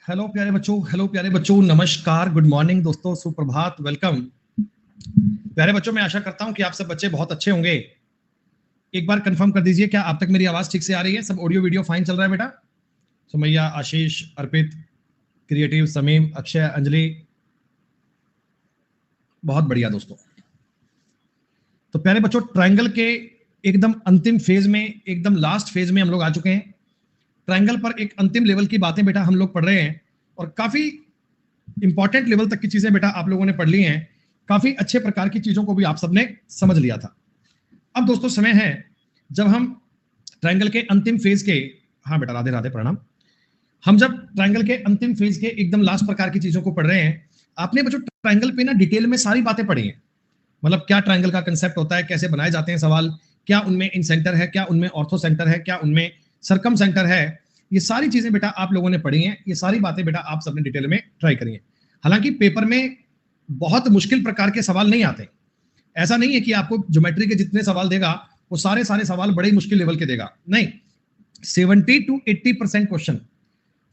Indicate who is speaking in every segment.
Speaker 1: Hello प्यारे बच्चों, नमस्कार, गुड मॉर्निंग दोस्तों, सुप्रभात, वेलकम। प्यारे बच्चों, मैं आशा करता हूं कि आप सब बच्चे बहुत अच्छे होंगे। एक बार कंफर्म कर दीजिए, क्या आप तक मेरी आवाज ठीक से आ रही है? सब ऑडियो वीडियो फाइन चल रहा है बेटा? सुमैया, आशीष, अर्पित, क्रिएटिव, समीम, अक्षय, अंजलि, बहुत बढ़िया दोस्तों। तो प्यारे बच्चों, ट्रायंगल के एकदम अंतिम फेज में, एकदम लास्ट फेज में हम लोग आ चुके हैं। ट्रायंगल पर एक अंतिम लेवल की बातें बेटा हम लोग पढ़ रहे हैं और काफी इंपॉर्टेंट लेवल तक की चीजें बेटा आप लोगों ने पढ़ ली हैं। काफी अच्छे प्रकार की चीजों को भी आप सबने समझ लिया था। अब दोस्तों समय है जब हम ट्रायंगल के अंतिम फेज के, हाँ बेटा, राधे राधे, प्रणाम। हम जब ट्रायंगल के अंतिम फेज के एकदम लास्ट प्रकार की चीजों को पढ़ रहे हैं, आपने बच्चों ट्रायंगल पे ना डिटेल में सारी बातें पढ़ी हैं। मतलब क्या ट्रायंगल का कंसेप्ट होता है, कैसे बनाए जाते हैं सवाल, क्या उनमें इन सेंटर है, क्या उनमें ऑर्थो सेंटर है, क्या उनमें सरकम सेंटर है, ये सारी चीजें बेटा आप लोगों ने पढ़ी हैं। ये सारी बातें बेटा आप सबने डिटेल में ट्राई करी हैं। हालांकि पेपर में बहुत मुश्किल प्रकार के सवाल नहीं आते। ऐसा नहीं है कि आपको ज्योमेट्री के जितने सवाल देगा वो सारे सवाल बड़े मुश्किल लेवल के देगा, नहीं। 70 to 80% क्वेश्चन,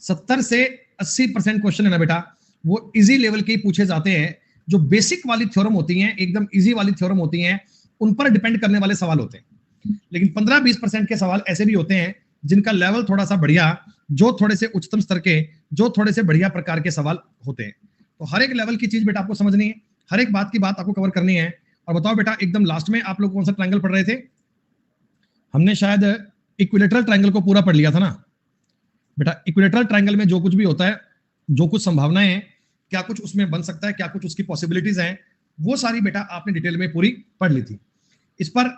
Speaker 1: 70 से 80% क्वेश्चन है ना बेटा, वो इजी लेवल के ही पूछे जाते हैं। जो बेसिक वाली थ्योरम होती हैं, एकदम इजी वाली थ्योरम होती हैं, उन पर डिपेंड करने वाले सवाल होते हैं। लेकिन 15-20% के सवाल ऐसे भी होते हैं जिनका लेवल थोड़ा सा बढ़िया, जो थोड़े से उच्चतम स्तर के, जो थोड़े से बढ़िया प्रकार के सवाल होते हैं। तो हर एक लेवल की चीज बेटा आपको समझनी है, हर एक बात की बात आपको कवर करनी है। और बताओ बेटा, एकदम लास्ट में आप लोग कौन सा ट्रायंगल पढ़ रहे थे? हमने शायद इक्विलेटरल ट्रायंगल को पूरा पढ़ लिया था ना बेटा। इक्विलेटरल ट्रायंगल में जो कुछ भी होता है, जो कुछ संभावनाएं हैं, क्या कुछ उसमें बन सकता है, क्या कुछ उसकी पॉसिबिलिटीज हैं, वो सारी बेटा आपने डिटेल में पूरी पढ़ ली थी। इस पर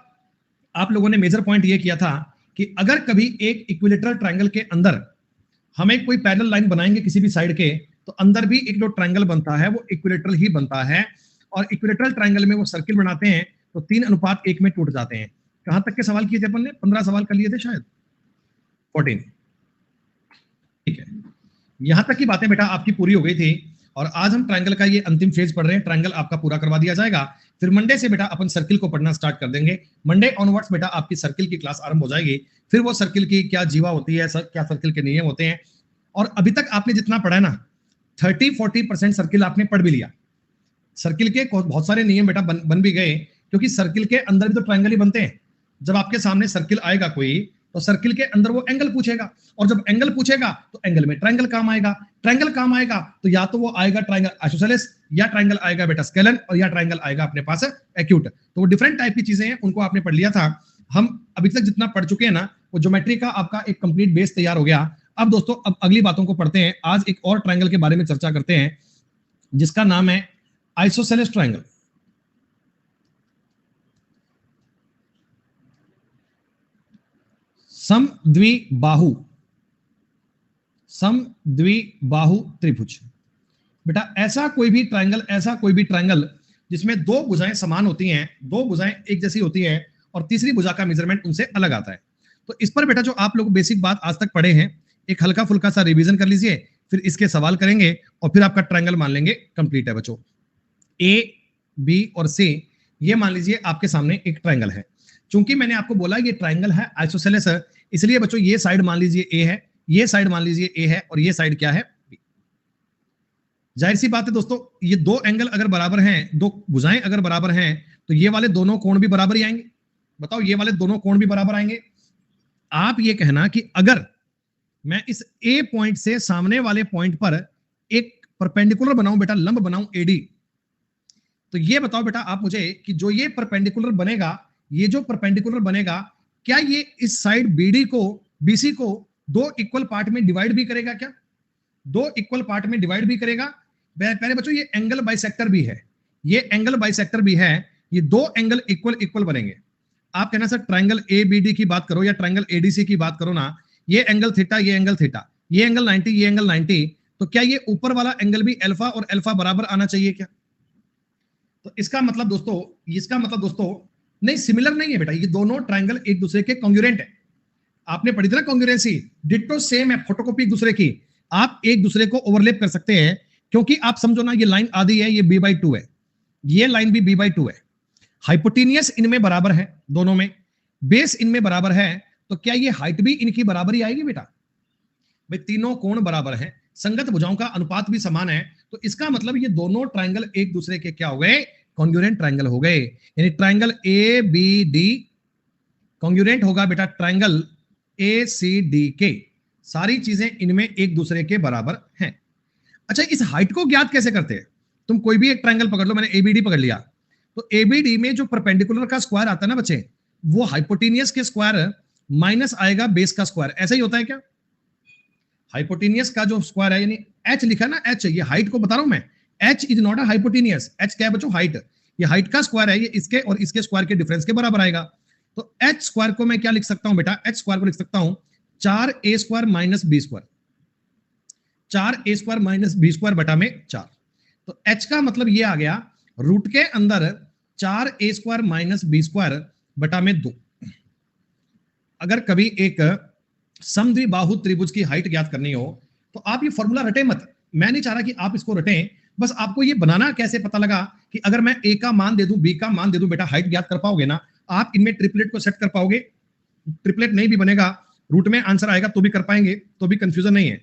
Speaker 1: आप लोगों ने मेजर पॉइंट ये किया था कि अगर कभी एक इक्विलेटरल ट्रायंगल के अंदर हमें कोई पैरेलल लाइन बनाएंगे किसी भी साइड के, तो अंदर भी एक जो ट्रायंगल बनता है वो इक्विलेटरल ही बनता है। और इक्विलेटरल ट्रायंगल में वो सर्किल बनाते हैं तो 3:1 में टूट जाते हैं। कहां तक के सवाल किए थे अपन ने? 15 सवाल कर लिए थे शायद, 14, ठीक है। यहां तक की बातें बेटा आपकी पूरी हो गई थी और आज हम ट्रायंगल का ये अंतिम फेज पढ़ रहे हैं। ट्रायंगल आपका पूरा करवा दिया जाएगा। फिर मंडे से बेटा अपन सर्किल को पढ़ना स्टार्ट कर देंगे। मंडे ऑनवर्ड्स बेटा आपकी सर्किल की क्लास आरंभ हो जाएगी। फिर वो सर्किल की क्या जीवा होती है, क्या सर्किल के नियम होते हैं। और अभी तक आपने जितना पढ़ा है ना, 30-40% सर्किल आपने पढ़ भी लिया। सर्किल के बहुत सारे नियम बेटा बन भी गए, क्योंकि सर्किल के अंदर भी तो ट्रायंगल ही बनते हैं। जब आपके सामने सर्किल आएगा कोई, तो सर्किल के अंदर वो एंगल पूछेगा, और जब एंगल पूछेगा तो एंगल में ट्रायंगल काम आएगा। ट्रायंगल काम आएगा तो या तो वो आएगा ट्रायंगल आइसोसेलेस, या ट्रायंगल आएगा बेटा स्केलन, और या ट्रायंगल आएगा अपने पास एक्यूट। तो वो डिफरेंट टाइप की चीजें हैं, उनको आपने पढ़ लिया था। हम अभी तक जितना पढ़ चुके हैं ना, वो ज्योमेट्री का आपका एक कंप्लीट बेस तैयार हो गया। अब दोस्तों, अब अगली बातों को पढ़ते हैं। आज एक और ट्रायंगल के बारे में चर्चा करते हैं जिसका नाम है आइसोसेलेस ट्रायंगल। समद्विबाहु त्रिभुज। बेटा ऐसा कोई भी ट्रायंगल जिसमें दो भुजाएं समान होती हैं, दो भुजाएं एक जैसी होती हैं, और तीसरी भुजा का मेजरमेंट उनसे अलग आता है। तो इस पर बेटा जो आप लोग बेसिक बात आज तक पढ़े हैं, एक हल्का फुल्का सा रिवीजन कर लीजिए, फिर इसके सवाल करेंगे और फिर आपका ट्रायंगल मान लेंगे कंप्लीट है बच्चों। ए, बी और सी, ये मान लीजिए आपके सामने एक ट्रायंगल है। चूंकि मैंने आपको बोला ये ट्रायंगल है आइसोसेलेस, इसलिए बच्चों ये साइड मान लीजिए ए है, ये साइड मान लीजिए ए है, और ये साइड क्या है? बी। जाहिर सी बात है दोस्तों, ये दो एंगल अगर बराबर हैं, दो भुजाएं अगर बराबर हैं, तो ये वाले दोनों कोण भी बराबर ही आएंगे। बताओ, ये वाले दोनों कोण भी बराबर आएंगे। आप ये कहना कि अगर मैं इस ए पॉइंट से सामने वाले पॉइंट पर एक परपेंडिकुलर बनाऊं बेटा, लंब बनाऊं एडी, तो ये बताओ बेटा आप मुझे कि जो ये परपेंडिकुलर बनेगा, ये जो परपेंडिकुलर बनेगा, क्या ये इस साइड बीडी को, बीसी को दो इक्वल पार्ट में डिवाइड भी करेगा? क्या दो इक्वल पार्ट में डिवाइड भी करेगा? पहले बच्चों ये एंगल बाइसेक्टर भी है, ये एंगल बाइसेक्टर भी है, ये दो एंगल इक्वल बनेंगे। आप कहना सर ट्रायंगल एबीडी की बात करो या ट्रायंगल एडीसी की बात करो ना, ये एंगल थीटा, ये एंगल थीटा, ये एंगल 90, ये एंगल 90, तो क्या ये ऊपर वाला एंगल भी अल्फा और अल्फा बराबर आना चाहिए क्या? तो इसका मतलब दोस्तों नहीं, सिमिलर नहीं है बेटा। ये दोनों ट्रायंगल एक दूसरे के कॉन्ग्रुएंट है। आपने पढ़ी थी ना कॉन्ग्रुएंसी, डिट्टो सेम है, फोटोकॉपी एक दूसरे की। आप एक दूसरे को ओवरलैप कर सकते हैं, क्योंकि आप समझो ना, ये लाइन आधी है, ये b/2 है, ये लाइन भी b/2 है। हाइपोटेनियस इनमें बराबर है, दोनों में बेस इनमें बराबर है, तो क्या ये हाइट भी इनकी बराबर ही आएगी बेटा? भाई तीनों कोण बराबर हैं, संगत भुजाओं का अनुपात भी समान है, तो इसका मतलब ये दोनों ट्राइंगल एक दूसरे के क्या हो गए, कॉन्ग्रुएंट ट्राइंगल हो गए। यानी triangle A B D congruent होगा बेटा ट्राइंगल ए सी डी के, सारी चीजें इनमें एक दूसरे के बराबर हैं। अच्छा, इस हाइट को ज्ञात कैसे करते हैं? तुम कोई भी एक ट्राइंगल पकड़ लो, मैंने एबीडी पकड़ लिया, तो एबीडी में जो परपेंडिकुलर का स्क्वायर आता है ना बच्चे, वो हाइपोटेनियस के स्क्वायर माइनस आएगा बेस का स्क्वायर, ऐसा ही होता है क्या? हाइपोटेनियस का जो स्क्वायर है, यानी एच लिखा ना, एच, ये हाइट को बता रहा हूं मैं, H is not a hypotenuse, H क्या है बच्चों, हाइट। ये हाइट का स्क्वायर है, ये इसके और इसके स्क्वायर के डिफरेंस के बराबर आएगा। तो एच स्क्वायर को मैं क्या लिख सकता हूं बेटा, एच स्क्वायर को लिख सकता हूं 4a² minus B square, 4a² minus B square बटा में 4। तो एच का मतलब ये आ गया रूट के अंदर 4a² माइनस बी स्क्वायर बटा में 2। अगर कभी एक समद्विबाहु त्रिभुज की हाइट ज्ञात करनी हो तो आप ये फॉर्मूला रटे मत, मैं नहीं चाह रहा कि आप इसको रटें, बस आपको ये बनाना कैसे पता लगा कि अगर मैं ए का मान दे दूं, बी का मान दे दूं, बेटा हाइट ज्ञात कर पाओगे ना आप, इनमें ट्रिपलेट को सेट कर पाओगे। ट्रिपलेट नहीं भी बनेगा, रूट में आंसर आएगा तो भी कर पाएंगे, तो भी कंफ्यूजन नहीं है।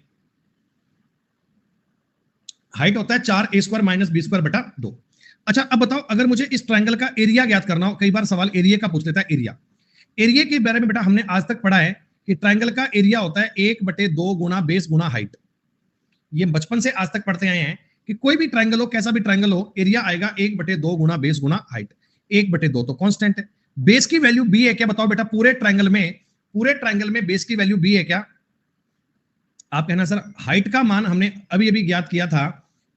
Speaker 1: हाइट होता है 4a² माइनस बी स्क्वायर बटा 2। अच्छा, अब बताओ अगर मुझे इस ट्राइंगल का एरिया ज्ञात करना हो, कई बार सवाल एरिया का पूछ लेता है। एरिया, एरिया के बारे में बेटा हमने आज तक पढ़ा है कि ट्राइंगल का एरिया होता है 1/2 गुना बेस गुना हाइट। ये बचपन से आज तक पढ़ते आए हैं कि कोई भी ट्राइंगल हो, कैसा भी ट्राइंगल हो, एरिया आएगा 1/2 गुना बेस गुना हाइट। 1/2 तो कांस्टेंट है। बेस की वैल्यू बी है क्या, बताओ बेटा, पूरे ट्राइंगल में, पूरे ट्राइंगल में बेस की वैल्यू बी है क्या? आप कहना सर हाइट का मान हमने अभी अभी ज्ञात किया था,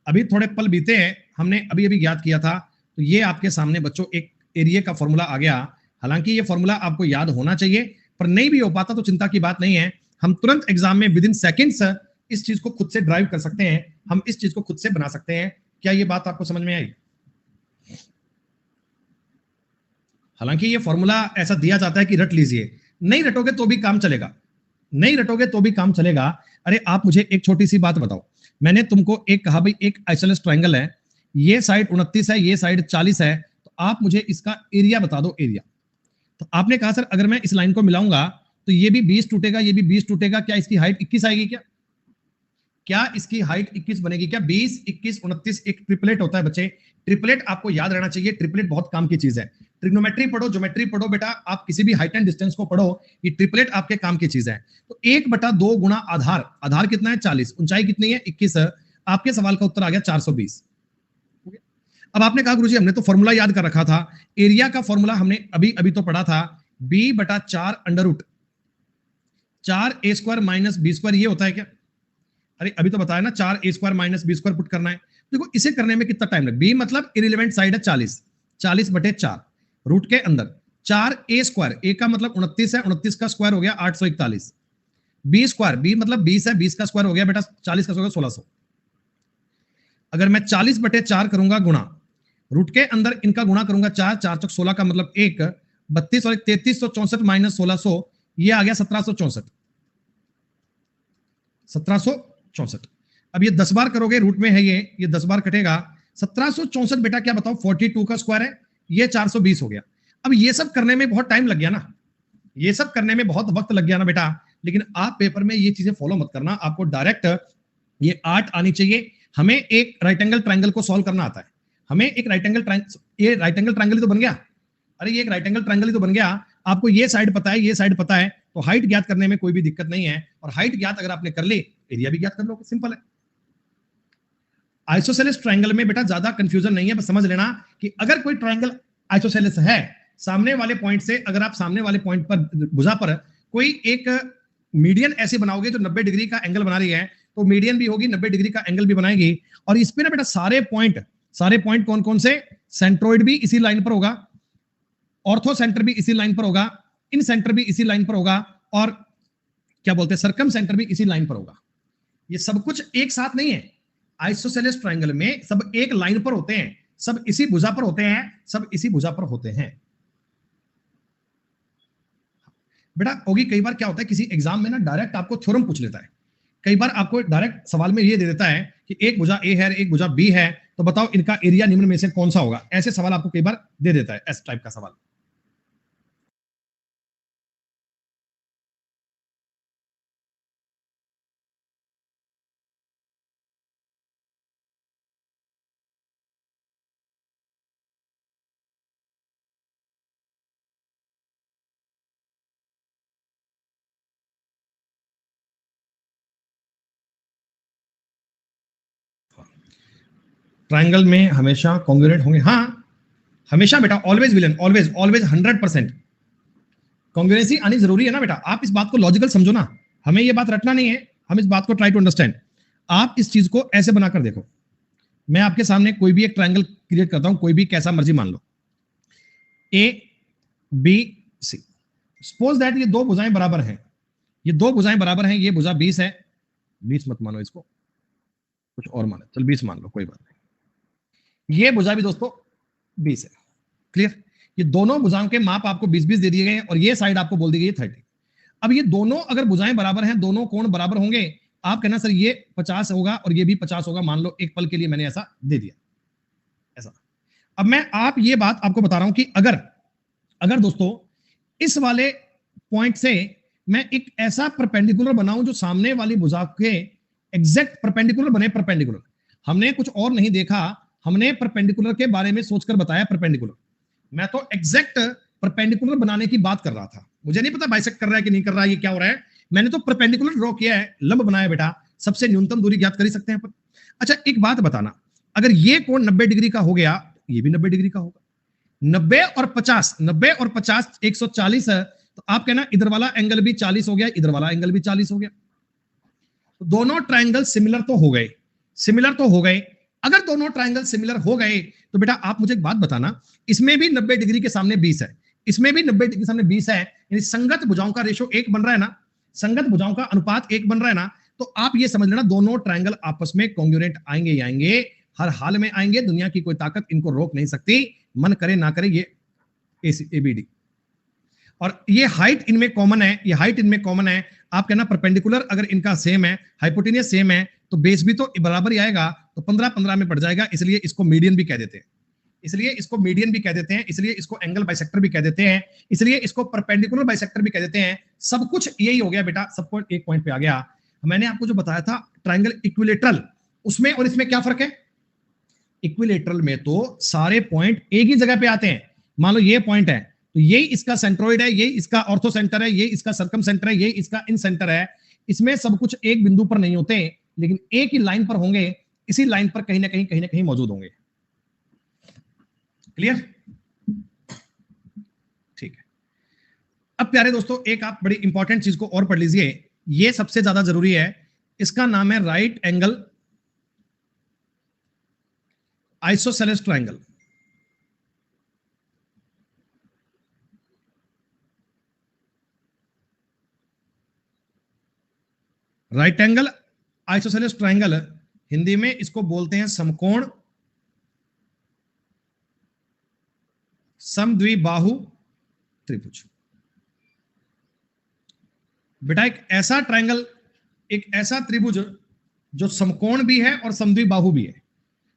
Speaker 1: अभी थोड़े पल बीते हैं, हमने अभी अभी ज्ञात किया था, तो ये आपके सामने बच्चों एक एरिया का फॉर्मूला आ गया। हालांकि ये फॉर्मूला आपको याद होना चाहिए, पर नहीं भी हो पाता तो चिंता की बात नहीं है, हम तुरंत एग्जाम में विद इन सेकेंड्स इस चीज को खुद से ड्राइव कर सकते हैं, हम इस चीज को खुद से बना सकते हैं। क्या ये बात आपको समझ में आई? हालांकि ये फॉर्मूला ऐसा दिया जाता है कि रट लीजिए, नहीं रटोगे तो भी काम चलेगा, नहीं रटोगे तो भी काम चलेगा। अरे आप मुझे एक छोटी सी बात बताओ, मैंने तुमको एक कहा भाई एक आइसोसेलेस ट्राइंगल है, ये साइड 29 है, ये साइड 40 है, तो आप मुझे इसका एरिया बता दो, एरिया। तो आपने कहा सर अगर मैं इस लाइन को मिलाऊंगा तो ये भी 20 टूटेगा, ये भी 20 टूटेगा, क्या इसकी हाइट 21 आएगी क्या? क्या इसकी हाइट 21 बनेगी क्या? 20, 21, 29 एक ट्रिपलेट होता है बच्चे, ट्रिपलेट आपको याद रहना चाहिए, ट्रिपलेट बहुत काम की चीज है। ट्रिग्नोमेट्री पढ़ो, ज्योमेट्री पढ़ो बेटा, आप किसी भी हाइट एंड डिस्टेंस को पढ़ो, ये ट्रिपलेट आपके काम की चीज है। तो 1/2 गुना आधार, आधार कितना है 40, ऊंचाई कितनी है 21, आपके सवाल का उत्तर आ गया 420। अब आपने कहा गुरुजी हमने तो फॉर्मूला याद कर रखा था, एरिया का फॉर्मूला हमने अभी अभी तो पढ़ा था, b/4 under root 4a² minus B square, ये होता है क्या? अरे अभी तो बताया ना 4a² minus B square put करना है। देखो इसे करने में कितना टाइम लगे, बी मतलब इरिलेवेंट साइड है 40, 40/4 रूट के अंदर 4a², ए का मतलब 29 है, 29 का स्क्वायर हो गया 841, बी स्क्वायर, बी मतलब 20 है, 20 का स्क्वायर हो गया बेटा 40 का स्क्वायर 1600। अगर मैं 40/4 करूंगा गुणा, रूट के अंदर इनका गुणा करूंगा 4, 4 चौक 16 का मतलब 1, 32 और 3364 माइनस 1600, ये आ गया 1764, 1764। अब ये 10 बार करोगे, रूट में है ये 10 बार कटेगा, 1764 बेटा क्या बताओ 42 का स्क्वायर है, ये 420 हो गया। अब ये सब करने में बहुत टाइम लग गया ना, ये सब करने में बहुत वक्त लग गया ना बेटा, लेकिन आप पेपर में ये चीजें फॉलो मत करना, आपको डायरेक्ट ये आर्ट आनी चाहिए। हमें एक राइट एंगल ट्राइंगल को सॉल्व करना आता है, हमें एक राइट एंगल ट्राइंगल, ये राइट एंगल ट्राइंगल ही तो बन गया, अरे ये एक राइट एंगल ट्राइंगल ही तो बन गया। आपको ये साइड पता है, ये साइड पता है, तो हाइट ज्ञात करने में कोई भी दिक्कत नहीं है, और हाइट ज्ञात अगर आपने कर ली, एरिया भी ज्ञात कर लो, सिंपल है। आइसोसेलेस ट्राइंगल में बेटा ज्यादा कंफ्यूजन नहीं है, बस समझ लेना कि अगर कोई ट्राइंगल आइसोसेलेस है, सामने वाले पॉइंट से अगर आप सामने वाले पॉइंट पर भुजा पर कोई एक मीडियन ऐसे बनाओगे जो 90 डिग्री का एंगल बना रही है, तो मीडियन भी होगी 90 डिग्री का एंगल भी बनाएगी। और इस पे ना बेटा सारे पॉइंट कौन कौन से, सेंट्रोइड भी इसी लाइन पर होगा, ऑर्थो सेंटर भी इसी लाइन पर होगा, इन सेंटर भी इसी लाइन पर होगा, और क्या बोलते हैं सर्कम सेंटर भी इसी लाइन पर होगा। ये सब कुछ एक साथ नहीं है, आइसोसेलेस ट्राइंगल में सब एक लाइन पर होते हैं, सब इसी भुजा पर होते हैं, सब इसी भुजा पर होते हैं बेटा। होगी कई बार क्या होता है किसी एग्जाम में ना डायरेक्ट आपको थ्योरम पूछ लेता है, कई बार आपको डायरेक्ट सवाल में ये दे देता है कि एक भुजा ए है एक भुजा बी है, तो बताओ इनका एरिया निम्न में से कौन सा होगा, ऐसे सवाल आपको कई बार दे देता है, इस टाइप का सवाल। ट्रायंगल में हमेशा कॉन्ग्रुएंट होंगे, हाँ हमेशा बेटा, always villain, always always 100% congruency आनी जरूरी है ना बेटा। आप इस बात को लॉजिकल समझो ना, हमें ये बात रटना नहीं है, हम इस बात को ट्राई टू अंडरस्टैंड। आप इस चीज को ऐसे बनाकर देखो, मैं आपके सामने कोई भी एक ट्रायंगल क्रिएट करता हूं, कोई भी कैसा मर्जी मान लो, A B C. Suppose that ये दो भुजाएं बराबर हैं, ये दो भुजाएं बराबर हैं, ये भुजा 20 है, 20 मत मानो इसको, कुछ और मानो, चल 20 मान लो, कोई बात नहीं। ये भुजा भी दोस्तों 20 है, क्लियर। ये दोनों भुजाओं के माप आपको 20-20 दे दिए गए हैं और ये साइड आपको बोल दी गई है 30। अब ये दोनों अगर भुजाएं बराबर हैं, दोनों कोण बराबर होंगे, आप कहना सर ये 50 होगा और ये भी 50 होगा, मान लो एक पल के लिए मैंने ऐसा दे दिया, ऐसा। अब मैं आप ये बात आपको बता रहा हूं कि अगर अगर दोस्तों इस वाले पॉइंट से मैं एक ऐसा परपेंडिकुलर बनाऊं जो सामने वाली भुजा के एग्जैक्ट परपेंडिकुलर बने, परपेंडिकुलर, हमने कुछ और नहीं देखा, हमने परपेंडिकुलर के बारे में सोचकर बताया परपेंडिकुलर। मैं तो एग्जैक्ट परपेंडिकुलर बनाने की बात कर रहा था, मुझे नहीं पता बाइसेक्ट कर रहा है कि नहीं कर रहा है, ये क्या हो रहा है। मैंने तो परपेंडिकुलर ड्रॉ किया है, लंब बनाया बेटा, सबसे न्यूनतम दूरी ज्ञात कर ही सकते हैं अपन। अच्छा एक बात बताना, अगर ये कोण 90 डिग्री का हो गया, ये भी 90 डिग्री का होगा। 90 और 50, 90 और 50 140 है, तो आप कहना इधर वाला एंगल भी 40 हो गया, इधर वाला एंगल भी 40 हो गया। तो दोनों ट्रायंगल सिमिलर तो हो गए, सिमिलर तो हो गए। अगर दोनों ट्रायंगल सिमिलर हो गए तो बेटा आप मुझे एक बात बताना, इसमें भी 90 डिग्री के सामने 20 है, इसमें भी 90 डिग्री के सामने 20 है, यानी संगत भुजाओं का रेशो 1 बन रहा है ना, संगत भुजाओं का अनुपात 1 बन रहा है ना, तो आप ये समझ लेना दोनों ट्रायंगल आपस में कॉन्ग्रुएंट आएंगे ही आएंगे, हर हाल में आएंगे, दुनिया की कोई ताकत इनको रोक नहीं सकती, मन करे ना करे ये एबीडी। और ये हाइट इनमें कॉमन है, ये हाइट इनमें कॉमन है। आप कहना परपेंडिकुलर अगर इनका सेम है, हाइपोटेनियस सेम है, तो बेस भी तो बराबर ही आएगा, तो 15-15 में पड़ जाएगा, इसलिए इसको मीडियन भी कह देते हैं, इसलिए इसको मीडियन भी कह देते हैं, इसलिए इसको एंगल बाइसेक्टर भी कह देते हैं, इसलिए इसको परपेंडिकुलर बाइसेक्टर भी कह देते हैं। सब कुछ यही हो गया बेटा, सब कुछ एक पॉइंट पे आ गया। मैंने आपको जो बताया था ट्रायंगल इक्विलेटरल, उसमें और इसमें क्या फर्क है। इक्विलेटरल में तो सारे पॉइंट एक ही जगह पे आते हैं, मान लो ये पॉइंट है तो ये इसका सेंट्रोइड है, ये इसका ऑर्थो सेंटर है, ये इसका सर्कम सेंटर है, ये इसका इन सेंटर है। इसमें सब कुछ एक बिंदु पर नहीं होते, लेकिन एक ही लाइन पर होंगे, इसी लाइन पर कहीं ना कहीं मौजूद होंगे। क्लियर, ठीक है। अब प्यारे दोस्तों एक आप बड़ी इंपॉर्टेंट चीज को और पढ़ लीजिए, ये सबसे ज्यादा जरूरी है, इसका नाम है right angle isosceles triangle. Right angle isosceles triangle, Hindi में इसको बोलते हैं समकोण समद्विबाहु त्रिभुज। बेटा एक ऐसा ट्रायंगल, एक ऐसा त्रिभुज जो समकोण भी है और समद्विबाहु भी है।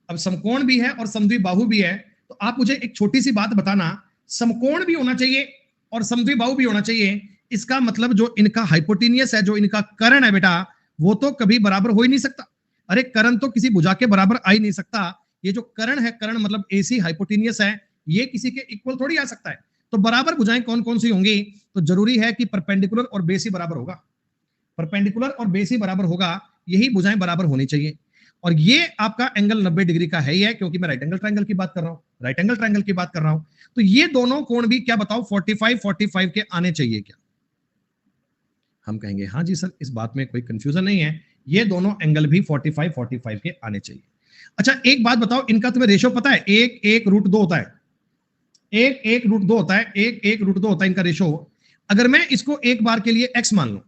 Speaker 1: अब समकोण भी है और समद्विबाहु भी है, तो आप मुझे एक छोटी सी बात बताना, समकोण भी होना चाहिए और समद्विबाहु भी होना चाहिए, इसका मतलब जो इनका हाइपोटेनियस है, जो इनका कर्ण है बेटा, वो तो कभी बराबर हो ही नहीं सकता। अरे कर्ण तो किसी भुजा के बराबर आ ही नहीं सकता। ये जो कर्ण है, कर्ण मतलब एसी हाइपोटेनियस है, ये किसी के इक्वल थोड़ी आ सकता है। तो बराबर भुजाएं कौन कौन सी होंगी, तो जरूरी है कि परपेंडिकुलर और बेस ही बराबर होगा, परपेंडिकुलर और बेस ही बराबर होगा, यही भुजाएं बराबर होनी चाहिए। और ये आपका एंगल 90 डिग्री का है ही है, क्योंकि मैं राइट एंगल ट्रायंगल की बात कर रहा हूं, राइट एंगल ट्रायंगल की बात कर रहा हूं। तो ये दोनों कोण भी क्या बताओ 45 के आने चाहिए क्या। हम कहेंगे हाँ जी सर, इस बात में कोई कंफ्यूजन नहीं है, ये दोनों एंगल भी 45 के आने चाहिए। अच्छा एक बात बताओ, इनका तुम्हें रेशो पता है, 1/√2 होता है, 1/√2 होता है, 1/√2 होता है इनका रेशो। अगर मैं इसको एक बार के लिए x मान लूं,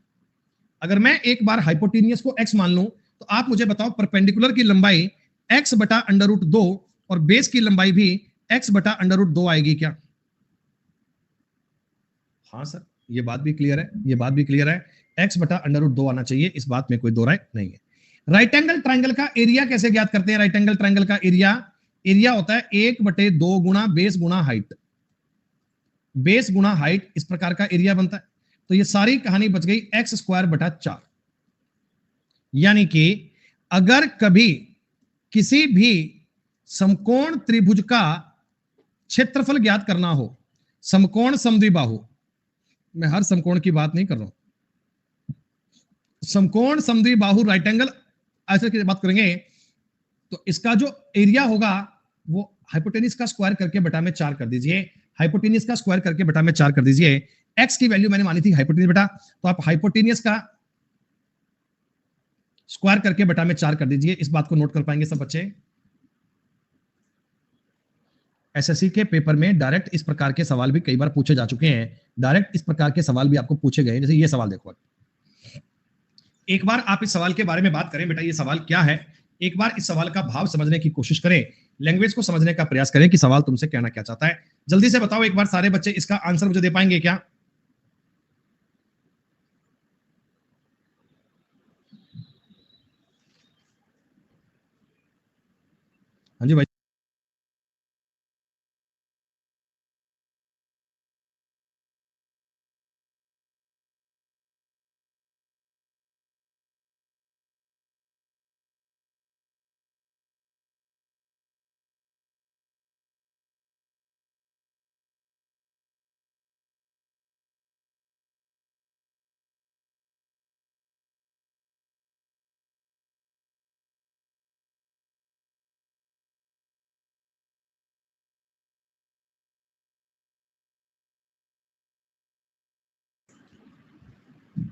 Speaker 1: अगर मैं एक बार हाइपोटेनियस को x मान लूं, तो आप मुझे बताओ परपेंडिकुलर की लंबाई x/√2 और बेस की लंबाई भी x/√2 आएगी क्या। हाँ सर, ये बात भी क्लियर है, ये बात भी क्लियर है, x/√2 आना चाहिए, इस बात में कोई दो राय नहीं है। राइट एंगल ट्रायंगल का एरिया कैसे ज्ञात करते हैं। राइट एंगल ट्रायंगल का एरिया, एरिया होता है 1/2 गुणा बेस गुणा हाइट, बेस गुणा हाइट, इस प्रकार का एरिया बनता है। तो ये सारी कहानी बच गई x²/4। यानी कि अगर कभी किसी भी समकोण त्रिभुज का क्षेत्रफल ज्ञात करना हो, समकोण समद्विबाहु, मैं हर समकोण की बात नहीं कर रहा हूं, समकोण समद्विबाहु राइट एंगल ऐसे की बात करेंगे, तो इसका जो एरिया होगा वो हाइपोटेनियस का स्क्वायर करके बटा में 4 कर दीजिए, हाइपोटेनियस का स्क्वायर करके बटा में 4 कर दीजिए। एक्स की वैल्यू मैंने मानी थी हाइपोटेनियस बेटा, तो आप हाइपोटेनियस का स्क्वायर करके बटा में 4 कर दीजिए। इस बात को नोट कर पाएंगे सब बच्चे? एसएससी के पेपर में डायरेक्ट इस प्रकार के सवाल भी कई बार पूछे जा चुके हैं, डायरेक्ट इस प्रकार के सवाल भी आपको पूछे गए। जैसे ये सवाल देखो, एक बार आप इस सवाल के बारे में बात करें बेटा, ये सवाल क्या है, एक बार इस सवाल का भाव समझने की कोशिश करें, लैंग्वेज को समझने का प्रयास करें कि सवाल तुमसे कहना क्या चाहता है। जल्दी से बताओ एक बार सारे बच्चे, इसका आंसर मुझे दे पाएंगे क्या? हाँ जी भाई।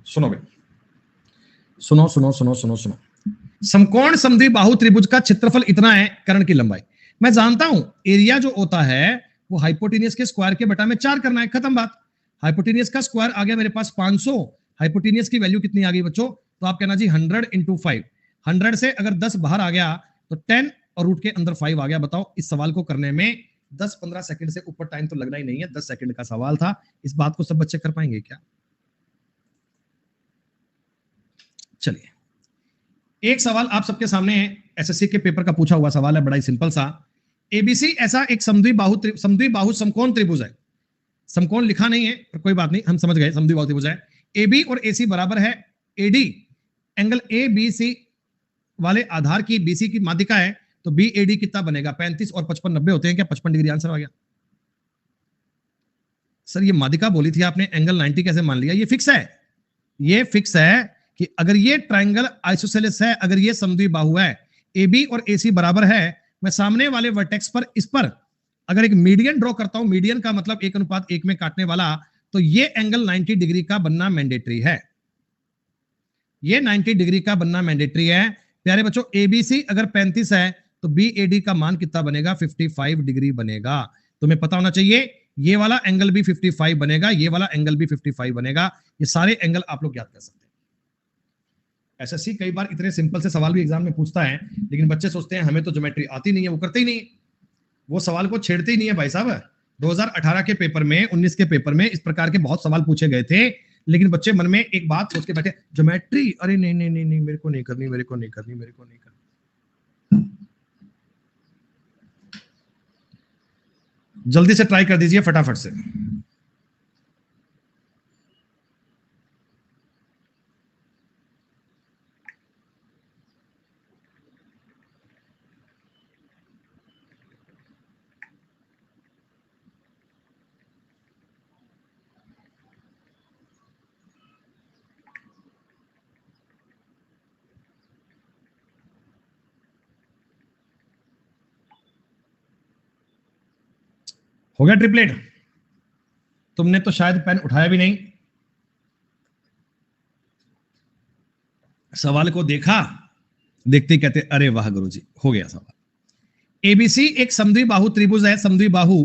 Speaker 1: सुनो भाई, सुनो सुनो सुनो सुनो सुनो। समकोण समद्वि बाहु त्रिभुज का क्षेत्रफल इतना है, कर्ण की लंबाई। मैं जानता हूं एरिया जो होता है वो हाइपोटेनियस के स्क्वायर के बटा में 4 करना है, खत्म बात। हाइपोटेनियस का स्क्वायर आ गया मेरे पास 500, हाइपोटेनियस की वैल्यू कितनी आ गई बच्चों? तो आप कहना जी 100 इंटू 5, 100 से अगर 10 बाहर आ गया तो 10 और रूट के अंदर 5 आ गया। बताओ इस सवाल को करने में 10-15 सेकंड से ऊपर टाइम तो लगना ही नहीं है, 10 सेकंड का सवाल था। इस बात को सब बच्चे कर पाएंगे क्या? चलिए, एक सवाल आप सबके सामने है, एसएससी के पेपर का पूछा हुआ सवाल है, बड़ा ही सिंपल सा। एबीसी ऐसा एक समद्वि बाहु समकोण त्रिभुज है। समकोण लिखा नहीं है पर कोई बात नहीं, हम समझ गए समद्वि बाहु त्रिभुज है। एबी और एसी बराबर है AD, angle A B C वाले आधार की बीसी की माध्यिका है, तो बी एडी कितना बनेगा? 35 और 55 90 होते हैं क्या? 55 डिग्री आंसर आ गया। सर ये माध्यिका बोली थी आपने, एंगल 90 कैसे मान लिया? ये फिक्स है, ये फिक्स है कि अगर ये ट्रायंगल आइसोसेलेस है, अगर ये समद्वि बाहु है, AB और AC बराबर है, मैं सामने वाले वर्टेक्स पर इस पर अगर एक मीडियन ड्रॉ करता हूं, मीडियन का मतलब 1:1 में काटने वाला, तो ये एंगल 90 डिग्री का बनना मैंडेटरी है, ये 90 डिग्री का बनना मैंडेटरी है। प्यारे बच्चों ABC अगर 35 है तो BAD का मान कितना बनेगा? 55 डिग्री बनेगा। तुम्हें पता होना चाहिए ये वाला एंगल भी 55 बनेगा, ये वाला एंगल भी 55 बनेगा। ये सारे एंगल आप लोग याद कर सकते हैं। एसएससी कई बार इतने सिंपल से सवाल भी एग्जाम में पूछता है, लेकिन बच्चे सोचते हैं हमें तो ज्योमेट्री आती नहीं है, वो करते ही नहीं, वो सवाल को छेड़ते ही नहीं है भाई साहब। 2018 के पेपर में, 19 के पेपर में इस प्रकार के बहुत सवाल पूछे गए थे, लेकिन बच्चे मन में एक बात सोच के बैठे, ज्योमेट्री अरे नहीं नहीं नहीं नहीं मेरे को नहीं करनी, मेरे को नहीं करनी, मेरे को नहीं करनी। जल्दी से ट्राई कर दीजिए फटाफट से। हो गया ट्रिपलेट? तुमने तो शायद पेन उठाया भी नहीं, सवाल को देखा, देखते ही कहते अरे वाह गुरुजी, हो गया सवाल। एबीसी एक समद्वि बाहु त्रिभुज है। समद्वि बाहु,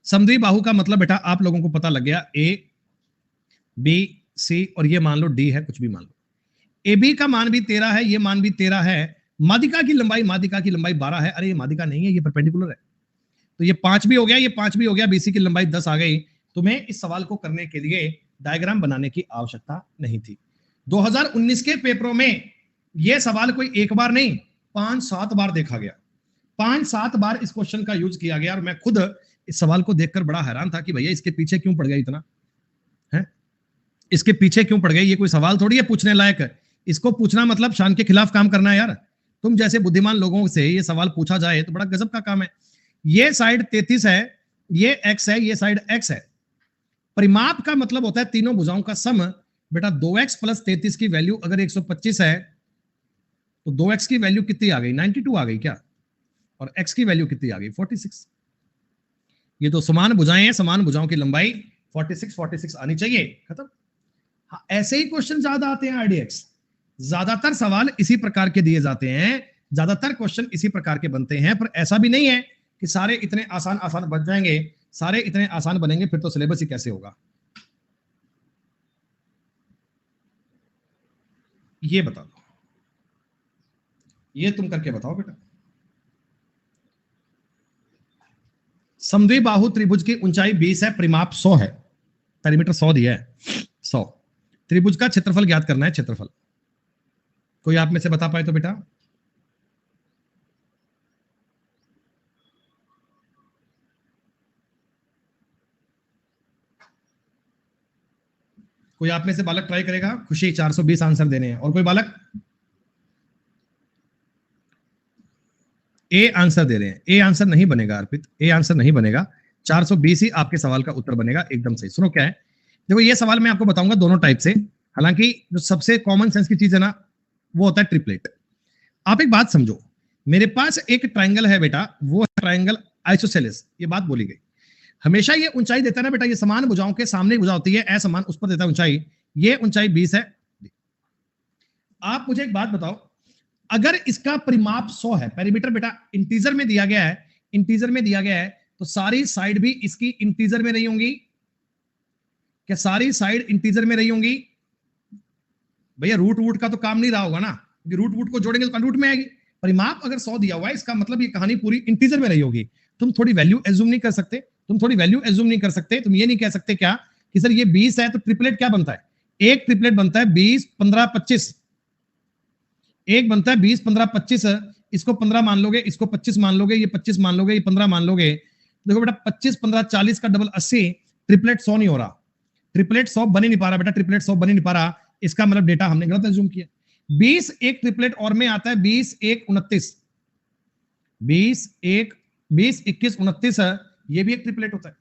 Speaker 1: समद्वि बाहु का मतलब बेटा आप लोगों को पता लग गया, ए बी सी और ये मान लो डी है, कुछ भी मान लो। ए बी का मान भी 13 है, ये मान भी 13 है। माध्यिका की लंबाई, माध्यिका की लंबाई 12 है। अरे ये माध्यिका नहीं है, ये परपेंडिकुलर है, तो ये 5 भी हो गया, ये 5 भी हो गया, बीसी की लंबाई 10 आ गई। तुम्हें इस सवाल को करने के लिए डायग्राम बनाने की आवश्यकता नहीं थी। 2019 के पेपरों में यह सवाल कोई एक बार नहीं, 5-7 बार देखा गया, 5-7 बार इस क्वेश्चन का यूज किया गया, और मैं खुद इस सवाल को देखकर बड़ा हैरान था कि भैया इसके पीछे क्यों पड़ गया इतना है, इसके पीछे क्यों पड़ गए? ये कोई सवाल थोड़ी है पूछने लायक है, इसको पूछना मतलब शान के खिलाफ काम करना है यार। तुम जैसे बुद्धिमान लोगों से ये सवाल पूछा जाए तो बड़ा गजब का काम है। ये साइड 33 है, ये x है, ये साइड x है। परिमाप का मतलब होता है तीनों भुजाओं का सम। बेटा 2x प्लस 33 की वैल्यू अगर 125 है तो 2x की वैल्यू कितनी आ गई? 92 आ गई क्या? और x की वैल्यू कितनी आ गई 46। ये तो समान भुजाएं हैं, समान भुजाओं की लंबाई 46 आनी चाहिए, खत्म। हाँ, ऐसे ही क्वेश्चन ज्यादा आते हैं आरडीएक्स, ज्यादातर सवाल इसी प्रकार के दिए जाते हैं, ज्यादातर क्वेश्चन इसी प्रकार के बनते हैं, पर ऐसा भी नहीं है कि सारे इतने आसान आसान बन जाएंगे, सारे इतने आसान बनेंगे फिर तो सिलेबस ही कैसे होगा, ये बता दो, ये तुम करके बताओ बेटा। समद्विबाहु त्रिभुज की ऊंचाई 20 है, परिमाप 100 है, पेरीमीटर 100 दिया है, 100। त्रिभुज का क्षेत्रफल ज्ञात करना है, क्षेत्रफल कोई आप में से बता पाए तो बेटा। कोई आप में से बालक ट्राई करेगा, खुशी 420 आंसर देने हैं, और कोई बालक ए आंसर दे रहे हैं, ए आंसर नहीं बनेगा अर्पित, ए आंसर नहीं बनेगा, 420 ही आपके सवाल का उत्तर बनेगा, एकदम सही। सुनो क्या है, देखो ये सवाल मैं आपको बताऊंगा दोनों टाइप से, हालांकि जो सबसे कॉमन सेंस की चीज है ना वो होता है ट्रिपलेट। आप एक बात समझो, मेरे पास एक ट्राइंगल है बेटा, वो ट्राइंगल आइसोसेलेस, ये बात बोली गई, हमेशा ये ऊंचाई देता है ना बेटा, ये समान भुजाओं के सामने भुजा होती है, असमान उस पर देता है ऊंचाई, ये ऊंचाई 20 है। आप मुझे एक बात बताओ, अगर इसका परिमाप 100 है, पेरीमीटर बेटा इंटीजर में दिया गया है, इंटीजर में दिया गया है, तो सारी साइड भी इसकी इंटीजर में रही होंगी क्या, सारी साइड इंटीजर में रही होंगी भैया, रूट वूट का तो काम नहीं रहा होगा ना, रूट वूट को जोड़ेंगे तो रूट में आएगी। परिमाप अगर 100 दिया हुआ है, इसका मतलब ये कहानी पूरी इंटीजर में रही होगी। तुम थोड़ी वैल्यू एज्यूम नहीं कर सकते, तुम थोड़ी वैल्यू एज्यूम नहीं कर सकते, तुम ये नहीं कह सकते क्या कि सर ये 20 है तो ट्रिपलेट क्या बनता है, एक ट्रिपलेट बनता है 20 15 25, एक बनता है 20 15 25, इसको 15 मान लोगे, इसको 25 मान लोगे, ये 25 मान लोगे, ये 15 मान लोगे, देखो बेटा 25 15 40 का डबल 80, ट्रिपलेट 100 नहीं हो रहा, ट्रिपलेट 100 बन ही नहीं पा रहा बेटा, ट्रिपलेट 100 बन ही नहीं पा रहा, इसका मतलब डेटा हमने गलत एज्यूम किया। 20 एक ट्रिपलेट और में आता है, 20 1 29, 20 1 20 21 29, ये भी एक ट्रिपलेट होता है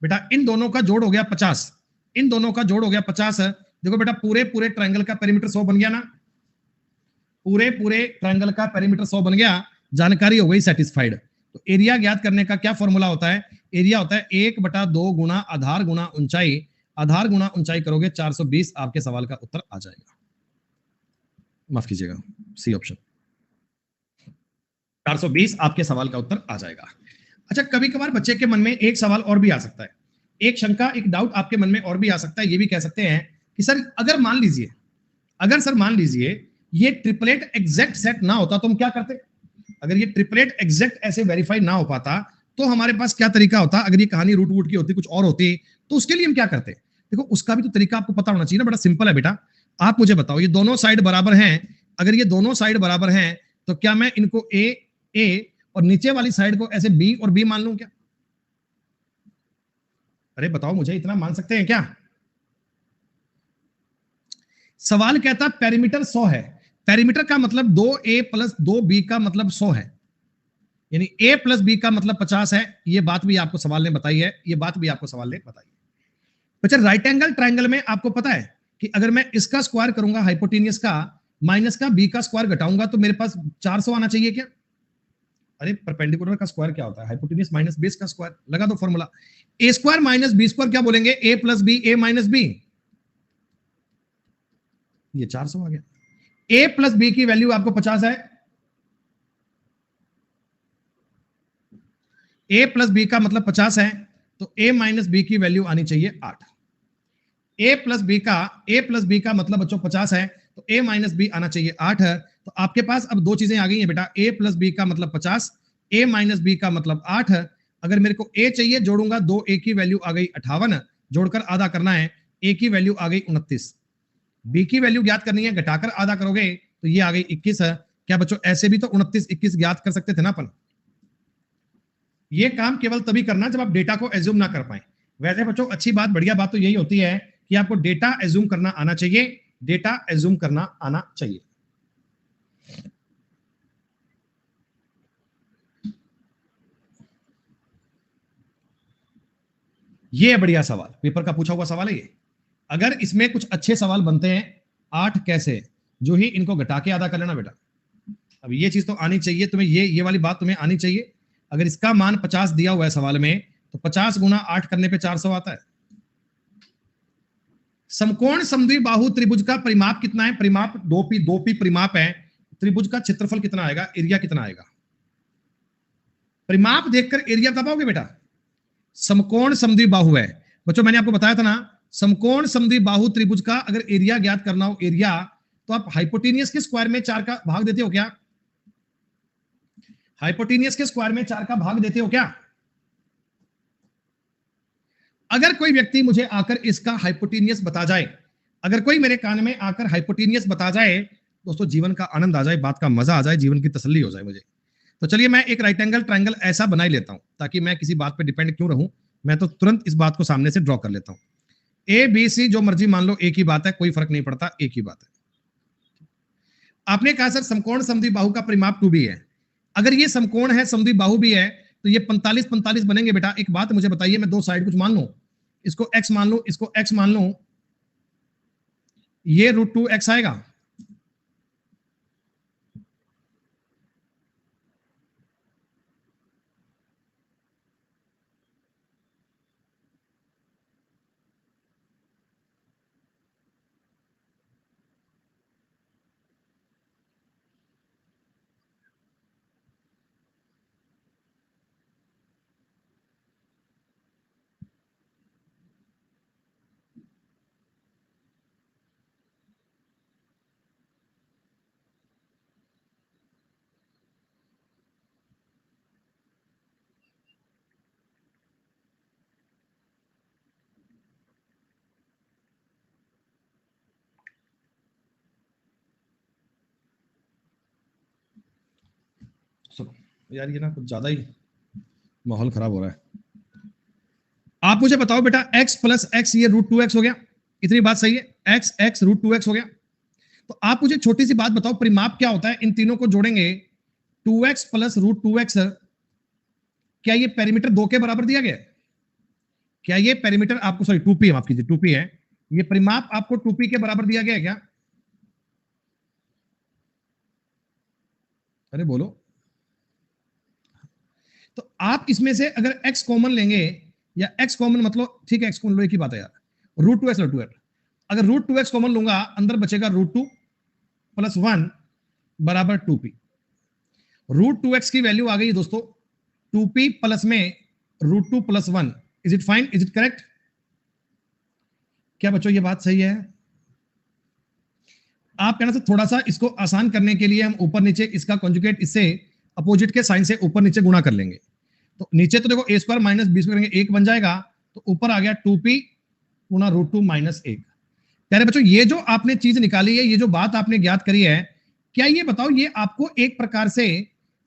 Speaker 1: बेटा। इन दोनों का जोड़ हो गया 50, इन दोनों का जोड़ हो गया 50, देखो बेटा पूरे पूरे ट्रायंगल का पेरीमीटर 100 बन गया ना, पूरे पूरे ट्रायंगल का पेरीमीटर 100 बन गया, जानकारी हो गई सेटिस्फाइड। तो एरिया ज्ञात करने का क्या फॉर्मूला होता है, एरिया होता है 1/2 गुना आधार गुना ऊंचाई, आधार गुना ऊंचाई करोगे 420, आपके सवाल का उत्तर आ जाएगा, माफ कीजिएगा सी ऑप्शन, 420 आपके सवाल का उत्तर आ जाएगा। अच्छा, कभी कभार बच्चे के मन में एक सवाल और भी आ सकता है, एक शंका एक डाउट आपके मन में और भी आ सकता है, ये भी कह सकते हैं कि सर अगर मान लीजिए, अगर सर मान लीजिए ये ट्रिपलेट एग्जैक्ट सेट ना होता तो हम क्या करते, अगर ये ट्रिपलेट एग्जैक्ट ऐसे वेरीफाई ना हो पाता तो हमारे पास क्या तरीका होता, अगर ये कहानी रूट वूट की होती, कुछ और होती, तो उसके लिए हम क्या करते। देखो उसका भी तो तरीका आपको पता होना चाहिए ना, बड़ा सिंपल है बेटा। आप मुझे बताओ, ये दोनों साइड बराबर हैं, अगर ये दोनों साइड बराबर हैं तो क्या मैं इनको ए और नीचे वाली साइड को ऐसे बी और बी मान लूं क्या, अरे बताओ मुझे, इतना मान सकते हैं क्या। सवाल कहता पेरीमीटर 100 है, पेरीमीटर का मतलब 2a + 2b का मतलब 100 है, यानी a + b का मतलब 50 है, ये बात भी आपको सवाल ने बताई है, ये बात भी आपको सवाल ने बताई है। अच्छा, राइट एंगल ट्रायंगल में आपको पता है कि अगर मैं इसका स्क्वायर करूंगा हाइपोटेनियस का, माइनस का b का स्क्वायर घटाऊंगा तो मेरे पास 400 आना चाहिए क्या, अरे परपेंडिकुलर का स्क्वायर क्या होता है, हाइपोटेनियस माइनस बेस का स्क्वायर, लगा दो formula, a square minus b square क्या बोलेंगे, a + b a - b, ये 400 आ गया। a + b की वैल्यू आपको 50 है, a + b का मतलब 50 है, तो a - b की वैल्यू आनी चाहिए 8। a + b का मतलब बच्चों 50 है, तो a - b आना चाहिए 8 है। तो आपके पास अब दो चीजें आ गई हैं बेटा, a + b का मतलब 50, a - b का मतलब 8 है। अगर मेरे को a चाहिए, जोड़ूंगा 2a की वैल्यू आ गई 58, जोड़कर आधा करना है, a की वैल्यू आ गई 29, b की वैल्यू ज्ञात करनी है, घटाकर आधा करोगे तो ये आ गई 21 है। क्या बच्चों ऐसे भी तो 29 21 ज्ञात कर सकते थे ना अपन, ये काम केवल तभी करना जब आप डेटा को एज्यूम ना कर पाए। वैसे बच्चों अच्छी बात, बढ़िया बात तो यही होती है कि आपको डेटा एज्यूम करना आना चाहिए, डेटा एज्यूम करना आना चाहिए। ये बढ़िया सवाल, पेपर का पूछा हुआ सवाल है ये। अगर इसमें कुछ अच्छे सवाल बनते हैं, 8 कैसे, जो ही इनको घटा के आधा कर लेना बेटा, अब ये चीज तो आनी चाहिए तुम्हें, ये वाली बात तुम्हें आनी चाहिए। अगर इसका मान 50 दिया हुआ है सवाल में, तो 50 गुना 8 करने पे 400 आता है। समकोण समद्विबाहु त्रिभुज का परिमाप कितना है? परिमाप 2p परिमाप है। त्रिभुज का क्षेत्रफल कितना आएगा, एरिया कितना आएगा? परिमाप देखकर एरिया बता पाओगे बेटा? समकोण समद्विबाहु है बच्चों, मैंने आपको बताया था ना, समकोण समद्विबाहु त्रिभुज का अगर एरिया ज्ञात करना हो, एरिया, तो आप हाइपोटेनियस के स्क्वायर में 4 का भाग देते हो क्या? हाइपोटेनियस के स्क्वायर में 4 का भाग देते हो क्या? अगर कोई व्यक्ति मुझे आकर इसका हाइपोटेनियस बता जाए, अगर कोई मेरे कान में आकर हाइपोटेनियस बता जाए, दोस्तों जीवन का आनंद आ जाए, बात का मजा आ जाए, जीवन की तसल्ली हो जाए मुझे। तो चलिए मैं एक राइट एंगल ट्रायंगल ऐसा बना ही लेता हूं, ताकि मैं किसी बात पे डिपेंड क्यों रहूं, मैं तो तुरंत इस बात को सामने से ड्रॉ कर लेता हूं। ए बी सी जो मर्जी मान लो, एक ही बात है, कोई फर्क नहीं पड़ता, एक ही बात है। आपने कहा सर समकोण समद्विबाहु का परिमाप 2b है। अगर ये समकोण है, समद्विबाहु भी है, तो ये 45 45 बनेंगे बेटा। एक बात मुझे बताइए, मैं दो साइड कुछ मान लूं, इसको x मान लूं, इसको x मान लूं, ये √2x आएगा। सुनो यार, ये ना कुछ ज्यादा ही माहौल खराब हो रहा है। आप मुझे बताओ बेटा, x प्लस एक्स ये √2x हो गया, इतनी बात सही है? x x √2x हो गया। तो आप मुझे छोटी सी बात बताओ, परिमाप क्या होता है? इन तीनों को जोड़ेंगे, 2x प्लस √2x, क्या ये पेरीमीटर 2 के बराबर दिया गया? क्या ये पेरीमीटर आपको, सॉरी 2p है, माफ कीजिए 2p है, ये परिमाप आपको 2p के बराबर दिया गया है क्या? अरे बोलो। तो आप इसमें से अगर x कॉमन लेंगे, या x कॉमन मतलब ठीक है, x कॉमन लो, एक ही बात है यार, √2x, अगर √2x कॉमन लूंगा, अंदर बचेगा √2 प्लस 1 बराबर 2p। √2x की वैल्यू आ गई दोस्तों 2p प्लस में √2 plus 1। Is it fine, is it correct? क्या बच्चों ये बात सही है? आप कहना, तो थोड़ा सा इसको आसान करने के लिए हम ऊपर नीचे इसका कॉन्जुगेट इससे अपोजिट के साइन से ऊपर नीचे गुणा कर लेंगे। तो नीचे तो देखो a² माइनस b² करेंगे, 1 बन जाएगा, तो ऊपर आ गया 2p गुना √2 माइनस 1। प्यारे बच्चों, ये जो आपने चीज निकाली है, ये जो बात आपने ज्ञात करी है, क्या ये बताओ, ये आपको एक प्रकार से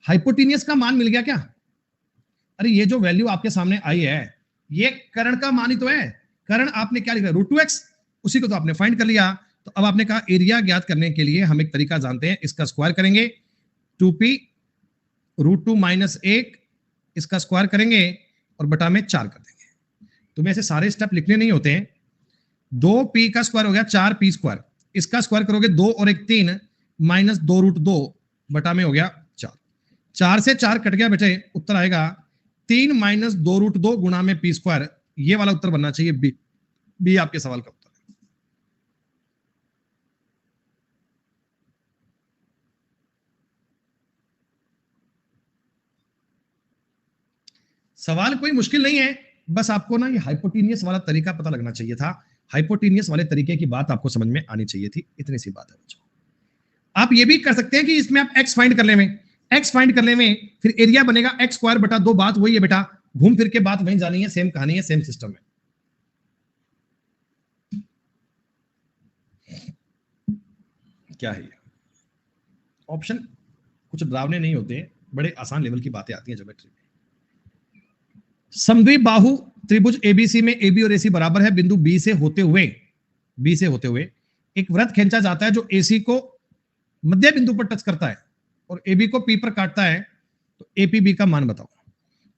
Speaker 1: हाइपोटेनियस का मान मिल गया क्या? अरे ये जो वैल्यू आपके सामने आई है, ये कर्ण का मान ही तो है। कर्ण आपने क्या लिखा, √2x, उसी को तो आपने फाइंड कर लिया। तो अब आपने कहा एरिया ज्ञात करने के लिए हम एक तरीका जानते हैं, इसका स्क्वायर करेंगे, 2p √2 माइनस 1, इसका स्क्वायर करेंगे और बटा में 4 कर देंगे। तुम्हें ऐसे सारे स्टेप लिखने नहीं होते हैं। 2p का स्क्वायर हो गया 4p², इसका स्क्वायर करोगे 2 और 1 3 माइनस 2√2 बटा में हो गया 4। 4 से 4 कट गया बेटे, उत्तर आएगा 3 माइनस 2√2 गुणा में p²। ये वाला उत्तर बनना चाहिए बी। बी आपके सवाल का उत्तर। सवाल कोई मुश्किल नहीं है, बस आपको ना ये हाइपोटेनियस वाला तरीका पता लगना चाहिए था। हाइपोटेनियस वाले तरीके की बात आपको समझ में आनी चाहिए थी, इतनी सी बात है बच्चों। आप ये भी कर सकते हैं कि इसमें आप x फाइंड करने में, x फाइंड करने में फिर एरिया बनेगा x² बटा 2। बात वही है बेटा, घूम फिर के बात वहीं जानी है, सेम कहानी है, सेम सिस्टम है। क्या है ये ऑप्शन? कुछ डरावने नहीं होते, बड़े आसान लेवल की बातें आती हैं ज्योमेट्री में। समद्विबाहु त्रिभुज एबीसी में AB और AC बराबर है, बिंदु B से होते हुए एक वृत्त खींचा जाता है जो AC को मध्य बिंदु पर टच करता है और AB को P पर काटता है। तो APB का मान बताओ।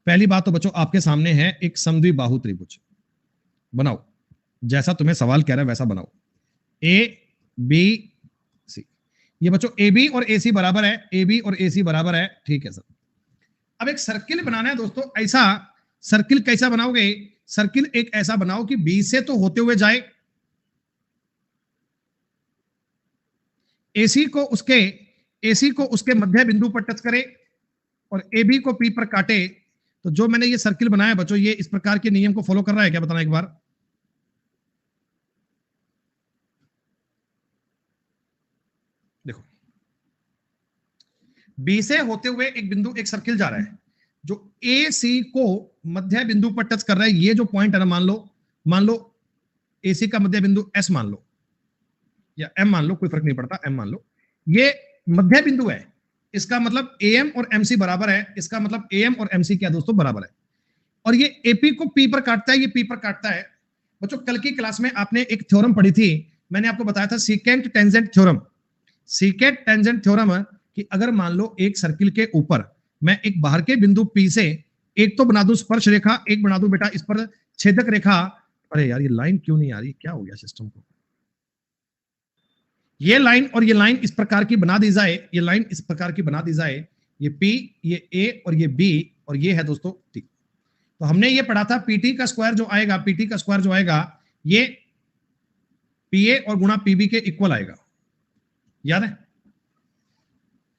Speaker 1: पहली बात तो बच्चों आपके सामने है एक समद्विबाहु त्रिभुज, बनाओ जैसा तुम्हें सवाल कह रहा है वैसा बनाओ, A B C। ये बच्चों ए बी और ए सी बराबर है, ए बी और ए सी बराबर है, ठीक है सर। अब एक सर्किल बनाना है दोस्तों, ऐसा सर्किल कैसा बनाओगे? सर्किल एक ऐसा बनाओ कि बी से तो होते हुए जाए, एसी को उसके मध्य बिंदु पर टच करे और ए बी को पी पर काटे। तो जो मैंने ये सर्किल बनाया बच्चों, ये इस प्रकार के नियम को फॉलो कर रहा है क्या, बताना एक बार। देखो, बी से होते हुए एक बिंदु, एक सर्किल जा रहा है जो ए सी को मध्य बिंदु पर टच कर रहा है। ये जो पॉइंट है ना, मान लो ए सी का मध्य बिंदु एस मान लो या एम मान लो, कोई फर्क नहीं पड़ता, एम मान लो। ये मध्य बिंदु है, इसका मतलब एम और एमसी बराबर है, इसका मतलब एम और एमसी क्या दोस्तों, बराबर है। और ये एपी को पी पर काटता है, ये पी पर काटता है। बच्चों कल की क्लास में आपने एक थ्योरम पढ़ी थी, मैंने आपको बताया था secant tangent theorem. Secant tangent theorem कि अगर मान लो एक सर्किल के ऊपर मैं एक बाहर के बिंदु पी से एक तो बना दूं स्पर्श रेखा, एक बना दूं बेटा इस पर छेदक रेखा। अरे यार ये लाइन क्यों नहीं आ रही, क्या हो गया सिस्टम को? ये लाइन और ये लाइन इस प्रकार की बना दी जाए, ये लाइन इस प्रकार की बना दी जाए, ये पी, ये ए और ये बी और ये है दोस्तों टी। तो हमने ये पढ़ा था पीटी का स्क्वायर जो आएगा, पीटी का स्क्वायर जो आएगा ये पीए और गुणा पीबी के इक्वल आएगा, याद है?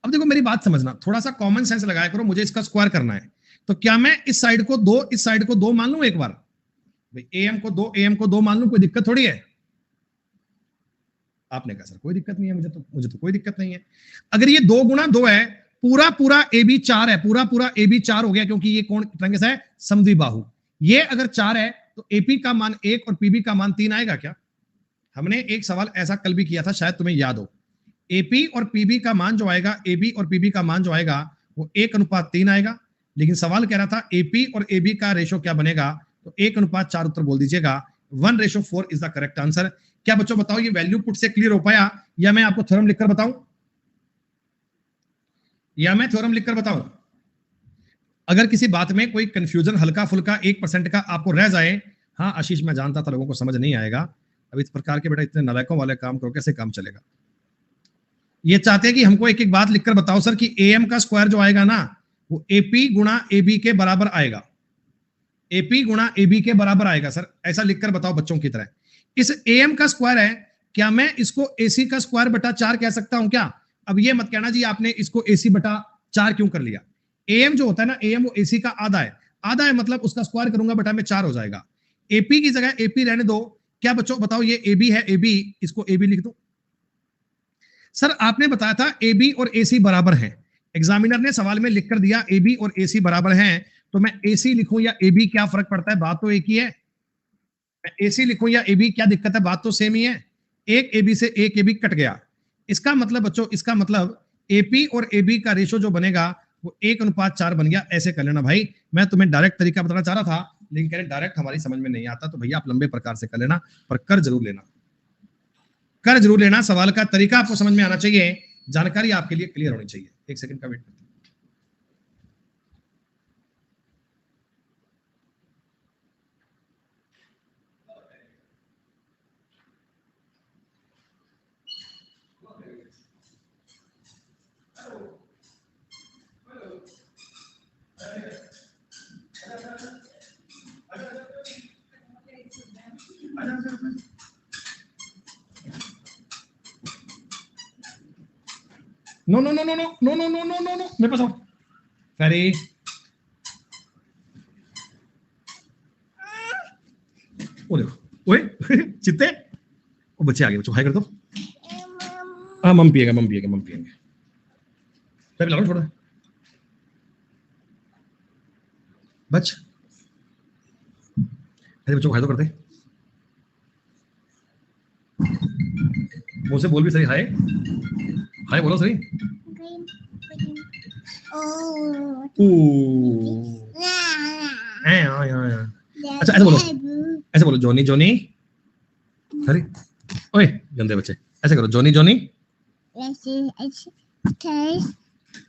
Speaker 1: अब देखो मेरी बात समझना, थोड़ा सा कॉमन सेंस लगाया करो, मुझे इसका स्क्वायर करना है। तो क्या मैं इस साइड को दो, इस साइड को दो मान लूं एक बार? भाई एम को दो, एम को दो मान लूं, कोई दिक्कत थोड़ी है? आपने कहा सर कोई दिक्कत नहीं है, मुझे तो कोई दिक्कत नहीं है। अगर ये 2 गुणा 2 है, पूरा पूरा ए बी 4 है, पूरा पूरा ए बी 4 हो गया, क्योंकि ये कौन ट्रायंगल है, समद्विबाहु। ये अगर 4 है तो एपी का मान 1 और पीबी का मान 3 आएगा क्या? हमने एक सवाल ऐसा कल भी किया था, शायद तुम्हें याद हो। एपी और पीबी का मान जो आएगा, एबी और पीबी का मान जो आएगा वो 1:3 आएगा। लेकिन सवाल कह रहा था एपी और एबी का रेशो क्या बनेगा, तो 1:4 उत्तर बोल दीजिएगा। 1:4 इज द करेक्ट आंसर। क्या बच्चों बताओ ये वैल्यू पुट से क्लियर हो पाया, या मैं आपको थ्योरम लिखकर बताऊं, या मैं थ्योरम लिखकर बताऊं? अगर किसी बात में कोई कंफ्यूजन हल्का फुल्का 1% का आपको रह जाए, हाँ आशीष मैं जानता था लोगों को समझ नहीं आएगा, अब इस प्रकार के बेटा इतने नालायकों वाले काम करो, कैसे काम चलेगा? ये चाहते हैं कि हमको एक एक बात लिखकर बताओ सर कि एम का स्क्वायर जो आएगा ना वो एपी गुणा एबी के बराबर आएगा, एपी गुणा एबी के बराबर आएगा सर, ऐसा लिखकर बताओ बच्चों की तरह। इस एम का स्क्वायर है, क्या मैं इसको एसी का स्क्वायर बटा 4 कह सकता हूं क्या? अब ये मत कहना जी आपने इसको एसी बटा 4 क्यों कर लिया। एम जो होता है ना, एम वो एसी का आधा है, आधा है मतलब उसका स्क्वायर करूंगा बटा में 4 हो जाएगा। एपी की जगह एपी रहने दो। क्या बच्चों बताओ ये एबी है, एबी, इसको एबी लिख दो। सर आपने बताया था एबी और एसी बराबर हैं, एग्जामिनर ने सवाल में लिख कर दिया एबी और एसी बराबर हैं, तो मैं एसी लिखूं या एबी क्या फर्क पड़ता है, बात तो एक ही है। मैं एसी लिखूं या एबी क्या दिक्कत है, बात तो सेम ही है। एक एबी से एक एबी कट गया, इसका मतलब बच्चों, इसका मतलब एपी और एबी का रेशो जो बनेगा वो 1:4 बन गया। ऐसे कर लेना भाई, मैं तुम्हें डायरेक्ट तरीका बताना चाह रहा था लेकिन कह रहे डायरेक्ट हमारी समझ में नहीं आता, तो भैया आप लंबे प्रकार से कर लेना, पर कर जरूर लेना, कर जरूर लेना। सवाल का तरीका आपको समझ में आना चाहिए, जानकारी आपके लिए क्लियर होनी चाहिए। एक सेकंड का वेट करते हैं। No no no no no no no no no no no मेरे पास आओ फेरी। ओ देखो ओए चित्ते, ओ बच्चे आ गए, बच्चों हाय कर दो। हाँ मम पिएगा, मम पिएगा, मम पिएंगे, पिला लो थोड़ा बच। अरे बच्चों हाय तो करते, मुंह से बोल भी सही, हाय हाय बोलो सही। अच्छा ऐसे बोलो जॉनी जॉनी। अरे ओए गंदे बच्चे, ऐसे करो जॉनी जॉनी। तू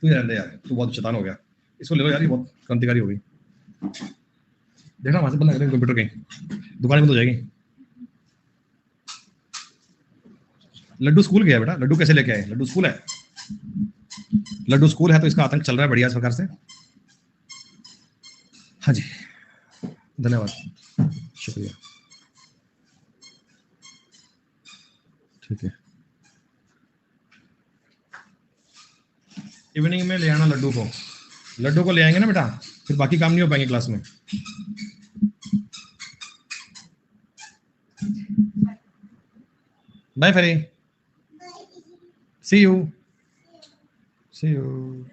Speaker 1: रहने दे यार, तू बहुत शैतान हो गया, इसको ले लो यार, ये बहुत क्रांतिकारी हो गई। देखना वहां से बंद कर कंप्यूटर के, दुकान बंद हो जाएगी। लड्डू स्कूल गया बेटा, लड्डू कैसे लेके आए? लड्डू स्कूल है, लड्डू स्कूल है तो इसका आतंक चल रहा है बढ़िया प्रकार से। हाँ जी, धन्यवाद, शुक्रिया, ठीक है। इवनिंग में ले आना लड्डू को, लड्डू को ले आएंगे ना बेटा, फिर बाकी काम नहीं हो पाएंगे क्लास में। बाय फेरी, सी यू, सी यू।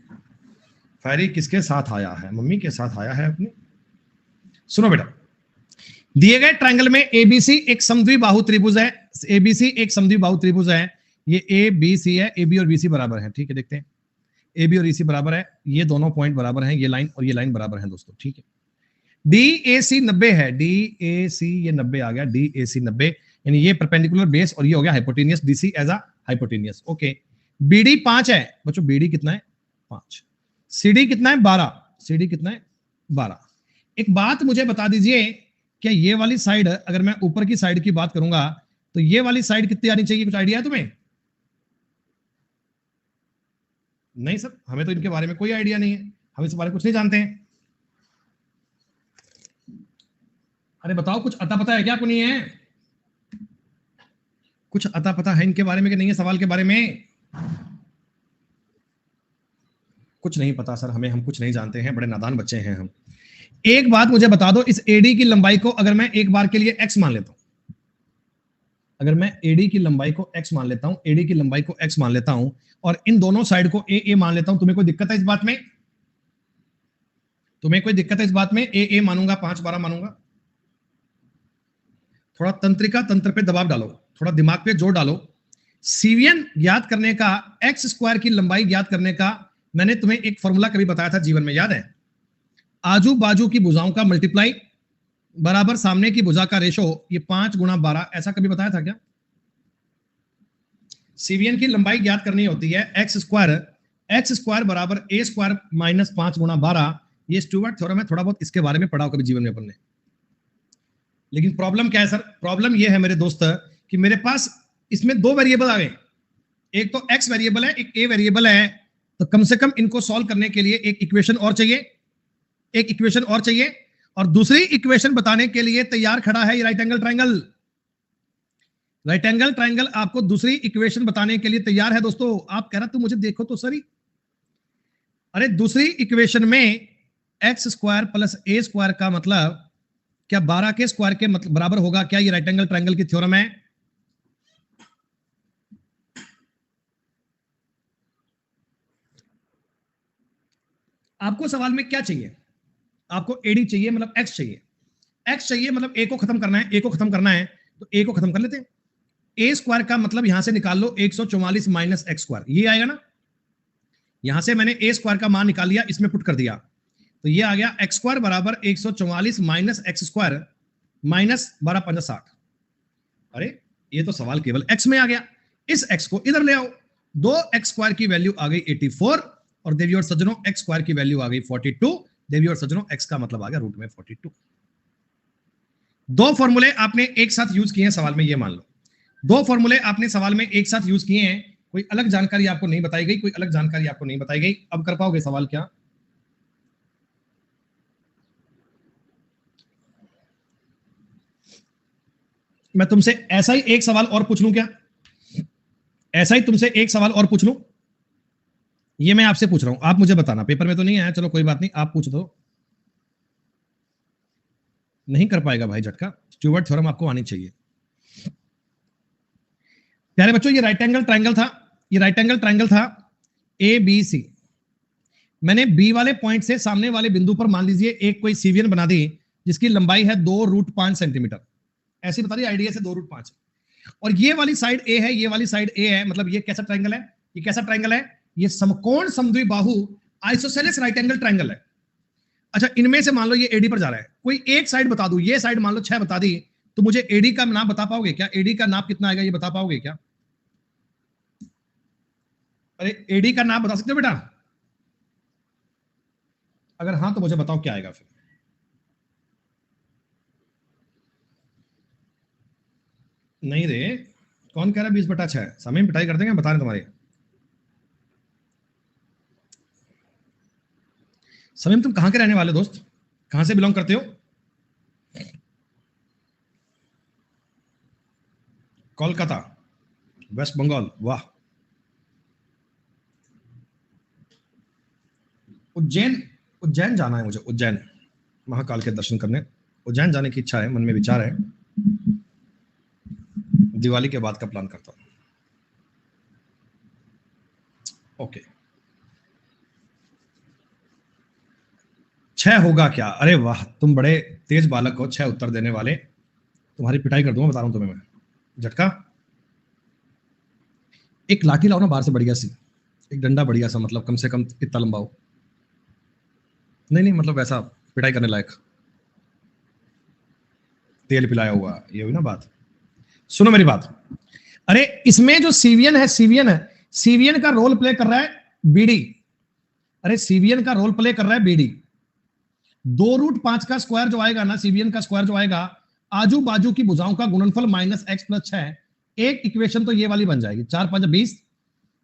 Speaker 1: फेरी किसके साथ आया है? मम्मी के साथ आया है अपनी। सुनो बेटा, दिए गए ट्रायंगल में एबीसी एक समद्विबाहु त्रिभुज है, एबीसी एक समद्विबाहु त्रिभुज है, ये ए बी सी है, ए बी और बी सी बराबर है, ठीक है, देखते हैं, ए बी और ई सी बराबर है, ये दोनों पॉइंट बराबर हैं, ये लाइन और ये लाइन बराबर है दोस्तों, ठीक है। डी ए सी 90 है, डी ए सी ये 90 आ गया, डी ए सी 90, यानी ये परपेंडिकुलर बेस और ये हो गया hypotenuse, DC as a hypotenuse, okay. BD 5 है बच्चों, बीडी कितना है? 5। सीडी कितना है? 12। सीडी कितना है? 12। एक बात मुझे बता दीजिए, क्या ये वाली साइड, अगर मैं ऊपर की साइड की बात करूंगा तो ये वाली साइड कितनी आनी चाहिए? कुछ आइडिया है तुम्हें? नहीं सर, हमें तो इनके बारे में कोई आइडिया नहीं है, हम इस बारे में कुछ नहीं जानते हैं। अरे बताओ, कुछ अता पता है क्या? कुछ नहीं है? कुछ अता पता है इनके बारे में कि नहीं है? सवाल के बारे में कुछ नहीं पता सर हमें, हम कुछ नहीं जानते हैं, बड़े नादान बच्चे हैं हम। एक बात मुझे बता दो, इस एडी की लंबाई को अगर मैं एक बार के लिए एक्स मान लेता हूं, अगर मैं एडी की लंबाई को एक्स मान लेता हूं, एडी की लंबाई को एक्स मान लेता हूं और इन दोनों साइड को ए मान लेता हूं, तुम्हें कोई दिक्कत है इस बात में? तुम्हें कोई दिक्कत है इस बात में? ए मानूंगा, 5 12 मानूंगा। थोड़ा तंत्रिका तंत्र पे दबाव डालो, थोड़ा दिमाग पे जोर डालो। सीवियन ज्ञात करने का, एक्स स्क्वायर की लंबाई ज्ञात करने का मैंने तुम्हें एक फॉर्मूला कभी बताया था जीवन में, याद है? आजू बाजू की भुजाओं का मल्टीप्लाई बराबर सामने की भुजा का रेशो, ये 5 गुणा 12, ऐसा कभी बताया था क्या? सीवियन की लंबाई ज्ञात करनी होती है एक्स स्क्वायर बराबर ए स्क्वायर माइनस 5 गुणा 12। ये स्टुअर्ट थ्योरम है, थोड़ा बहुत इसके बारे में पढ़ा हो कभी जीवन में अपन ने। लेकिन प्रॉब्लम क्या है सर? प्रॉब्लम ये है मेरे दोस्त कि मेरे पास इसमें 2 वेरिएबल आ गए, एक तो एक्स वेरिएबल है, एक ए वेरिएबल है, तो कम से कम इनको सॉल्व करने के लिए एक इक्वेशन और चाहिए, एक इक्वेशन और चाहिए, और दूसरी इक्वेशन बताने के लिए तैयार खड़ा है ये right angle triangle. Right angle triangle आपको दूसरी इक्वेशन बताने के लिए तैयार है दोस्तों। आप कह रहा तू मुझे देखो तो सही, अरे दूसरी इक्वेशन में एक्स स्क्वायर प्लस ए स्क्वायर का मतलब क्या 12 के स्क्वायर के मतलब बराबर होगा क्या? ये राइट एंगल ट्रायंगल की थ्योरम है। आपको सवाल में क्या चाहिए? आपको एडी चाहिए, मतलब एक्स चाहिए, एक्स चाहिए मतलब ए को खत्म करना है, ए को खत्म करना है तो ए को खत्म कर लेते हैं। ए स्क्वायर का मतलब यहां से निकाल लो 144 माइनस एक्स स्क्वायर, ये आएगा ना। यहां से मैंने ए स्क्वायर का मान निकाल लिया, इसमें पुट कर दिया, तो ये आ गया एक्स स्क्वायर बराबर 144 माइनस एक्स स्क्वायर माइनस 12 5 60। अरे ये तो सवाल केवल एक्स में आ गया, इस एक्स को इधर ले आओ, 2 एक्स स्क्वायर की वैल्यू आ गई 84 और देवी और सज्जनों एक्स स्क्वायर की वैल्यू आ गई 42। देवी और सज्जनों एक्स का मतलब आ गया रूट में 42। 2 फॉर्मूले आपने एक साथ यूज किए हैं सवाल में, ये मान लो 2 फॉर्मूले आपने सवाल में एक साथ यूज किए हैं, कोई अलग जानकारी आपको नहीं बताई गई, कोई अलग जानकारी आपको नहीं बताई गई। अब कर पाओगे सवाल क्या? मैं तुमसे ऐसा ही एक सवाल और पूछ लूं क्या? ऐसा ही तुमसे एक सवाल और पूछ लूं? ये मैं आपसे पूछ रहा हूं, आप मुझे बताना, पेपर में तो नहीं आया, चलो कोई बात नहीं, आप पूछ दो। नहीं कर पाएगा भाई झटका, स्टुअर्ट थ्योरम आपको आनी चाहिए। प्यारे बच्चों, ये राइट एंगल ट्रायंगल था, ये राइट एंगल ट्रायंगल था ए बी सी। मैंने बी वाले पॉइंट से सामने वाले बिंदु पर मान लीजिए एक कोई सीवियन बना दी जिसकी लंबाई है 2√5 सेंटीमीटर, ऐसी बता दी आइडिया से 2√5, और ये वाली साइड ए है, ये वाली साइड ए है, मतलब ये कैसा ट्रायंगल है? ये कैसा ट्रायंगल है? ये समकोण समद्विबाहु आइसोसेलेस राइट एंगल ट्रायंगल है। अच्छा, इनमें से मान लो ये एडी पर जा रहा है, कोई एक साइड बता दूं, ये साइड मान लो 6 बता दी, तो मुझे एडी का नाप बता पाओगे क्या? एडी का नाप कितना आएगा ये बता पाओगे क्या? अरे एडी का नाप बता सकते हो बेटा? अगर हाँ तो मुझे बताओ क्या आएगा फिर। नहीं रे, कौन कह रहा है 20/6? समय में पिटाई कर देंगे, बता रहे तुम्हारे। समय तुम कहां के रहने वाले दोस्त, कहां से बिलोंग करते हो? कोलकाता, वेस्ट बंगाल, वाह। उज्जैन, उज्जैन जाना है मुझे, उज्जैन महाकाल के दर्शन करने। उज्जैन जाने की इच्छा है, मन में विचार है, दिवाली के बाद का प्लान करता हूं। ओके, 6 होगा क्या? अरे वाह, तुम बड़े तेज बालक हो, 6 उत्तर देने वाले। तुम्हारी पिटाई कर दूंगा, बता रहा हूं तुम्हें मैं। झटका, एक लाठी लाओ ना बाहर से बढ़िया सी, एक डंडा बढ़िया सा, मतलब कम से कम इतना लंबा हो। नहीं नहीं, मतलब ऐसा पिटाई करने लायक, तेल पिलाया हुआ, ये हुई ना बात। सुनो मेरी बात, अरे इसमें जो सीवियन है, सीवियन है, सीवियन का रोल प्ले कर रहा है बीडी। अरे सीवियन का रोल प्ले कर रहा है बीडी। 2√5 का स्क्वायर जो आएगा ना, सीवियन का स्क्वायर जो आएगा, आजू बाजू की भुजाओं का गुणनफल -x+6। एक इक्वेशन तो ये वाली बन जाएगी, 4 5 20,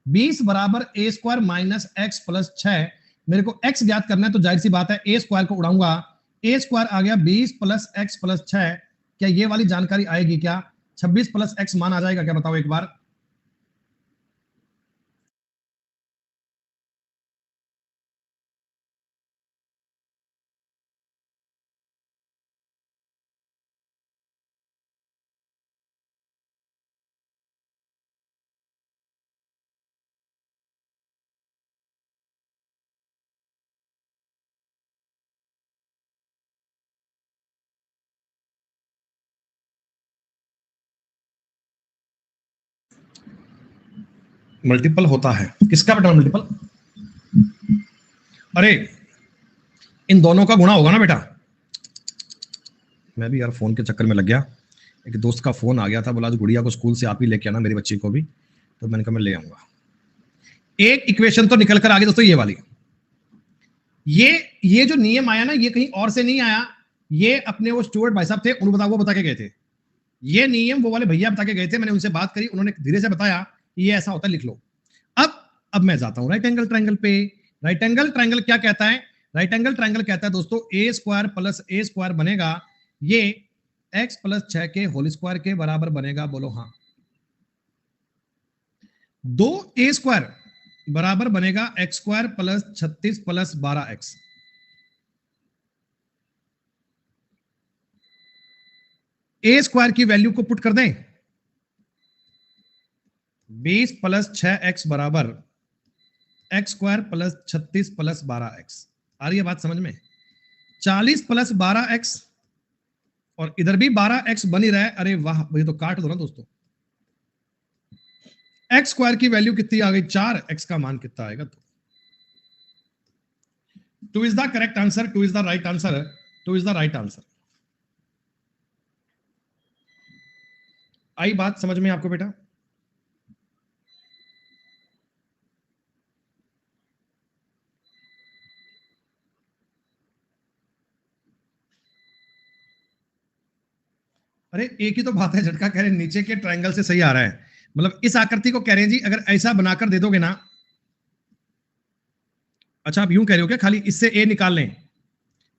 Speaker 1: 20 बराबर a² - x+6। मेरे को x ज्ञात करना है, तो जाहिर सी बात है a स्क्वायर को उड़ाऊंगा, a² आ गया 20 + x+6। क्या ये वाली जानकारी आएगी क्या? 26 + x मान आ जाएगा क्या, बताओ एक बार। मल्टीपल होता है किसका बेटा? मल्टीपल, अरे इन दोनों का गुणा होगा ना बेटा। मैं भी यार फोन के चक्कर में लग गया, एक दोस्त का फोन आ गया था, बोला आज गुड़िया को स्कूल से आप ही लेके आना, मेरी बच्ची को भी। तो मैंने कहा मैं ले आऊंगा। एक इक्वेशन तो निकल कर आ गई दोस्तों, ये वाली। ये जो नियम आया ना, ये कहीं और से नहीं आया, ये अपने वो स्टूअर्ट भाई साहब थे, उन्होंने वो बता के गए थे। ये नियम वो वाले भैया बता के गए थे, मैंने उनसे बात करी, उन्होंने धीरे से बताया ये ऐसा होता है, लिख लो। अब मैं जाता हूं राइट एंगल ट्रायंगल पे। राइट एंगल ट्रायंगल क्या कहता है? राइट एंगल ट्रायंगल कहता है दोस्तों, a² + a² बनेगा, ये x+6 के होल स्क्वायर के बराबर बनेगा, बोलो हाँ। 2a² बराबर बनेगा x² + 36 + 12x। a² की वैल्यू को पुट कर दें, 20 + 6x बराबर x² + 36 + 12x। आ रही है बात समझ में? 40 + 12x, और इधर भी 12x बन ही रहा है। अरे वाह, ये तो काट दो ना दोस्तों। x² की वैल्यू कितनी आ गई? 4। x का मान कितना आएगा? 2 is the correct answer, 2 is the right answer, 2 is the right answer. आई बात समझ में आपको बेटा? अरे एक ही तो बात है, झटका कह रहे हैं नीचे के ट्रायंगल से सही आ रहा है, मतलब इस आकृति को कह रहे हैं जी, अगर ऐसा बनाकर दे दोगे ना। अच्छा आप यूं कह रहे हो क्या, खाली इससे ए निकाल लें?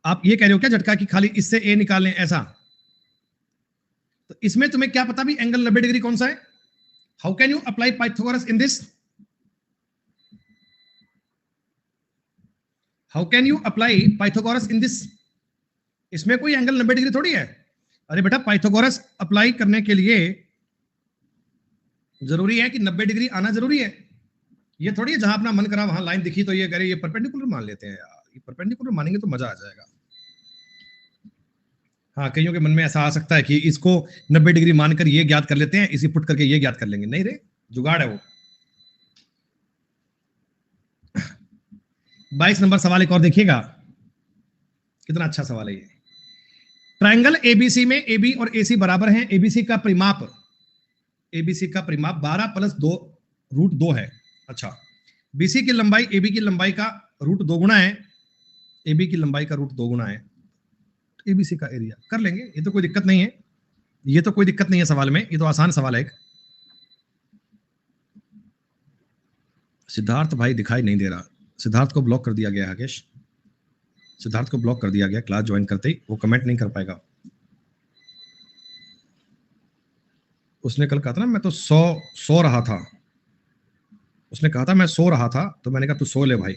Speaker 1: आप ये कह रहे हो क्या झटका कि खाली इससे ए निकाल लें ऐसा? तो इसमें तुम्हें क्या पता भी एंगल 90 डिग्री कौन सा है? How can you apply Pythagoras in this? How can you apply Pythagoras in this? इसमें कोई एंगल 90 डिग्री थोड़ी है। अरे बेटा पाइथागोरस अप्लाई करने के लिए जरूरी है कि 90 डिग्री आना जरूरी है। ये थोड़ी है जहां अपना मन करा वहां लाइन दिखी तो ये करे, ये परपेंडिकुलर मान लेते हैं यार, ये परपेंडिकुलर मानेंगे तो मजा आ जाएगा। हाँ, कईयों के मन में ऐसा आ सकता है कि इसको 90 डिग्री मानकर ये ज्ञात कर लेते हैं, इसी पुट करके ये ज्ञात कर लेंगे। नहीं रे, जुगाड़ है वो। 22 नंबर सवाल एक और देखिएगा, कितना अच्छा सवाल है ये। ट्रायंगल एबीसी में एबी और एसी बराबर हैं, एबीसी का परिमाप, एबीसी का परिमाप 12 + 2√2 है। अच्छा, बीसी की लंबाई एबी की लंबाई का √2 गुना है, एबी की लंबाई का √2 गुना है। एबीसी का एरिया कर लेंगे, ये तो कोई दिक्कत नहीं है, ये तो कोई दिक्कत नहीं है सवाल में, ये तो आसान सवाल है एक। सिद्धार्थ भाई दिखाई नहीं दे रहा, सिद्धार्थ को ब्लॉक कर दिया गया है राकेश, सिद्धार्थ को ब्लॉक कर दिया गया, क्लास ज्वाइन करते ही वो कमेंट नहीं कर पाएगा। उसने कल कहा था ना मैं तो सो रहा था, उसने कहा था मैं सो रहा था, तो मैंने कहा तू सो ले भाई।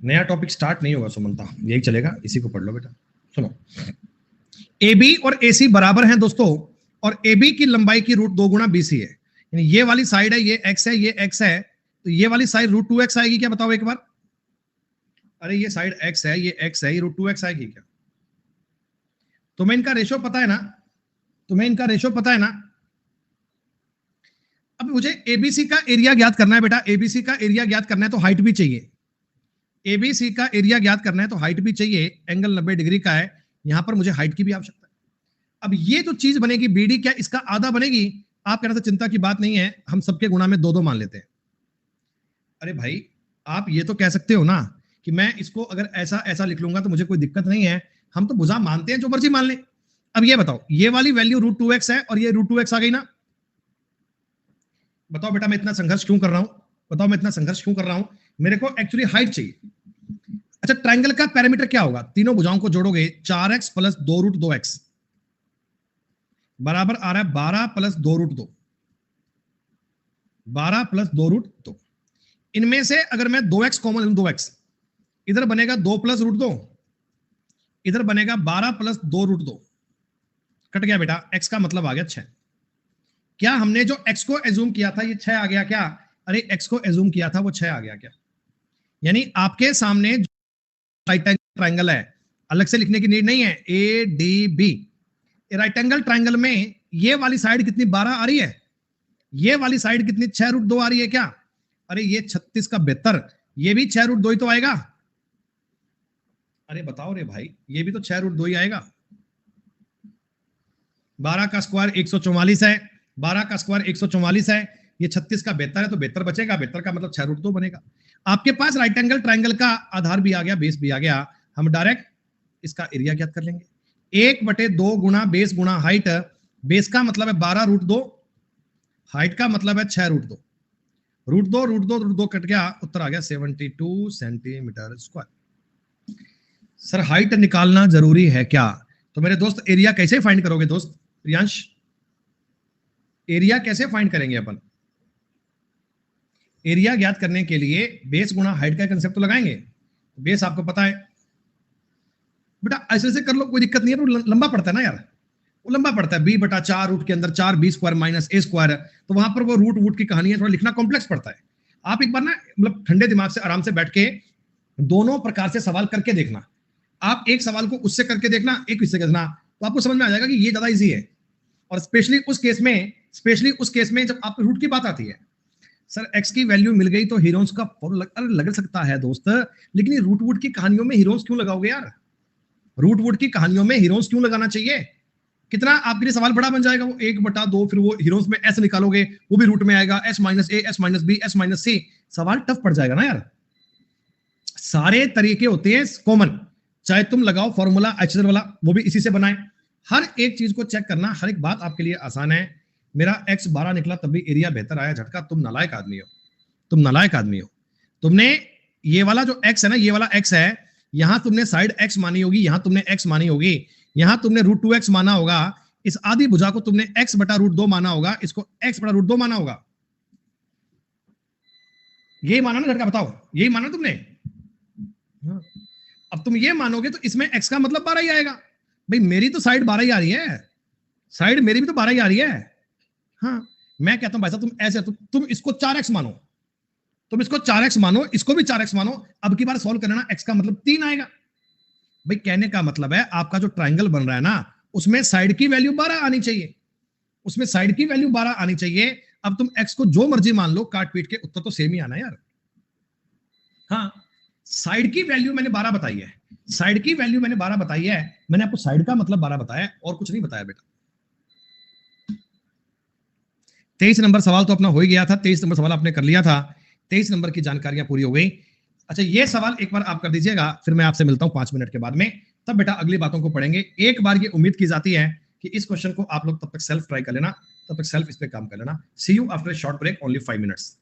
Speaker 1: नया टॉपिक स्टार्ट नहीं होगा सुमनता, यही चलेगा, इसी को पढ़ लो बेटा। सुनो, ए बी और ए सी बराबर हैं दोस्तों, और ए बी की लंबाई की रूट 2 गुना बी सी है, यानी ये वाली साइड है, ये एक्स है, ये एक्स है, तो ये वाली साइड रूट 2x आएगी क्या, बताओ एक बार। अरे ये साइड एक्स है, ये एक्स है, ये रूट 2x आएगी क्या? तुम्हें इनका रेशो पता है ना, तुम्हें इनका रेशो पता है ना। अब मुझे एबीसी का एरिया ज्ञात करना है बेटा, एबीसी का एरिया ज्ञात करना है तो हाइट भी चाहिए, एबीसी का एरिया ज्ञात करना है तो हाइट भी चाहिए, एंगल 90 डिग्री का है, यहां पर मुझे हाइट की भी आवश्यकता है। अब ये जो चीज बनेगी बीडी, क्या इसका आधा बनेगी? आप कहना तो चिंता की बात नहीं है, हम सबके गुणा में 2-2 मान लेते हैं। अरे भाई आप ये तो कह सकते हो ना कि मैं इसको अगर ऐसा ऐसा लिख लूंगा तो मुझे कोई दिक्कत नहीं है, हम तो भुजा मानते हैं, जो मर्जी मान ले। अब ये बताओ, ये वाली वैल्यू रूट 2x है और ये रूट 2x आ गई ना, बताओ बेटा मैं इतना संघर्ष क्यों कर रहा हूं, बताओ मैं इतना संघर्ष क्यों कर रहा हूं, मेरे को एक्चुअली हाइट चाहिए। अच्छा ट्रायंगल का पैरामीटर क्या होगा, तीनों भुजाओं को जोड़ोगे 4x प्लस 2 रूट 2x बराबर आ रहा है 12 प्लस 2 रूट 2, 12 प्लस 2 रूट 2। इनमें से अगर मैं 2x कॉमन लूं, 2x इधर बनेगा 2 प्लस रूट 2, इधर बनेगा 12 प्लस 2 रूट 2, कट गया बेटा, x का मतलब आ गया 6। क्या हमने जो x को एज्यूम किया था ये 6 आ गया क्या? अरे x को एज्यूम किया था वो 6 आ गया क्या? यानी आपके सामने राइट एंगल ट्रायंगल है, अलग से लिखने की नीड नहीं है, A D B, right angle triangle में ये वाली साइड कितनी 12 आ रही है, ये वाली साइड कितनी 6 रूट 2 आ रही है क्या? अरे ये 36 का 72, ये भी 6 रूट 2 ही तो आएगा। अरे बताओ रे भाई, ये भी तो 6 रूट 2 ही आएगा। 12 का स्क्वायर 144 है, 12 का स्क्वायर 144 है, ये 36 का 72 है, तो 72 बचेगा, 72 का मतलब 6 रूट 2 बनेगा। आपके पास राइट एंगल ट्रायंगल का आधार भी आ गया, बेस भी आ गया, हम डायरेक्ट इसका एरिया ज्ञात कर लेंगे, 1/2 गुना बेस गुना हाइट, बेस का मतलब है 12 रूट 2, हाइट का मतलब है 6 रूट 2, रूट 2 रूट 2 रूट 2 कट गया, उत्तर आ गया 72 सेंटीमीटर स्क्वायर। सर हाइट निकालना जरूरी है क्या? तो मेरे दोस्त एरिया कैसे फाइंड करोगे दोस्त प्रियांश, एरिया कैसे फाइंड करेंगे अपन? एरिया ज्ञात करने के लिए बेस गुना हाइट का कंसेप्ट तो लगाएंगे, बेस आपको पता है बेटा, ऐसे ऐसे कर लो कोई दिक्कत नहीं है, तो लंबा पड़ता है ना यार, वो लंबा पड़ता है, बी बटा 4 रूट के अंदर 4 बी स्क्वायर माइनस ए स्क्वायर, तो वहां पर वो रूट वूट की कहानी है, थोड़ा लिखना कॉम्प्लेक्स पड़ता है। आप एक बार ना मतलब ठंडे दिमाग से आराम से बैठ के दोनों प्रकार से सवाल करके देखना, आप एक सवाल को उससे करके देखना, एक इससे करना, तो आपको समझ में आ जाएगा कि ये ज्यादा इजी है। और स्पेशली उस केस में जब आप रूट की बात आती है, सर एक्स की वैल्यू मिल गई तो हीरोन्स का लग सकता है दोस्त, लेकिन ये रूट वुड की कहानियों में हीरोन्स क्यों लगाओगे यार, रूट वुड की कहानियों में हीरोन्स क्यों लगाना चाहिए? कितना आपके लिए सवाल बड़ा बन जाएगा, वो 1/2, फिर वो हीरोन्स में एस निकालोगे, वो भी रूट में आएगा, S minus A, S minus B, S minus C, सवाल टफ पड़ जाएगा ना यार। सारे तरीके होते हैं कॉमन, चाहे तुम लगाओ फॉर्मूला एचजर वाला, वो भी इसी से बनाए, हर एक चीज को चेक करना, हर एक बात आपके लिए आसान है। मेरा x 12 निकला तब भी एरिया बेहतर आया, झटका, तुम नालायक आदमी हो, तुम नालायक आदमी हो। तुमने ये वाला जो x है ना, ये वाला x है, यहां तुमने साइड x मानी होगी, यहां तुमने x मानी होगी, यहां तुमने रूट 2x माना होगा, इस आधी भुजा को तुमने x बटा रूट 2 माना होगा, इसको x बटा रूट 2 माना होगा, यही माना ना झटका, बताओ यही माना तुमने? हाँ। अब तुम ये मानोगे तो इसमें x का मतलब 12 ही आएगा, भाई मेरी तो साइड 12 ही आ रही है, साइड मेरी भी तो 12 ही आ रही है। हाँ मैं कहता हूं भाई साहब तुम ऐसे तुम इसको 4x मानो, तुम इसको 4x मानो, इसको भी 4x मानो, अब की बार सॉल्व करना, x का मतलब 3 आएगा। भाई कहने का मतलब है आपका जो ट्रायंगल बन रहा है ना, उसमें साइड की वैल्यू 12 आनी चाहिए, उसमें साइड की वैल्यू 12 आनी चाहिए। अब तुम x को जो मर्जी मान लो, काट पीट के उत्तर तो सेम ही आना यार। हाँ, साइड की वैल्यू मैंने 12 बताई है, साइड की वैल्यू मैंने 12 बताई है, मैंने आपको साइड का मतलब 12 बताया और कुछ नहीं बताया बेटा। 23 नंबर सवाल तो अपना हो ही गया था, 23 नंबर सवाल आपने कर लिया था, 23 नंबर की जानकारियां पूरी हो गई। अच्छा, ये सवाल एक बार आप कर दीजिएगा, फिर मैं आपसे मिलता हूं 5 मिनट के बाद में, तब बेटा अगली बातों को पढ़ेंगे। एक बार ये उम्मीद की जाती है कि इस क्वेश्चन को आप लोग तब तक सेल्फ ट्राई कर लेना, तब तक सेल्फ इस पे काम कर लेना। See you after a short break, only 5 minutes.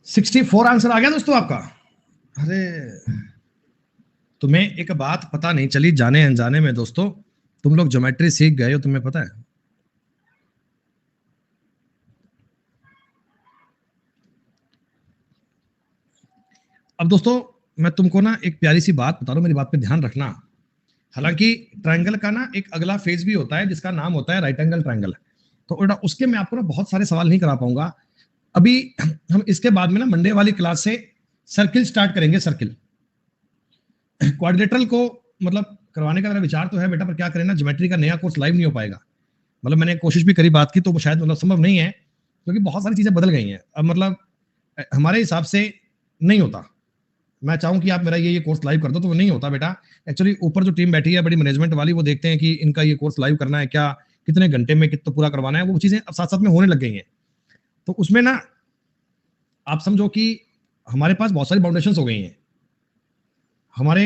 Speaker 1: Sixty four answer आ गया दोस्तों आपका। अरे, तुम्हें एक बात पता नहीं चली जाने अनजाने में दोस्तों, तुम लोग ज्योमेट्री सीख गए हो, तुम्हें पता है। अब दोस्तों मैं तुमको ना एक प्यारी सी बात बता रहा हूं, मेरी बात पे ध्यान रखना। हालांकि ट्रायंगल का ना एक अगला फेज भी होता है जिसका नाम होता है राइट एंगल ट्रायंगल, तो बेटा उसके मैं आपको ना बहुत सारे सवाल नहीं करा पाऊंगा अभी। हम इसके बाद में ना मंडे वाली क्लास से सर्किल स्टार्ट करेंगे। सर्किल क्वाड्रिलेटरल को मतलब करवाने का मेरा विचार तो है बेटा, पर क्या करें ना, ज्योमेट्री का नया कोर्स लाइव नहीं हो पाएगा। मतलब मैंने कोशिश भी करी, बात की, तो वो शायद मतलब संभव नहीं है, क्योंकि बहुत सारी चीजें बदल गई हैं अब। मतलब हमारे हिसाब से नहीं होता। मैं चाहूं कि आप मेरा ये कोर्स लाइव कर दो, तो वो नहीं होता बेटा। एक्चुअली ऊपर जो टीम बैठी है बड़ी मैनेजमेंट वाली, वो देखते हैं कि इनका ये कोर्स लाइव करना है क्या, कितने घंटे में कितना पूरा करवाना है, वो चीजें अब साथ साथ में होने लग गई हैं। तो उसमें ना आप समझो कि हमारे पास बहुत सारी बाउंडेशन हो गई हैं, हमारे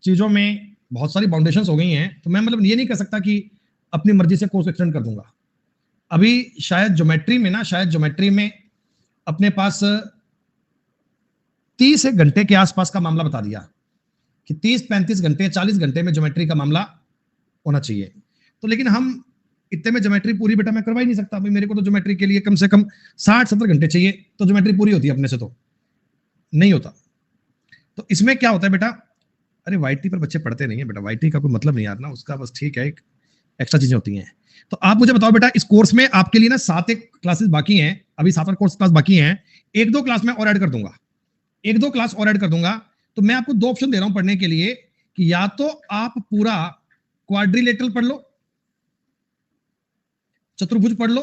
Speaker 1: चीजों में बहुत सारी बाउंडेशन हो गई हैं। तो मैं मतलब ये नहीं कह सकता कि अपनी मर्जी से कोर्स एक्सटेंड कर दूंगा। अभी शायद ज्योमेट्री में अपने पास 30 घंटे के आसपास का मामला बता दिया कि 30-35 घंटे 40 घंटे में ज्योमेट्री का मामला होना चाहिए। तो लेकिन हम इतने में ज्योमेट्री पूरी बेटा मैं करवा ही नहीं सकता भाई, मेरे को तो ज्योमेट्री के लिए कम से कम 60-70 घंटे चाहिए, तो ज्योमेट्री पूरी होती है अपने से तो नहीं होता। तो इसमें क्या होता है बेटा, अरे वाईटी पर बच्चे पढ़ते नहीं है बेटा, वाईटी का कोई मतलब नहीं यार ना उसका, बस ठीक है एक एक्स्ट्रा चीजें होती हैं। तो आप मुझे बताओ बेटा, इस कोर्स में आपके लिए ना 7 क्लासेस बाकी हैं, अभी 7 कोर्स क्लास बाकी हैं, 1-2 क्लास में और ऐड कर दूंगा, 1-2 क्लास और ऐड कर दूंगा। तो मैं आपको 2 ऑप्शन दे रहा हूं पढ़ने के लिए कि या तो आप पूरा क्वाड्रिलेटरल पढ़ लो, चतुर्भुज पढ़ लो,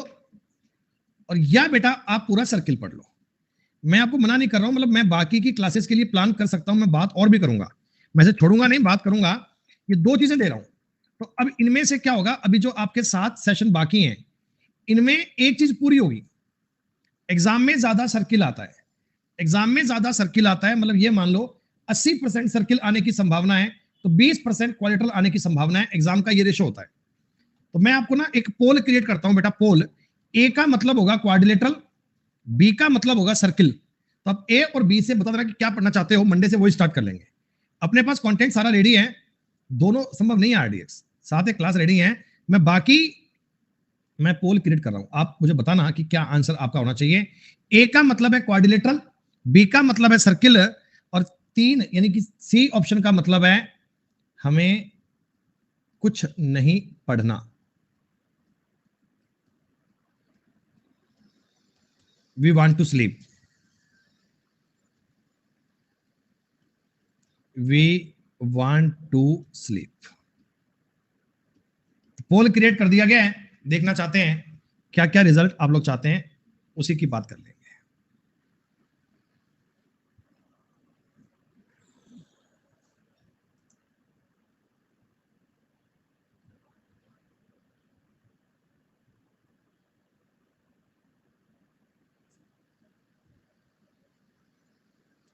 Speaker 1: और या बेटा आप पूरा सर्किल पढ़ लो। मैं आपको मना नहीं कर रहा हूं, मतलब मैं बाकी की क्लासेस के लिए प्लान कर सकता हूं, मैं बात और भी करूंगा, मैं से छोड़ूंगा नहीं, बात करूंगा। ये 2 चीजें दे रहा हूं। तो अब इनमें से क्या होगा, अभी जो आपके 7 सेशन बाकी हैं इनमें एक चीज पूरी होगी, एग्जाम में ज्यादा सर्किल आता है, एग्जाम में ज्यादा सर्किल आता है, मतलब ये मान लो 80% सर्किल आने की संभावना है, तो 20% क्वाड्रिलेटरल आने की संभावना है, एग्जाम का ये रेशो होता है। तो मैं आपको ना एक पोल क्रिएट करता हूं बेटा, पोल ए का मतलब होगा क्वाड्रिलेटरल, बी का मतलब होगा सर्किल। तो आप ए और बी से बता देना कि क्या पढ़ना चाहते हो, मंडे से वही स्टार्ट कर लेंगे। अपने पास कंटेंट सारा रेडी है, दोनों संभव नहीं है आरडीएक्स, 7 क्लास रेडी हैं, मैं बाकी मैं पोल क्रिएट कर रहा हूं, आप मुझे बताना कि क्या आंसर आपका होना चाहिए। ए का मतलब है क्वाड्रिलेटरल, बी का मतलब है सर्किल, और 3 यानी कि सी ऑप्शन का मतलब है हमें कुछ नहीं पढ़ना। We want to sleep. We want to sleep. Poll create कर दिया गया है, देखना चाहते हैं क्या क्या रिजल्ट आप लोग चाहते हैं, उसी की बात कर लेंगे।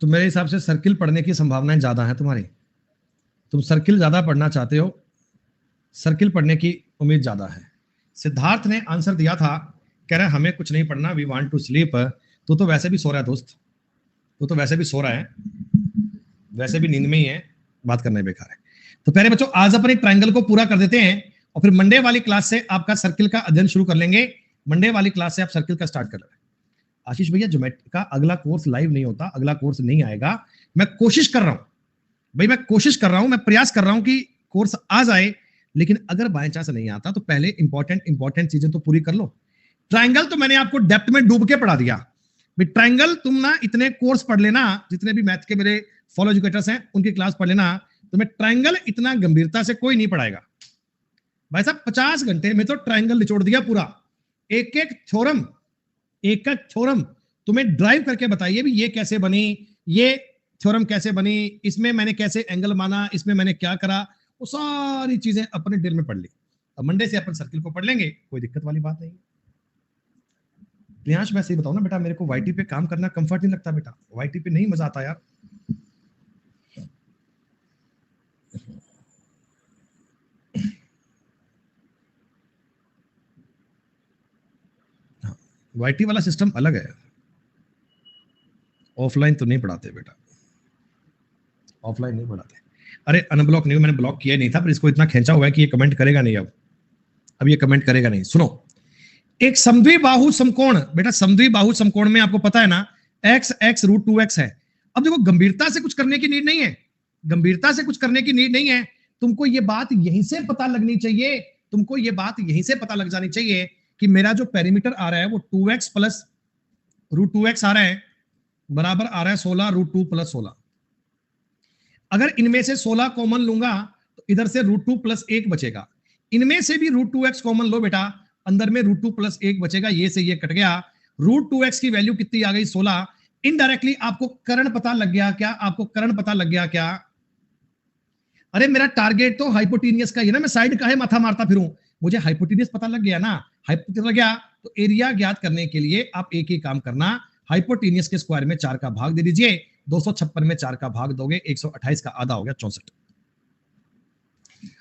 Speaker 1: तो मेरे हिसाब से सर्किल पढ़ने की संभावनाएं ज्यादा है तुम्हारी, तुम सर्किल ज्यादा पढ़ना चाहते हो, सर्किल पढ़ने की उम्मीद ज्यादा है। सिद्धार्थ ने आंसर दिया था, कह रहा है हमें कुछ नहीं पढ़ना, वी वांट टू स्लीप। तो वैसे भी सो रहा है दोस्त, तो वैसे भी सो रहा है, वैसे भी नींद में ही है, बात करना ही बेकार है। तो प्यारे बच्चों आज अपन एक ट्रायंगल को पूरा कर देते हैं और फिर मंडे वाली क्लास से आपका सर्किल का अध्ययन शुरू कर लेंगे। मंडे वाली क्लास से आप सर्किल का स्टार्ट कर रहे हैं। आशीष भैया ज्योमेट्री का अगला कोर्स लाइव नहीं होता, अगला कोर्स नहीं आएगा, मैं कोशिश कर रहा हूं भाई, मैं कोशिश कर रहा हूं, मैं प्रयास कर रहा हूं कि कोर्स आ जाए, लेकिन अगर बाय चांस नहीं आता तो पहले इंपॉर्टेंट चीजें तो पूरी कर लो। ट्रायंगल तो मैंने आपको डेप्थ में डूब के पढ़ा दिया भाई, ट्रायंगल तुम ना इतने कोर्स पढ़ लेना, जितने भी मैथ के मेरे फॉलो एजुकेटर्स हैं उनकी क्लास पढ़ लेना, तो मैं ट्रायंगल इतना गंभीरता से कोई नहीं पढ़ाएगा भाई साहब। 50 घंटे में तो ट्रायंगल निचोड़ दिया पूरा, एक एक थ्योरम तुम्हें ड्राइव करके बताइए भी ये कैसे बनी, ये थ्योरम कैसे बनी, इसमें मैंने कैसे एंगल माना, इसमें मैंने क्या करा, वो सारी चीजें अपने डिटेल में पढ़ ली। अब मंडे से अपन सर्किल को पढ़ लेंगे, कोई दिक्कत वाली बात नहीं। प्रियांश मैं सही बताऊं ना बेटा, मेरे को वाईटी पे काम करना कंफर्ट नहीं लगता बेटा, वाईटी पे नहीं मजा आता यार। वाईटी वाला सिस्टम अलग है, ऑफलाइन तो नहीं पढ़ाते बेटा, ऑफलाइन नहीं पढ़ाते। अरे अनब्लॉक नहीं, मैंने ब्लॉक किया नहीं था, पर इसको इतना खींचा हुआ है कि ये कमेंट करेगा नहीं, अब ये कमेंट करेगा नहीं। सुनो, एक समद्विबाहु समकोण बेटा, समद्विबाहु समकोण में आपको पता है ना x रूट 2x है। अब देखो गंभीरता से कुछ करने की नीड नहीं है, गंभीरता से कुछ करने की नीड नहीं है, तुमको ये बात यहीं से पता लगनी चाहिए, तुमको ये बात यहीं से पता लग जानी चाहिए कि मेरा जो पेरीमीटर आ रहा है वो 2x प्लस रूट 2x आ रहा है, बराबर आ रहा है 16 रूट 2 प्लस 16। अगर इनमें से 16 कॉमन लूंगा तो इधर से रूट 2 प्लस 1 बचेगा, इनमें से भी रूट 2x कॉमन लो बेटा, अंदर में रूट 2 प्लस 1 बचेगा, ये से ये कट गया, रूट 2x की वैल्यू कितनी आ गई 16। इनडायरेक्टली आपको कर्ण पता लग गया क्या, आपको कर्ण पता लग गया क्या? अरे मेरा टारगेट तो हाइपोटेनियस का ही ना, मैं साइड का है माथा मारता फिरूं, मुझे हाइपोटेनियस पता लग गया ना, हाइपोटेनियस लग गया तो एरिया ज्ञात करने के लिए आप एक ही काम करना, हाइपोटेनियस के स्क्वायर में 4 का भाग दे दीजिए, 256 में 4 का भाग दोगे 128 का आधा हो गया 64।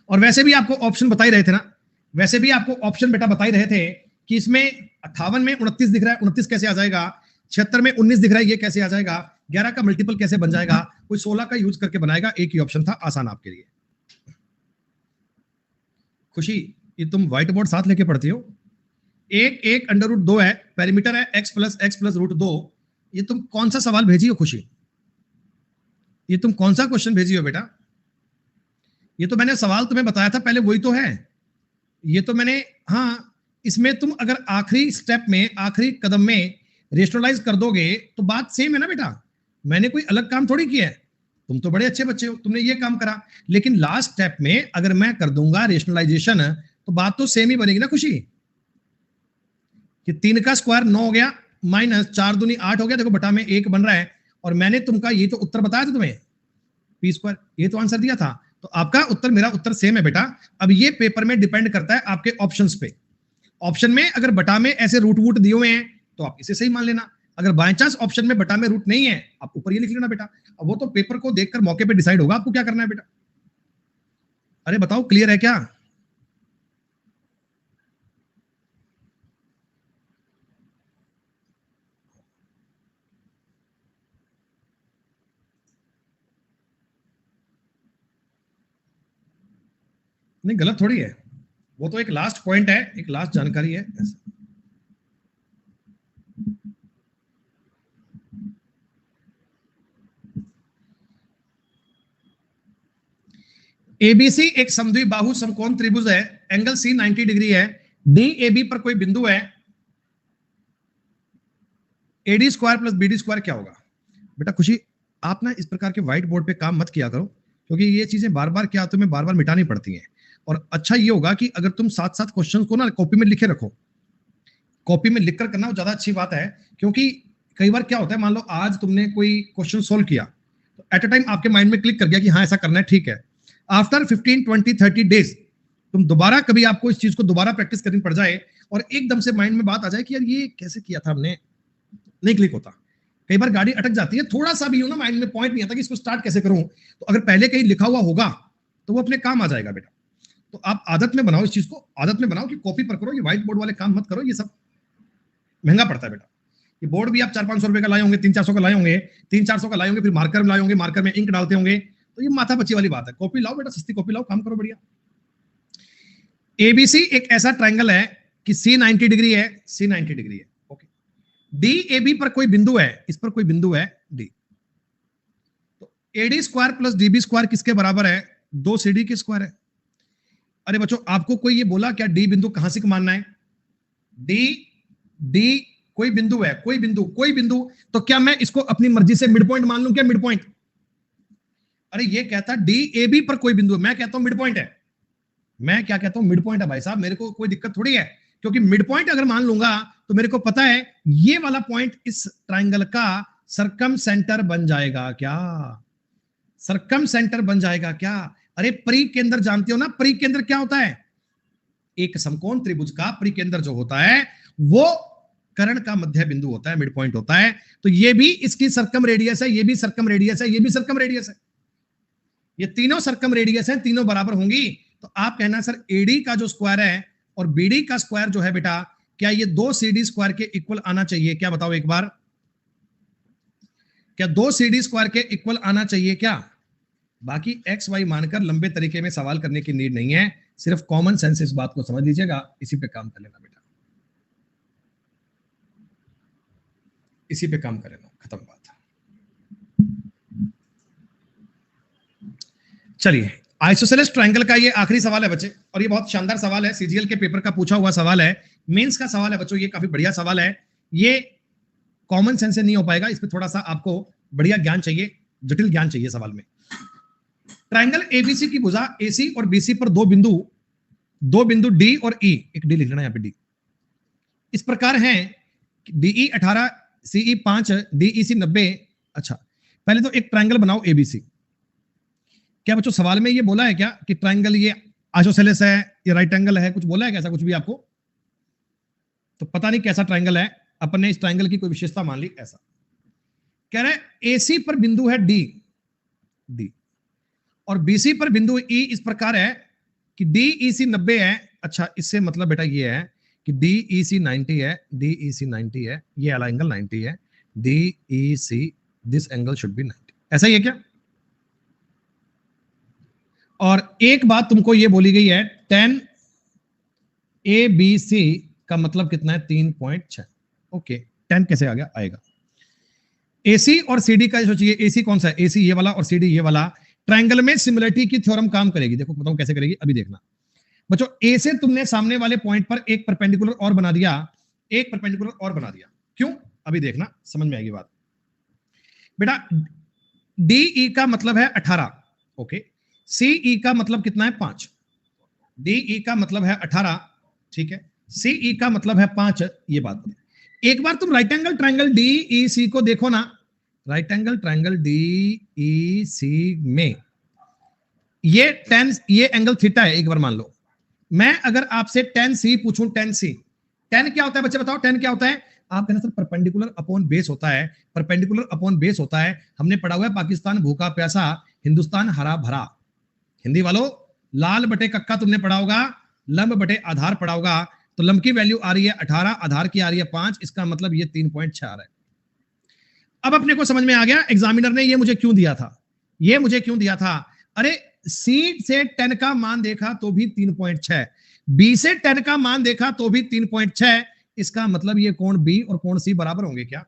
Speaker 1: और वैसे भी आपको ऑप्शन बता ही रहे थे ना, वैसे भी आपको ऑप्शन बेटा बता ही रहे थे कि इसमें 58 में 29 दिख रहा है, 29 कैसे आ जाएगा, 76 में 19 दिख रहा है, ये कैसे आ जाएगा, 11 का मल्टीपल कैसे बन जाएगा, कोई 16 का यूज करके बनाएगा। एक ही ऑप्शन था आसान आपके लिए। खुशी, ये तुम व्हाइट बोर्ड साथ लेके पढ़ती हो। एक अंडर रूट 2 है, पेरीमीटर है x प्लस रूट 2। ये तुम कौन सा सवाल भेजी हो खुशी? ये तुम कौन सा क्वेश्चन भेजी हो बेटा? ये तो मैंने सवाल तुम्हें बताया था पहले, वही तो है ये तो मैंने। हाँ, इसमें तुम अगर आखिरी स्टेप में, आखिरी कदम में रेशनलाइज कर दोगे तो बात सेम है ना बेटा। मैंने कोई अलग काम थोड़ी किया है, तुम तो बड़े अच्छे बच्चे हो, तुमने ये काम करा। लेकिन लास्ट स्टेप में अगर मैं कर दूंगा रेशनलाइजेशन तो बात तो सेम ही बनेगी ना खुशी। कि 3 का स्क्वायर 9 हो गया, माइनस 4 दूनी 8 हो गया, देखो बटा में 1 बन रहा है। और मैंने तुमका ये तो उत्तर बताया था तुम्हें, पी स्क्वायर, ये तो आंसर दिया था। तो आपका उत्तर मेरा उत्तर सेम है बेटा। अब ये पेपर में डिपेंड करता है आपके ऑप्शंस पे। ऑप्शन में अगर बटा में ऐसे रूट वूट दिए हुए हैं तो आप इसे सही मान लेना। अगर बाय चांस ऑप्शन में बटा में रूट नहीं है, आप ऊपर ये लिख लेना बेटा। अब वो तो पेपर को देखकर मौके पे डिसाइड होगा आपको क्या करना है बेटा। अरे बताओ, क्लियर है क्या? नहीं, गलत थोड़ी है, वो तो एक लास्ट पॉइंट है, एक लास्ट जानकारी है। एबीसी एक समद्विबाहु समकोण त्रिभुज है, एंगल सी 90 डिग्री है, डी ए बी पर कोई बिंदु है, AD square plus BD square क्या होगा? बेटा खुशी, आप ना इस प्रकार के व्हाइट बोर्ड पे काम मत किया करो, क्योंकि ये चीजें बार बार क्या तुम्हें बार बार मिटानी पड़ती हैं। और अच्छा ये होगा कि अगर तुम साथ साथ क्वेश्चन को ना कॉपी में लिखे रखो, कॉपी में लिखकर करना वो ज्यादा अच्छी बात है। क्योंकि कई बार क्या होता है, मान लो आज तुमने कोई क्वेश्चन सोल्व किया तो एट अ टाइम आपके माइंड में क्लिक कर गया कि हाँ ऐसा करना है, ठीक है। आफ्टर 15, 20, 30 डेज तुम दोबारा कभी आपको इस चीज को दोबारा प्रैक्टिस करनी पड़ जाए और एकदम से माइंड में बात आ जाए कि यार ये कैसे किया था हमने, नहीं क्लिक होता। कई बार गाड़ी अटक जाती है, थोड़ा सा भी हो ना माइंड में पॉइंट नहीं आता कि इसको स्टार्ट कैसे करूं, तो अगर पहले कहीं लिखा हुआ होगा तो वो अपने काम आ जाएगा बेटा। तो आप आदत में बनाओ, इस चीज को आदत में बनाओ कि कॉपी पर करो, ये व्हाइट बोर्ड वाले काम मत करो, ये सब महंगा पड़ता है बेटा। ये बोर्ड भी आप 400-500 रुपए का लाए होंगे, 300-400 का लाए होंगे, 300-400 का लाए होंगे, फिर मार्कर में लाए होंगे, मार्कर में इंक डालते होंगे, तो ये माथा पच्ची वाली बात है। कॉपी लाओ बेटा, सस्ती कॉपी लाओ, काम करो बढ़िया। एबीसी एक ऐसा ट्रायंगल है कि सी 90 डिग्री है, सी 90 डिग्री है, ओके। डी ए बी पर कोई बिंदु है, इस पर कोई बिंदु है डी, तो AD square plus DB square किसके बराबर है? 2 सीडी के स्क्वायर है। अरे बच्चों, आपको कोई ये बोला क्या डी बिंदु कहां से मानना है? डी डी कोई बिंदु है, कोई बिंदु, तो क्या मैं इसको अपनी मर्जी से मिड पॉइंट मान लूं क्या? मिड पॉइंट, अरे ये कहता डी ए बी पर कोई बिंदु है, मैं कहता हूं मिड पॉइंट है। मैं क्या कहता हूं? मिड पॉइंट है भाई साहब, मेरे को कोई दिक्कत थोड़ी है। क्योंकि मिड पॉइंट अगर मान लूंगा तो मेरे को पता है ये वाला पॉइंट इस ट्रायंगल का सरकम सेंटर बन जाएगा क्या? सरकम सेंटर बन जाएगा क्या? अरे परिकेंद्र जानते हो ना, परिकेंद्र क्या होता है? एक समकोण त्रिभुज का परिकेंद्र जो होता है वो कर्ण का मध्य बिंदु होता है, मिड पॉइंट होता है। तो ये भी इसकी सरकम रेडियस है, ये भी सरकम रेडियस है, ये भी सरकम रेडियस है, ये तीनों सरकम रेडियस है, तीनों बराबर होंगी। तो आप कहना सर एडी का जो स्क्वायर है और बीडी का स्क्वायर जो है बेटा, क्या ये 2 सीडी स्क्वायर के इक्वल आना चाहिए क्या? बताओ एक बार, क्या 2 सीडी स्क्वायर के इक्वल आना चाहिए क्या? बाकी एक्स वाई मानकर लंबे तरीके में सवाल करने की नीड नहीं है, सिर्फ कॉमन सेंस इस बात को समझ लीजिएगा, इसी पे काम कर लेना बेटा, इसी पे काम कर लेना, खत्म बात। चलिए, आइसोसेलेस ट्रायंगल का ये आखिरी सवाल है बच्चे, और ये बहुत शानदार सवाल है, सीजीएल के पेपर का पूछा हुआ सवाल है, मेंस का सवाल है बच्चों, ये काफी बढ़िया सवाल है। ये कॉमन सेंस से नहीं हो पाएगा, इस पे थोड़ा सा आपको बढ़िया ज्ञान चाहिए, जटिल ज्ञान चाहिए सवाल में। ट्रायंगल एबीसी की भुजा एसी और बीसी पर दो बिंदु डी और ई, एक डी लिख लेना यहाँ पे, डी इस प्रकार हैं, डीई 18, सीई 5, डीईसी 90। अच्छा, पहले तो एक ट्रायंगल बनाओ एबीसी। क्या बच्चों सवाल में ये बोला है क्या कि ट्रायंगल ये आइसोसेलेस है, ये राइट एंगल है, कुछ बोला है कैसा कुछ भी आपको? तो पता नहीं कैसा ट्रायंगल है, अपन ने इस ट्रायंगल की कोई विशेषता मान ली, ऐसा कह रहे एसी पर बिंदु है डी, डी और बीसी पर बिंदु ई इस प्रकार है कि डी ई सी 90 है, अच्छा, इससे मतलब बेटा ये है कि DEC 90 है, DEC 90 है, ये वाला एंगल 90 है, DEC this angle should be 90, ऐसा ही है क्या? और एक बात तुमको ये बोली गई है 10 ABC का मतलब कितना है 3.6। ओके, 10 कैसे आ गया? आएगा। AC और CD का सोचिए, AC कौन सा है? AC ये वाला और CD ये वाला। ट्रायंगल में सिमिलरिटी की थ्योरम काम करेगी, देखो बताऊं कैसे करेगी, अभी देखना बच्चों। ए से तुमने सामने वाले पॉइंट पर एक परपेंडिकुलर और बना दिया, एक परपेंडिकुलर और बना दिया, क्यों? अभी देखना, समझ में आएगी बात। बेटा DE का मतलब है 18, ओके। CE का मतलब कितना है? 5। DE का मतलब है 18, ठीक है। CE का मतलब है 5, ये बात। एक बार तुम राइट एंगल ट्रायंगल DEC को देखो ना, राइट एंगल ट्रायंगल DEC में ये 10, ये एंगल थीटा है, एक बार मान लो। मैं अगर आपसे 10C पूछूं, 10C, 10 क्या होता है बच्चे बताओ? 10 क्या होता है? आप कहना सर परपेंडिकुलर अपॉन बेस होता है, परपेंडिकुलर अपॉन बेस होता है। हमने पढ़ा हुआ है पाकिस्तान भूखा प्यासा, हिंदुस्तान हरा भरा। हिंदी वालों, लाल बटे कक्का तुमने पढ़ा होगा, लंब बटे आधार पढ़ा होगा। तो लंब की वैल्यू आ रही है 18, आधार की आ रही है 5, इसका मतलब ये 3.6 आ रहा है। अब अपने को समझ में आ गया एग्जामिनर ने ये मुझे क्यों दिया था, ये मुझे क्यों दिया था। अरे सी से 10 का मान देखा तो भी 3.6, बी से 10 का मान देखा तो भी 3.6, इसका मतलब ये कोण बी और कोण सी बराबर होंगे क्या?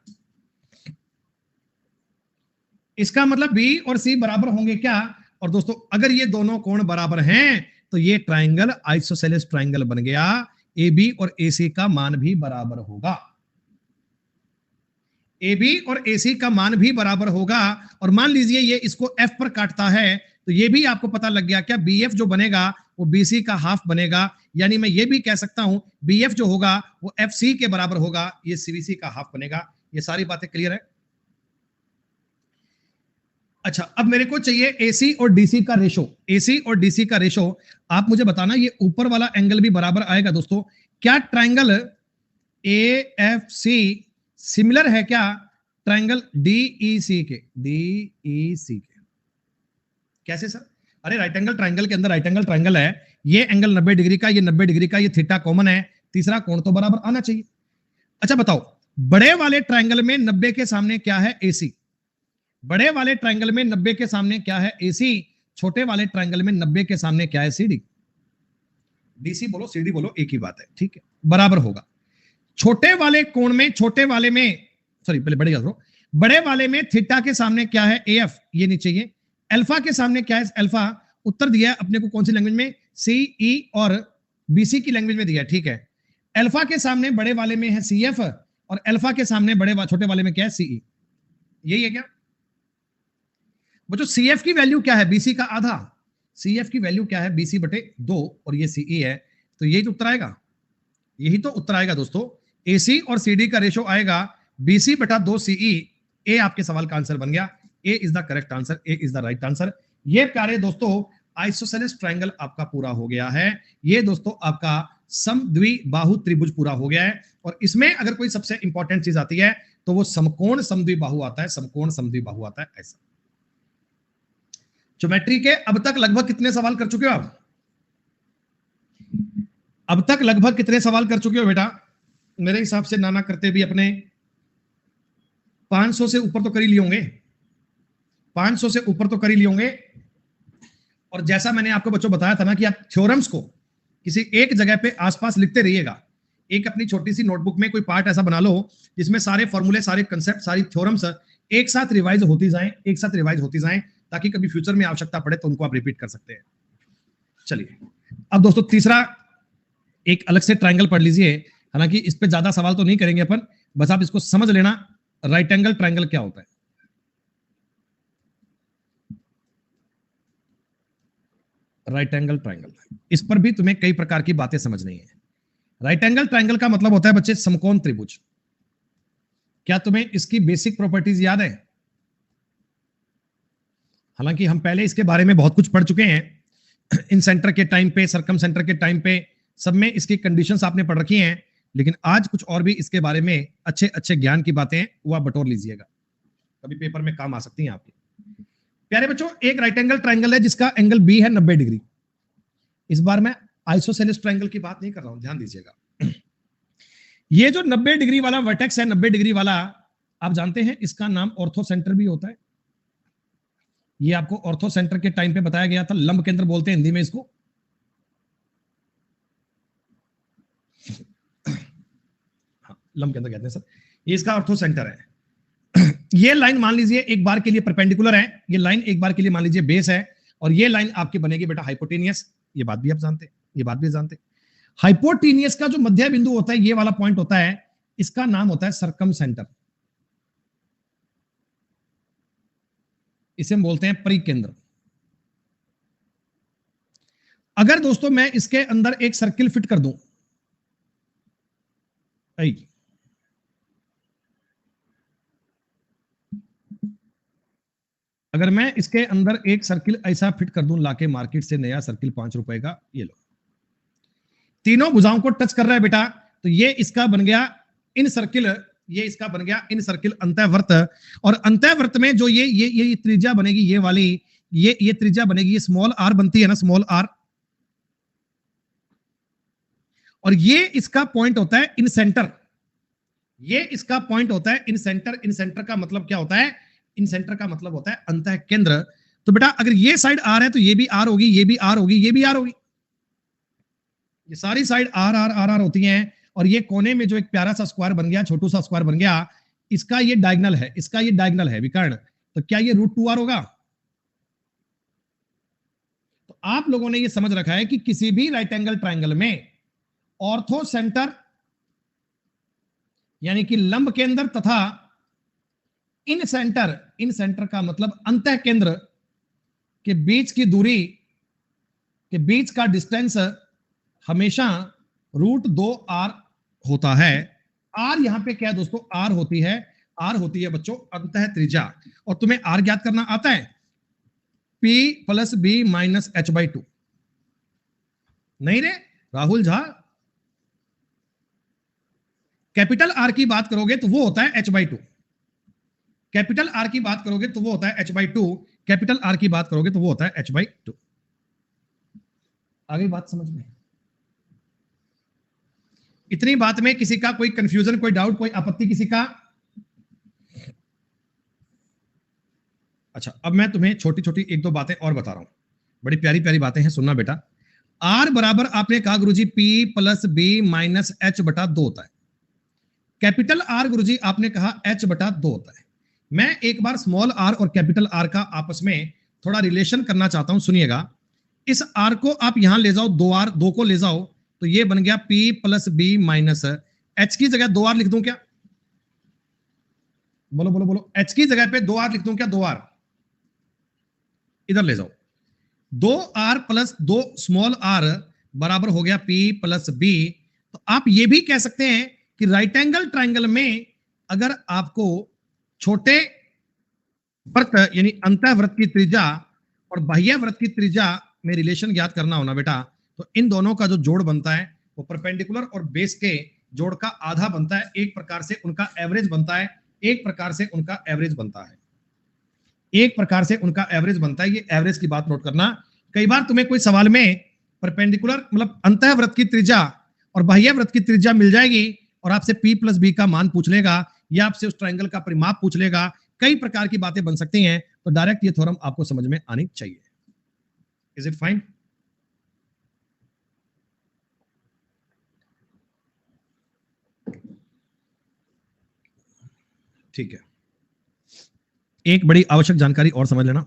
Speaker 1: इसका मतलब बी और सी बराबर होंगे क्या? और दोस्तों अगर ये दोनों कोण बराबर हैं तो ये ट्राइंगल आइसोसेलेस ट्राइंगल बन गया। ए बी और ए सी का मान भी बराबर होगा, ए बी और ए सी का मान भी बराबर होगा। और मान लीजिए ये इसको एफ पर काटता है, तो ये भी आपको पता लग गया क्या? बी एफ जो बनेगा वो बी सी का हाफ बनेगा, यानी मैं ये भी कह सकता हूं बी एफ जो होगा वो एफ सी के बराबर होगा, ये सीबीसी का हाफ बनेगा। ये सारी बातें क्लियर है? अच्छा, अब मेरे को चाहिए एसी और डीसी का रेशो, एसी और डीसी का रेशो। आप मुझे बताना ये ऊपर वाला एंगल भी बराबर आएगा दोस्तों। क्या triangle A F C similar है क्या ट्राइंगल डीईसी के? डीईसी के कैसे सर? अरे राइट एंगल ट्राइंगल के अंदर राइट एंगल ट्राइंगल है, ये एंगल 90 डिग्री का, ये 90 डिग्री का, ये थीटा कॉमन है, तीसरा कोण तो बराबर आना चाहिए। अच्छा बताओ, बड़े वाले ट्राइंगल में 90 के सामने क्या है? एसी। बड़े वाले ट्राइंगल में 90 के सामने क्या है? एसी। छोटे वाले ट्राइंगल में 90 के सामने क्या है? सीडी। डीसी बोलो सीडी बोलो, एक ही बात है, ठीक है, बराबर होगा। छोटे वाले कोण में, छोटे वाले में, सॉरी पहले बड़े करो, बड़े वाले में थीटा के सामने क्या है? एएफ, ये नीचे ये। अल्फा के सामने क्या है? अल्फा। उत्तर दिया है अपने को कौन सी लैंग्वेज में? सी ई और बीसी की लैंग्वेज में दिया है, ठीक है। अल्फा के सामने बड़े वाले में है सीएफ, और अल्फा के सामने छोटे वाले में क्या है? सीई। यही है क्या बच्चों? सीएफ की वैल्यू क्या है? बीसी का आधा। सीएफ की वैल्यू क्या है? बीसी बटे 2, और ये सीई है, तो यही तो उत्तर आएगा, यही तो उत्तर आएगा दोस्तों। एसी और सीडी का रेशो आएगा बीसी बटा 2 सीई। ए आपके सवाल का आंसर बन गया, A is the correct answer, A is the right answer. ये प्यारे दोस्तों आइसोसेलेस ट्रायंगल आपका पूरा हो गया है। ये दोस्तों आपका समद्विबाहु त्रिभुज पूरा हो गया है। और इसमें अगर कोई सबसे इंपॉर्टेंट चीज आती है तो वो समकोण समद्विबाहु आता है, समकोण समद्विबाहु आता है। ऐसा ज्योमेट्री के अब तक लगभग कितने सवाल कर चुके हो आप? अब तक लगभग कितने सवाल कर चुके हो बेटा? मेरे हिसाब से नाना करते भी अपने 500 से ऊपर तो कर ही लिए होंगे, 500 से ऊपर तो कर ही लिए होंगे। और जैसा मैंने आपको बच्चों बताया था ना कि आप थ्योरम्स को किसी एक जगह पे आसपास लिखते रहिएगा। एक अपनी छोटी सी नोटबुक में कोई पार्ट ऐसा बना लो जिसमें सारे फॉर्मूले, सारे कंसेप्ट, सारी थ्योरम्स एक साथ रिवाइज होती जाएं, एक साथ रिवाइज होती जाएं, ताकि कभी फ्यूचर में आवश्यकता पड़े तो उनको आप रिपीट कर सकते हैं। चलिए अब दोस्तों तीसरा एक अलग से ट्रायंगल पढ़ लीजिए, हालांकि इस पे ज्यादा सवाल तो नहीं करेंगे अपन, बस आप इसको समझ लेना राइट एंगल ट्रायंगल क्या होता है। राइट एंगल ट्रायंगल, इस पर भी तुम्हें कई प्रकार की बातें समझनी है। राइट एंगल ट्रायंगल का मतलब होता है बच्चे समकोण त्रिभुज। क्या तुम्हें इसकी बेसिक प्रॉपर्टीज याद है? हालांकि हम पहले इसके बारे में बहुत कुछ पढ़ चुके हैं, इन सेंटर के टाइम पे, सरकम सेंटर के टाइम पे, सब में इसकी कंडीशंस आपने पढ़ रखी हैं। लेकिन आज कुछ और भी इसके बारे में अच्छे अच्छे ज्ञान की बातें वो आप बटोर लीजिएगा, कभी पेपर में काम आ सकती हैं आपके। प्यारे बच्चों, एक राइट एंगल ट्रायंगल है जिसका एंगल बी है 90 डिग्री। इस बार मैं आइसोसेलेस ट्रायंगल की बात नहीं कर रहा हूं, ध्यान दीजिएगा। ये जो 90 डिग्री वाला वर्टेक्स है, 90 डिग्री वाला, आप जानते हैं इसका नाम ऑर्थो सेंटर भी होता है। ये आपको ऑर्थो सेंटर के टाइम पे बताया गया था, लंब केंद्र बोलते हैं हिंदी में इसको। हाँ, लंब केंद्र कहते हैं सर। ये इसका ऑर्थो सेंटर है। ये लाइन मान लीजिए एक बार के लिए परपेंडिकुलर है, ये लाइन एक बार के लिए मान लीजिए बेस है, और ये लाइन आपकी बनेगी बेटा हाइपोटेनियस। ये बात भी आप जानते हैं, ये बात भी जानते हैं। हाइपोटेनियस का जो मध्य बिंदु होता है, ये वाला पॉइंट होता है, इसका नाम होता है सरकम सेंटर। इसे हम बोलते हैं परिकेंद्र। अगर दोस्तों मैं इसके अंदर एक सर्किल फिट कर दूं, अगर मैं इसके अंदर एक सर्किल ऐसा फिट कर दूं लाके मार्केट से, नया सर्किल 5 रुपए का, ये लो, तीनों भुजाओं को टच कर रहा है बेटा, तो ये इसका बन गया इन सर्किल, ये इसका बन गया इन सर्किल अंतःवृत्त। और अंतःवृत्त में जो ये त्रिज्या बनेगी, ये वाली, ये त्रिज्या बनेगी, ये स्मॉल आर बनती है ना, स्मॉल आर। और ये इसका पॉइंट होता है इन सेंटर, ये इसका पॉइंट होता है इन सेंटर। इन सेंटर का मतलब क्या होता है? इन सेंटर का मतलब होता है अंतः केंद्र। तो बेटा अगर ये साइड आर है तो ये भी आर होगी, ये भी आर होगी, ये भी आर होगी। ये सारी side R R R R होती हैं। और ये कोने में जो एक प्यारा सा स्क्वायर बन गया, छोटू सा स्क्वायर बन गया, इसका ये डायगोनल है, इसका ये डायगोनल है विकर्ण। तो क्या ये √2r होगा? तो आप लोगों ने ये समझ रखा है कि किसी भी राइट एंगल ट्रायंगल में ऑर्थो सेंटर यानी कि लंब केंद्र तथा इन सेंटर, इन सेंटर का मतलब अंतः केंद्र के बीच की दूरी, के बीच का डिस्टेंस हमेशा √2r होता है। आर यहां पे क्या है दोस्तों? आर होती है, आर होती है बच्चों अंतः त्रिज्या। और तुम्हें आर ज्ञात करना आता है? P + B - h/2। नहीं रे राहुल झा, कैपिटल आर की बात करोगे तो वो होता है h/2। कैपिटल आर की बात करोगे तो वो होता है h/2। कैपिटल आर की बात करोगे तो वो होता है h/2। आगे बात समझ में? इतनी बात में किसी का कोई कंफ्यूजन, कोई डाउट, कोई आपत्ति किसी का? अच्छा, अब मैं तुम्हें छोटी छोटी एक दो बातें और बता रहा हूं, बड़ी प्यारी प्यारी बातें हैं, सुनना बेटा। आर बराबर आपने कहा गुरुजी P + B - h/2 होता है। कैपिटल आर गुरुजी आपने कहा h/2 होता है। मैं एक बार स्मॉल आर और कैपिटल आर का आपस में थोड़ा रिलेशन करना चाहता हूं, सुनिएगा। इस आर को आप यहां ले जाओ, 2r, 2 को ले जाओ, तो ये बन गया P + B - h की जगह 2r लिख दूं क्या? बोलो बोलो बोलो, h की जगह पे 2r लिख दूं क्या? 2r इधर ले जाओ, 2r + 2 स्मॉल r बराबर हो गया P + B। तो आप ये भी कह सकते हैं कि राइट एंगल ट्रायंगल में अगर आपको छोटे वृत्त यानी अंतःवृत्त की त्रिज्या और बाह्य वृत्त की त्रिज्या में रिलेशन ज्ञात करना होना बेटा, तो इन दोनों का जो जोड़ बनता है वो परपेंडिकुलर और बेस के जोड़ का आधा बनता है। एक प्रकार से उनका एवरेज बनता है, एक प्रकार से उनका एवरेज बनता है, एक प्रकार से उनका एवरेज बनता है। ये एवरेज की बात नोट करना। कई बार तुम्हें कोई सवाल में परपेंडिकुलर मतलब अंतःवृत्त की त्रिज्या और बाह्य वृत्त की त्रिज्या मिल जाएगी और आपसे P + B का मान पूछ लेगा, या आपसे उस ट्रायंगल का परिमाप पूछ लेगा। कई प्रकार की बातें बन सकती हैं, तो डायरेक्ट ये थ्योरम आपको समझ में आनी चाहिए। Is it fine? ठीक है, एक बड़ी आवश्यक जानकारी और समझ लेना।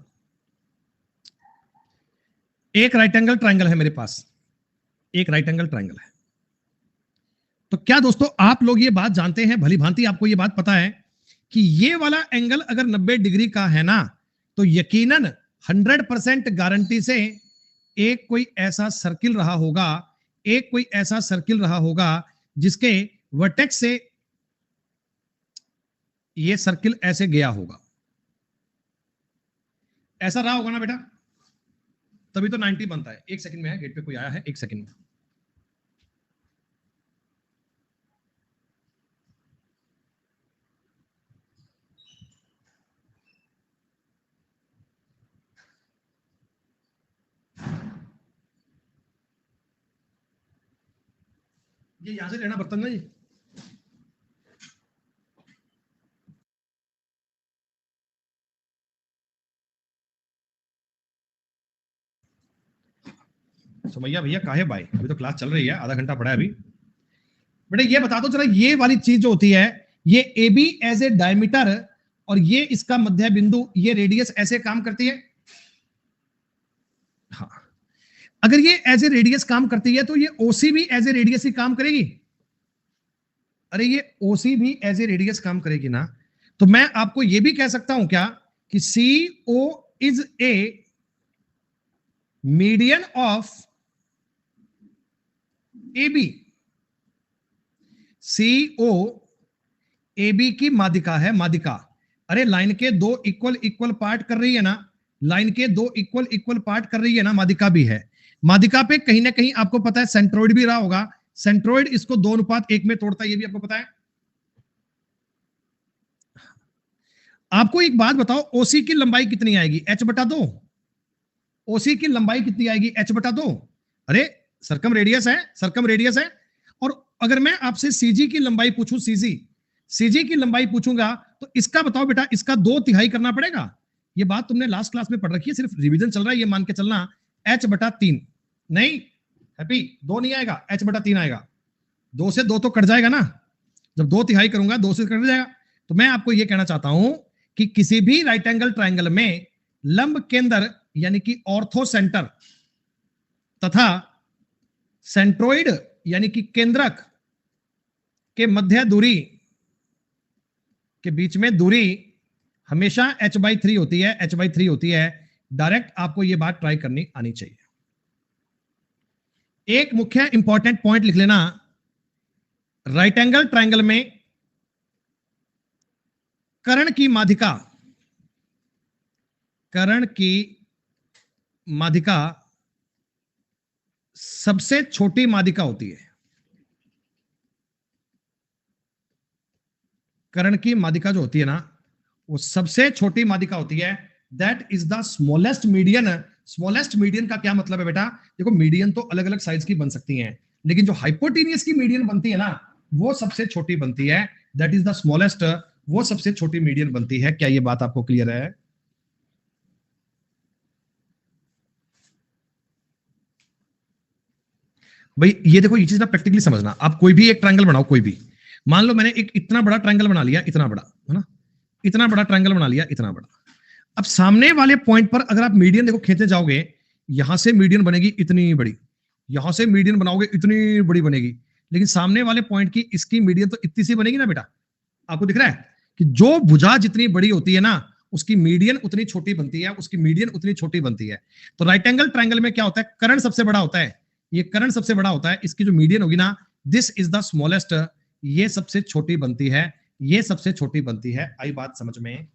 Speaker 1: एक राइट एंगल ट्रायंगल है मेरे पास, एक राइट एंगल ट्रायंगल है। तो क्या दोस्तों आप लोग ये बात जानते हैं, भली भांति आपको ये बात पता है कि ये वाला एंगल अगर 90 डिग्री का है ना, तो यकीनन 100% गारंटी से एक कोई ऐसा सर्किल रहा होगा, एक कोई ऐसा सर्किल रहा होगा जिसके वर्टेक्स से ये सर्किल ऐसे गया होगा। ऐसा रहा होगा ना बेटा, तभी तो 90 बनता है। एक सेकंड में है, गेट पे कोई आया है, एक सेकंड में। ये यहां से लेना बर्तन ना, जी सुमैया भैया काहे भाई, अभी तो क्लास चल रही है, आधा घंटा पड़ा है अभी। बेटा ये बता दो जरा, ये वाली चीज जो होती है, ये A B as a diameter और ये इसका मध्य बिंदु, ये रेडियस ऐसे काम करती है। हाँ, अगर ये एज ए रेडियस काम करती है तो ये ओसी भी एज ए रेडियस ही काम करेगी। अरे ये ओसी भी एज ए रेडियस काम करेगी ना। तो मैं आपको ये भी कह सकता हूं क्या कि C O is a median of A B. C O A B की माध्यिका है, माध्यिका। अरे लाइन के दो इक्वल इक्वल पार्ट कर रही है ना, लाइन के दो इक्वल इक्वल पार्ट कर रही है ना, माध्यिका भी है। माध्यिका पे कहीं ना कहीं आपको पता है सेंट्रोइड भी रहा होगा, सेंट्रोइड इसको 2:1 में तोड़ता है, ये भी आपको पता है। आपको एक बात बताओ, ओसी की लंबाई कितनी आएगी, h/2। ओसी की लंबाई कितनी आएगी, h/2। अरे सरकम रेडियस है, सरकम रेडियस है। और अगर मैं आपसे सीजी की लंबाई पूछूं, सीजी की लंबाई पूछूंगा तो इसका बताओ बेटा, इसका 2/3 करना पड़ेगा। ये बात तुमने लास्ट क्लास में पढ़ रखी है, सिर्फ रिवीजन चल रहा है, ये मान के चलना h/3 नहीं, हैप्पी 2 नहीं आएगा, h/3 आएगा। 2 से 2 तो कट जाएगा ना, जब 2/3 करूंगा 2 से कट जाएगा। तो मैं आपको यह कहना चाहता हूं कि किसी भी राइट एंगल ट्रायंगल में लंब केंद्र यानी कि ऑर्थो सेंटर तथा सेंट्रोइड यानी कि केंद्रक के मध्य दूरी के बीच में दूरी हमेशा h/3 होती है, h/3 होती है। डायरेक्ट आपको यह बात ट्राई करनी आनी चाहिए। एक मुख्य इंपॉर्टेंट पॉइंट लिख लेना, राइट एंगल ट्रायंगल में कर्ण की माध्यिका, कर्ण की माध्यिका सबसे छोटी माध्यिका होती है। कर्ण की माध्यिका जो होती है ना, वो सबसे छोटी माध्यिका होती है। That is the smallest median. Smallest median का क्या मतलब है बेटा, देखो मीडियन तो अलग अलग साइज की बन सकती हैं, लेकिन जो हाइपोटेनियस की मीडियन बनती है ना, वो सबसे छोटी बनती है। दैट इज द स्मॉलेस्ट, वो सबसे छोटी मीडियन बनती है। क्या ये बात आपको क्लियर है? भाई ये देखो, ये चीज ना प्रैक्टिकली समझना। आप कोई भी एक ट्रायंगल बनाओ, कोई भी, मान लो मैंने एक इतना बड़ा ट्रायंगल बना लिया, इतना बड़ा है ना, इतना बड़ा ट्रायंगल बना लिया, इतना बड़ा। अब सामने वाले पॉइंट पर अगर आप मीडियन देखो खींचते जाओगे, यहां से मीडियन बनेगी इतनी बड़ी, यहां से मीडियन बनाओगे इतनी बड़ी बनेगी, लेकिन सामने वाले पॉइंट की इसकी मीडियन तो इतनी सी बनेगी ना बेटा। आपको दिख रहा है कि जो भुजा जितनी बड़ी होती है ना, उसकी मीडियन उतनी छोटी बनती है, उसकी मीडियन उतनी छोटी बनती है। तो राइट एंगल ट्रायंगल में क्या होता है, कर्ण सबसे बड़ा होता है, ये कर्ण सबसे बड़ा होता है, इसकी जो मीडियन होगी ना, दिस इज द स्मॉलेस्ट, ये सबसे छोटी बनती है, ये सबसे छोटी बनती है। आई बात समझ में?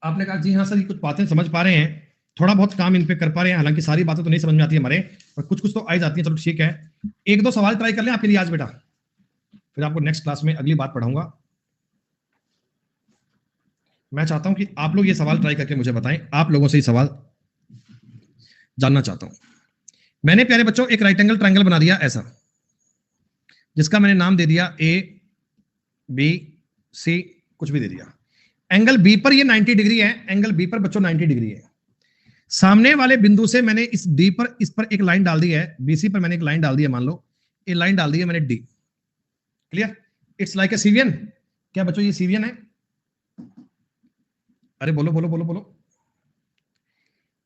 Speaker 1: आपने कहा जी हाँ सर, ये कुछ बातें समझ पा रहे हैं, थोड़ा बहुत काम इन पे कर पा रहे हैं, हालांकि सारी बातें तो नहीं समझ में आती हमारे, पर कुछ कुछ तो आई जाती है। चलो ठीक है, एक दो सवाल ट्राई कर लें आपके लिए आज बेटा, फिर आपको नेक्स्ट क्लास में अगली बात पढ़ाऊंगा। मैं चाहता हूं कि आप लोग ये सवाल ट्राई करके मुझे बताएं, आप लोगों से ये सवाल जानना चाहता हूं। मैंने प्यारे बच्चों एक राइट एंगल ट्रायंगल बना दिया ऐसा, जिसका मैंने नाम दे दिया ए बी सी, कुछ भी दे दिया। एंगल बी पर ये 90 डिग्री है, एंगल बी पर बच्चों 90 डिग्री है। सामने वाले बिंदु से मैंने इस डी पर, इस पर एक लाइन डाल दी है, बीसी पर मैंने एक लाइन डाल दी है, मान लो ये लाइन डाल दी है मैंने D. Clear? It's like a cevian. क्या बच्चों ये सीवियन है? अरे बोलो बोलो बोलो बोलो।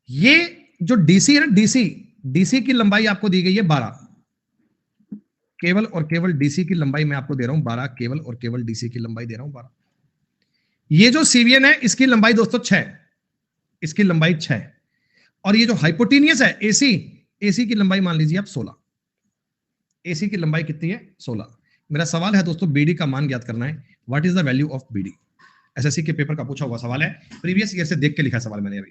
Speaker 1: ये जो डीसी है ना, डीसी, डीसी की लंबाई आपको दी गई है 12, केवल और केवल डीसी की लंबाई मैं आपको दे रहा हूं 12, केवल और केवल डीसी की लंबाई दे रहा हूं 12। ये जो सीवियन है इसकी लंबाई दोस्तों 6, इसकी लंबाई 6, और ये जो हाइपोटेनियस है एसी, एसी की लंबाई मान लीजिए आप 16, एसी की लंबाई कितनी है 16। मेरा सवाल है दोस्तों, बीडी का मान ज्ञात करना है। What is the value of BD? SSC के पेपर का पूछा हुआ सवाल है, प्रीवियस ईयर से देख के लिखा सवाल मैंने अभी।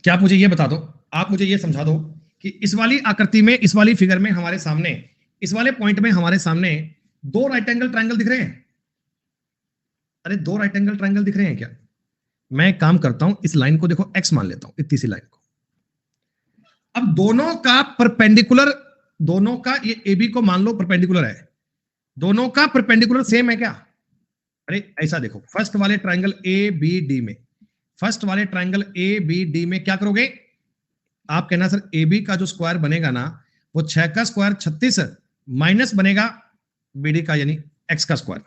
Speaker 1: क्या आप मुझे ये बता दो, आप मुझे ये समझा दो कि इस वाली आकृति में, इस वाली फिगर में हमारे सामने, इस वाले पॉइंट में हमारे सामने दो राइट एंगल ट्रायंगल दिख रहे हैं। अरे दो राइट एंगल ट्रायंगल दिख रहे हैं क्या? मैं एक काम करता हूं, इस लाइन को देखो एक्स मान लेता हूं, इतनी सी लाइन को। अब दोनों का परपेंडिकुलर, दोनों का ये ए बी को मान लो परपेंडिकुलर है, दोनों का परपेंडिकुलर सेम है क्या? अरे ऐसा देखो, फर्स्ट वाले ट्राइंगल ए बी डी में, फर्स्ट वाले ट्राइंगल ए बी डी में क्या करोगे? आप कहना सर ए बी का जो स्क्वायर बनेगा ना, वो 6 का स्क्वायर 36 माइनस बनेगा बीडी का यानी एक्स का स्क्वायर।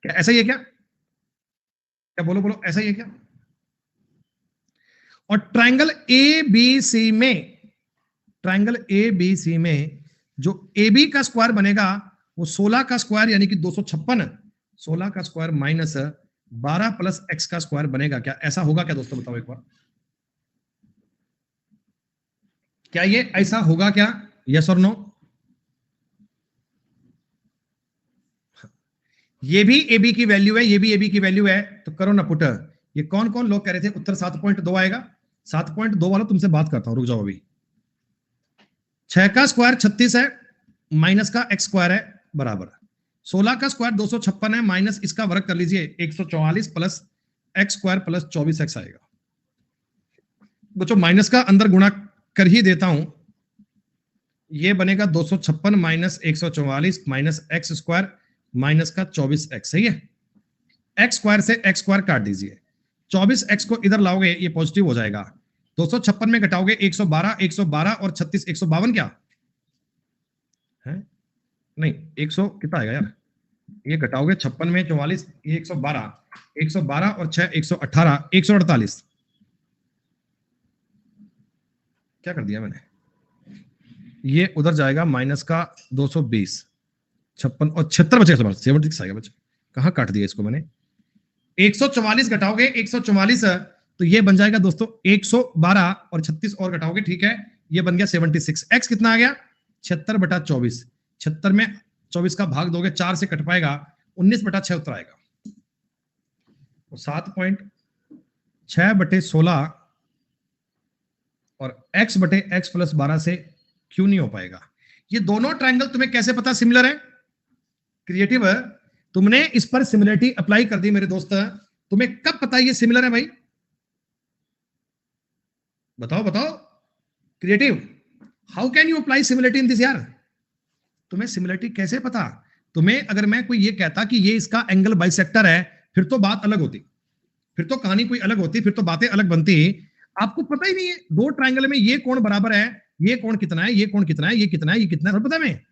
Speaker 1: क्या ऐसा ही है क्या? क्या बोलो बोलो, ऐसा ही है क्या? और ट्राइंगल ए बी सी में, ट्राइंगल ए बी सी में जो ए बी का स्क्वायर बनेगा वो 16 का स्क्वायर यानी कि 256, 16 का स्क्वायर माइनस 12 प्लस एक्स का स्क्वायर बनेगा। क्या ऐसा होगा क्या दोस्तों, बताओ एक बार, क्या ये ऐसा होगा क्या? यस और नो? ये भी ए बी की वैल्यू है, ये भी ए बी की वैल्यू है, तो करो ना पुट। ये कौन कौन लोग कह रहे थे उत्तर 7.2 आएगा? 7.2 वाला तुमसे बात करता हूं, रुक जाओ अभी। 6 का स्क्वायर 36 है, माइनस का एक्स स्क्वायर है बराबर 16 का स्क्वायर 256 है, माइनस इसका वर्ग कर लीजिए 144 plus x square plus 24x आएगा। बच्चों माइनस का अंदर गुणा कर ही देता हूं, ये बनेगा 256 minus 144 minus x square minus का 24x, सही है। एक्स स्क्वायर से एक्स स्क्वायर काट दीजिए, 24x को इधर लाओगे ये पॉजिटिव हो जाएगा, 256 में घटाओगे 112, 112 और 36 152 क्या है? नहीं 100 कितना आएगा यार, ये घटाओगे 56 में 44, ये 112, 112 और 6 118, 148। क्या कर दिया मैंने, ये उधर जाएगा माइनस का 220, 56 और 76 बचेगा, 76 आएगा बच्चे। कहां काट दिया इसको मैंने, 144 घटाओगे 144 तो ये बन जाएगा दोस्तों 112 और 36 और घटाओगे, ठीक है, ये बन गया 76। एक्स कितना आ गया? 76/24, 76 में 24 का भाग दोगे 4 से कट पाएगा, 19/6 उत्तर आएगा। 7.6/16 और x बटे x प्लस 12 से क्यों नहीं हो पाएगा? ये दोनों ट्रायंगल तुम्हें कैसे पता सिमिलर है? क्रिएटिव, तुमने इस पर सिमिलरिटी अप्लाई कर दी मेरे दोस्त, तुम्हें कब पता ये सिमिलर है भाई? बताओ बताओ creative, how can you apply similarity in this यार? तुम्हें सिमिलरिटी कैसे पता? तुम्हें अगर मैं कोई ये कहता कि ये इसका एंगल बाइसेक्टर है, फिर तो बात अलग होती, फिर तो कहानी कोई अलग होती, फिर तो बातें अलग बनती। आपको पता ही नहीं है दो ट्रायंगल में ये कोण बराबर है, ये कोण कितना है, ये कोण कितना है, ये कितना है, ये कितना है, पता है?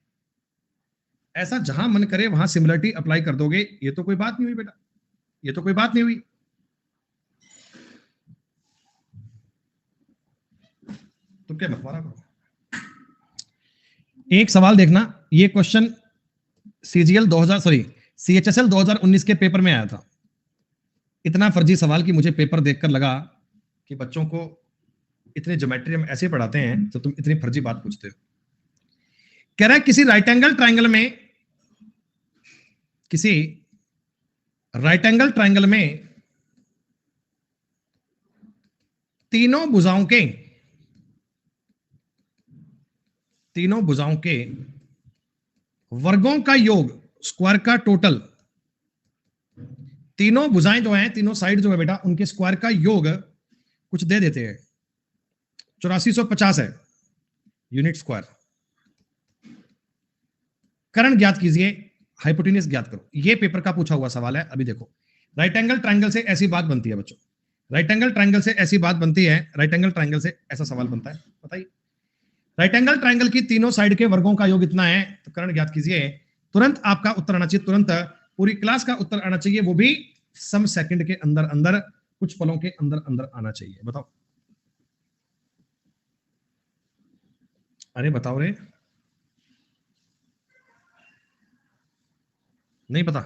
Speaker 1: ऐसा जहां मन करे वहां सिमिलरिटी अप्लाई कर दोगे, ये तो कोई बात नहीं हुई बेटा, ये तो कोई बात नहीं हुई। तो क्या बकवारा करो। एक सवाल देखना, ये क्वेश्चन सीजीएल 2000 सॉरी सीएचएसएल 2019 के पेपर में आया था। इतना फर्जी सवाल कि मुझे पेपर देखकर लगा कि बच्चों को इतने ज्योमेट्री हम ऐसे पढ़ाते हैं तो तुम इतनी फर्जी बात पूछते हो। कह रहा है किसी राइट एंगल ट्रायंगल में, किसी राइट एंगल ट्रायंगल में तीनों भुजाओं के वर्गों का योग, स्क्वायर का टोटल, तीनों भुजाएं जो हैं, तीनों साइड जो है बेटा, उनके स्क्वायर का योग कुछ दे देते हैं, 8450 है यूनिट स्क्वायर। कर्ण ज्ञात कीजिए, हाइपोटेन्यूज ज्ञात करो। ये पेपर का पूछा हुआ सवाल है। अभी देखो, राइट एंगल ट्रायंगल से ऐसी बात बनती है बच्चों, राइट एंगल ट्रायंगल से ऐसी बात बनती है, राइट एंगल ट्रायंगल से ऐसा सवाल बनता है, बताइए। राइट एंगल ट्रायंगल की तीनों साइड के वर्गों का योग इतना है, तो कर्ण ज्ञात कीजिए। तुरंत आपका उत्तर आना चाहिए, तुरंत पूरी क्लास का उत्तर आना चाहिए, वो भी सम सेकंड के अंदर अंदर, कुछ पलों के अंदर अंदर आना चाहिए। बताओ, अरे बताओ रे, नहीं पता?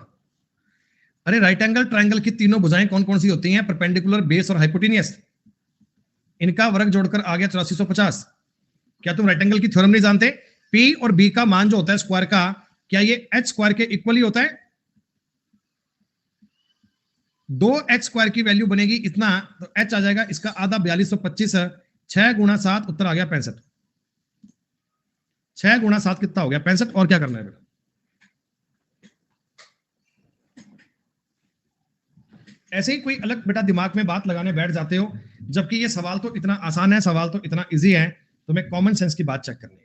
Speaker 1: अरे राइट एंगल ट्रायंगल की तीनों भुजाएं कौन कौन सी होती हैं? परपेंडिकुलर, बेस और हाइपोटेनियस। इनका वर्ग जोड़कर आ गया 8450। क्या तुम राइट एंगल की थ्योरम नहीं जानते? पी और बी का मान जो होता है स्क्वायर का, क्या ये एच स्क्वायर के इक्वली होता है? 2h स्क्वायर की वैल्यू बनेगी इतना, तो h आ जाएगा इसका आधा 4225, 6 गुणा 7 उत्तर आ गया 65। 6 गुणा 7 कितना हो गया? 65। और क्या करना है बेटा? ऐसे ही कोई अलग बेटा दिमाग में बात लगाने बैठ जाते हो, जबकि ये सवाल तो इतना आसान है, सवाल तो इतना इजी है, तुम्हें कॉमन सेंस की बात चेक करनी है।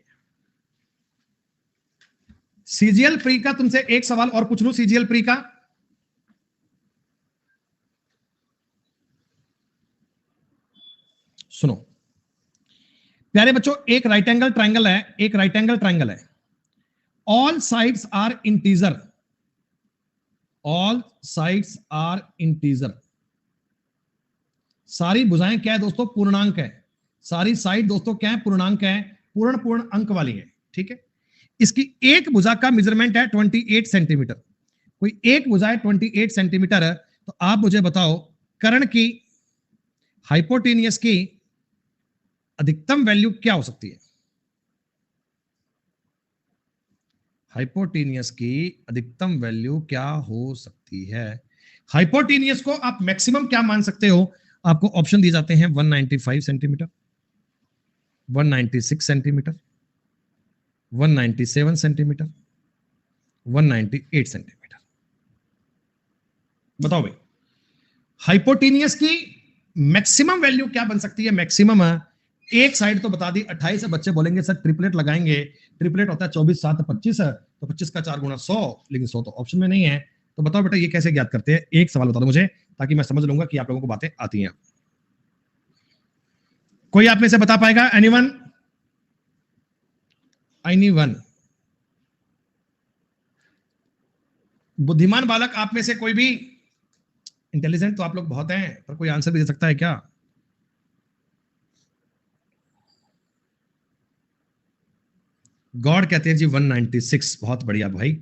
Speaker 1: सीजीएल प्री का तुमसे एक सवाल और पूछ लूं, सीजीएल प्री का। सुनो प्यारे बच्चों, एक राइट एंगल ट्रायंगल है, एक राइट एंगल ट्रायंगल है। All sides are integer, all sides are integer. सारी भुजाएं क्या है दोस्तों? पूर्णांक है। सारी साइड दोस्तों क्या है? पूर्णांक है, पूर्ण अंक वाली है। ठीक है, इसकी एक भुजा का मेजरमेंट है 28 सेंटीमीटर। कोई एक भुजा है 28 सेंटीमीटर है, तो आप मुझे बताओ कर्ण की हाइपोटेनियस की अधिकतम वैल्यू क्या हो सकती है? हाइपोटेनियस की अधिकतम वैल्यू क्या हो सकती है? हाइपोटेनियस को आप मैक्सिमम क्या मान सकते हो? आपको ऑप्शन दिए जाते हैं 195 सेंटीमीटर, 196 सेंटीमीटर, 197 सेंटीमीटर, 198 सेंटीमीटर। बताओ भाई, हाइपोटेनियस की मैक्सिमम वैल्यू क्या बन सकती है? मैक्सिमम एक साइड तो बता दी 28 है। बच्चे बोलेंगे सर ट्रिपलेट लगाएंगे, ट्रिपलेट होता है 24 7 25 है, तो 25 का 4 गुना 100, लेकिन 100 तो ऑप्शन में नहीं है। तो बताओ बेटा ये कैसे ज्ञात करते हैं? एक सवाल बता दो मुझे, ताकि मैं समझ लूंगा कि आप लोगों को बातें आती हैं। कोई आप में से बता पाएगा? एनीवन? एनीवन? बुद्धिमान बालक आप में से कोई भी? इंटेलिजेंट तो आप लोग बहुत हैं, पर कोई आंसर भी दे सकता है क्या? गॉड कहते हैं जी 196। बहुत बढ़िया भाई।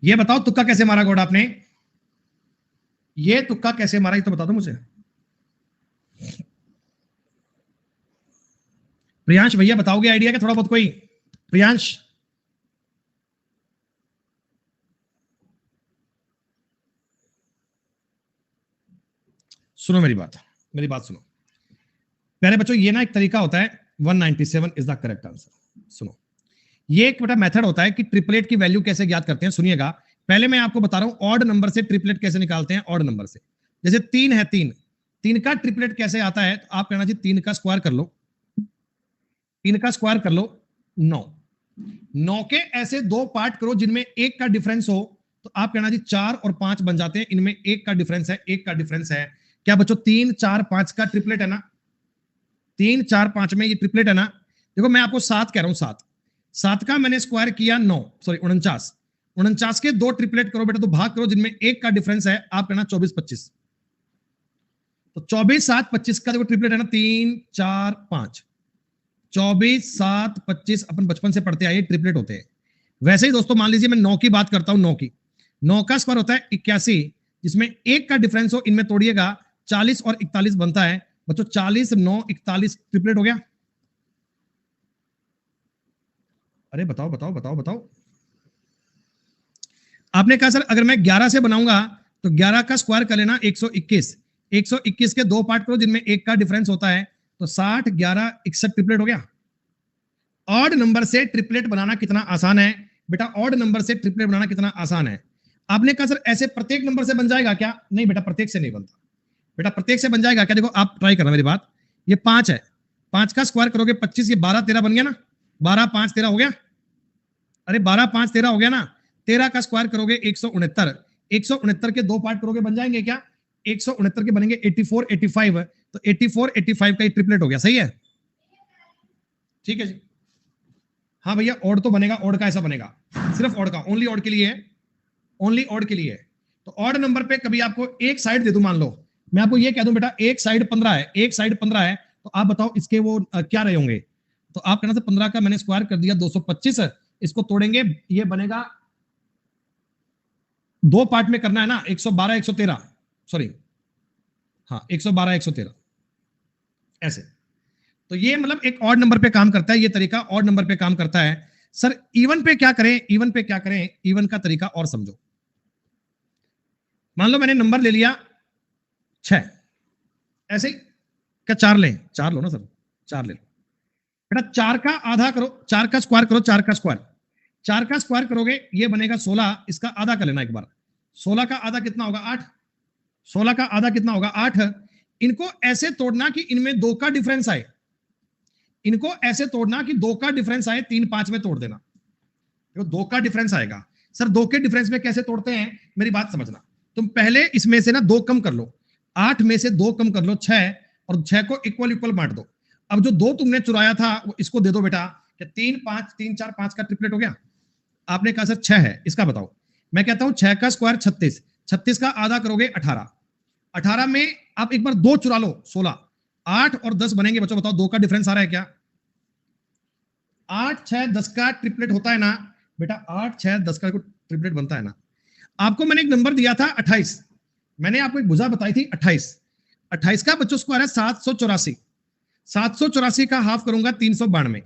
Speaker 1: ये बताओ तुक्का कैसे मारा गॉड आपने? ये तुक्का कैसे मारा, ये तो बता दो मुझे। प्रियांश भैया बताओगे आइडिया क्या थोड़ा बहुत? कोई प्रियांश? सुनो मेरी बात सुनो प्यारे बच्चों। ये ना एक तरीका होता है, 197 इज द करेक्ट आंसर। सुनो, ये एक बेटा मेथड होता है कि ट्रिपलेट की वैल्यू कैसे ज्ञात करते हैं। सुनिएगा, पहले मैं आपको बता रहा हूं ऑड नंबर से ट्रिपलेट कैसे निकालते हैं। ऑड नंबर से, जैसे 3 है, 3 का ट्रिपलेट कैसे आता है? तो आप कहना जी 3 का स्क्वायर कर लो, 3 का स्क्वायर कर लो 9। 9 के ऐसे दो पार्ट करो जिनमें एक का डिफरेंस हो, तो आप कहना जी 4 और 5 बन जाते हैं। इनमें एक का डिफरेंस है, एक का डिफरेंस है। क्या बच्चों 3 4 5 का ट्रिपलेट है ना? 3 4 5 में ये ट्रिपलेट है ना? देखो मैं आपको 7 कह रहा हूं, 7 का मैंने स्क्वायर किया 9, सॉरी 49। 49 के दो ट्रिपलेट करो बेटा, तो भाग करो जिनमें एक का डिफरेंस है, आप कहना 24 25। तो 24 7 25 का देखो ट्रिपलेट है ना, 3 4 5। 24 7 25 अपन बचपन से पढ़ते आए ट्रिपलेट होते हैं। वैसे ही दोस्तों मान लीजिए मैं 9 की बात करता हूं, 9 का स्क्वायर होता है 81, जिसमें एक का डिफरेंस हो, इनमें तोड़िएगा 40 और 41 बनता है। बच्चों 40 9 41 ट्रिपलेट हो गया। अरे बताओ बताओ बताओ बताओ। आपने कहा सर अगर मैं 11 से बनाऊंगा तो 11 का स्क्वायर कर लेना 121। 121 के दो पार्ट करो जिनमें एक का डिफरेंस होता है, तो 60 11 61 ट्रिपलेट हो गया। ऑड नंबर से ट्रिपलेट बनाना कितना आसान है बेटा? ऑड नंबर से ट्रिपलेट बनाना कितना आसान है? आपने कहा सर ऐसे प्रत्येक नंबर से बन जाएगा क्या? नहीं बेटा, प्रत्येक से नहीं बनता। बेटा प्रत्येक से बन जाएगा क्या? देखो आप ट्राई करना मेरी बात। ये 5 है, 5 का स्क्वायर करोगे 25, ये 12 13 बन गया ना? 12 5 13 हो गया। अरे 12 5 13 हो गया ना? 13 का स्क्वायर करोगे 169। 169 के दो पार्ट करोगे बन जाएंगे क्या? 169 के बनेंगे 84 85। तो 84 85 का ये ट्रिपलेट हो गया। सही है? ठीक है जी। हाँ भैया ऑड तो बनेगा, ऑड का ऐसा बनेगा, सिर्फ ऑड का, ओनली ऑड के लिए है, ओनली ऑड के लिए है। तो ऑड नंबर पे कभी आपको एक साइड दे दूं, मान लो मैं आपको ये कह दूं बेटा एक साइड 15 है, एक साइड 15 है, तो आप बताओ इसके वो क्या रहे होंगे? तो आप कहना से 15 का मैंने स्क्वायर कर दिया 225। इसको तोड़ेंगे, ये बनेगा, दो पार्ट में करना है ना, 112 113, सॉरी हाँ 112 113 ऐसे। तो ये मतलब एक ऑड नंबर पे काम करता है, ये तरीका ऑड नंबर पे काम करता है। सर इवन पे क्या करें? इवन पे क्या करें? इवन का तरीका और समझो। मान लो मैंने नंबर ले लिया 6, ऐसे ही क्या 4 लें? 4 लो ना सर, 4 ले लो बेटा। 4 का आधा करो, 4 का स्क्वायर करो, 4 का स्क्वायर, 4 का स्क्वायर करोगे ये बनेगा 16, इसका आधा कर लेना एक बार। 16 का आधा कितना होगा? 8। 16 का आधा कितना होगा 8। इनको ऐसे तोड़ना कि इनमें 2 का डिफरेंस आए, इनको ऐसे तोड़ना कि 2 का डिफरेंस आए, 3 5 में तोड़ देना। देखो 2 का डिफरेंस आएगा सर, 2 के डिफरेंस में कैसे तोड़ते हैं, मेरी बात समझना। तुम पहले इसमें से ना 2 कम कर लो, 8 में से 2 कम कर लो 6, और 6 को इक्वल इक्वल बांट दो। अब जो 2 तुमने चुराया था वो इसको दे दो बेटा। क्या 3 5 3 4 5 का ट्रिपलेट हो गया? आपने कहा सर 6 है, इसका बताओ। मैं कहता हूं 6 का स्क्वायर 36, 36 का आधा करोगे 18, 18 में आप एक बार 2 चुरा लो 16, 8 और 10 बनेंगे बच्चों, बताओ 2 का डिफरेंस आ रहा है क्या? 8 6 10 का ट्रिपलेट होता है ना बेटा, 8 6 10 का ट्रिपलेट बनता है ना। आपको मैंने एक नंबर दिया था 28, मैंने आपको एक भुजा बताई थी 28, 28 का बच्चों स्क्वायर है 784, 784 का हाफ करूंगा 392,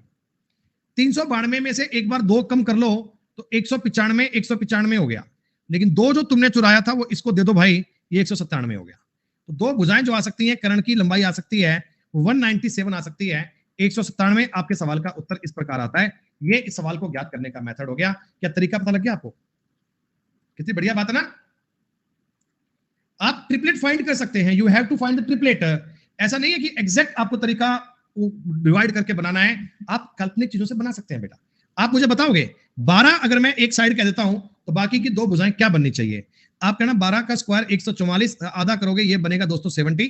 Speaker 1: 392 में से एक बार 2 कम कर लो तो 195, 195 हो गया। लेकिन 2 जो तुमने चुराया था वो इसको दे दो भाई, ये 197 हो गया। तो 2 भुजाएं जो आ सकती हैं, कर्ण की लंबाई आ सकती है 197 आ सकती है, 197। आपके सवाल का उत्तर इस प्रकार आता है। ये इस सवाल को ज्ञात करने का मेथड हो गया। क्या तरीका पता लग गया आपको? कितनी बढ़िया बात है ना। आप ट्रिपलेट फाइंड कर सकते हैं, you have to find the triplet. ऐसा नहीं है कि एग्जैक्ट आपको तरीका डिवाइड करके बनाना है, आप काल्पनिक चीजों से बना सकते हैं बेटा। आप मुझे बताओगे 12 अगर मैं एक साइड कह देता हूं तो बाकी की 2 भुजाएं क्या बननी चाहिए? आप कहना 12 का स्क्वायर 144, आधा करोगे ये बनेगा दोस्तों 72,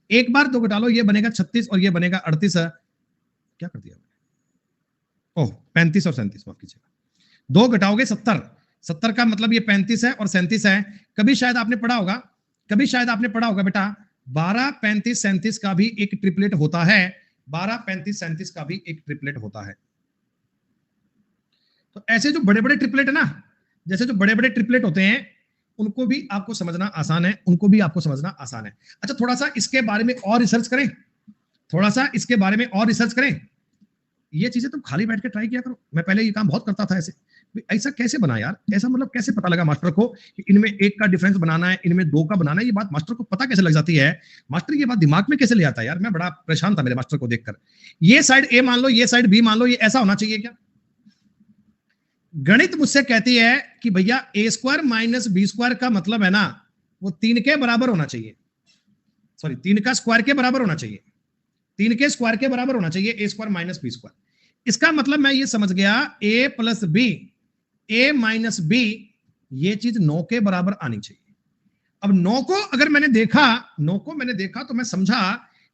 Speaker 1: एक बार 2 घटा लो ये बनेगा 36 और ये बनेगा 38। क्या कर दिया? ओह 35 और 37, माफ कीजिएगा। 2 घटाओगे 70, 70 का मतलब ये 35 है और 37 है। कभी शायद आपने पढ़ा होगा, कभी शायद आपने पढ़ा होगा बेटा 12 35 37 का भी एक ट्रिपलेट होता है, 12 35 37 का भी एक ट्रिपलेट होता है। तो ऐसे जो बड़े बड़े ट्रिपलेट है ना, जैसे जो बड़े बड़े ट्रिपलेट होते हैं उनको भी आपको समझना आसान है, उनको भी आपको समझना आसान है। अच्छा थोड़ा सा इसके बारे में और रिसर्च करें, थोड़ा सा इसके बारे में और रिसर्च करें। ये चीजें तुम खाली बैठ के ट्राई किया करो। मैं पहले ये काम बहुत करता था ऐसे, ऐसा कैसे बना यार, ऐसा मतलब कैसे पता लगा मास्टर को कि इनमें 1 का डिफरेंस बनाना है, इनमें 2 का बनाना है। ये बात मास्टर को पता कैसे लग जाती है? मास्टर ये बात दिमाग में कैसे ले आता है यार? मैं बड़ा परेशान था मेरे मास्टर को देखकर। ये साइड ए मान लो, ये साइड बी मान लो, ये ऐसा होना चाहिए क्या? गणित मुझसे कहती है कि भैया ए स्क्वायर माइनस बी स्क्वायर का मतलब है ना वो 3 के बराबर होना चाहिए, सॉरी 3 का स्क्वायर के बराबर होना चाहिए, 3 के स्क्वायर के बराबर होना चाहिए ए स्क्वायर माइनस बी स्क्वायर। इसका मतलब मैं ये समझ गया ए प्लस बी, ए माइनस बी, ये चीज 9 के बराबर आनी चाहिए। अब 9 को अगर मैंने देखा, 9 को मैंने देखा तो मैं समझा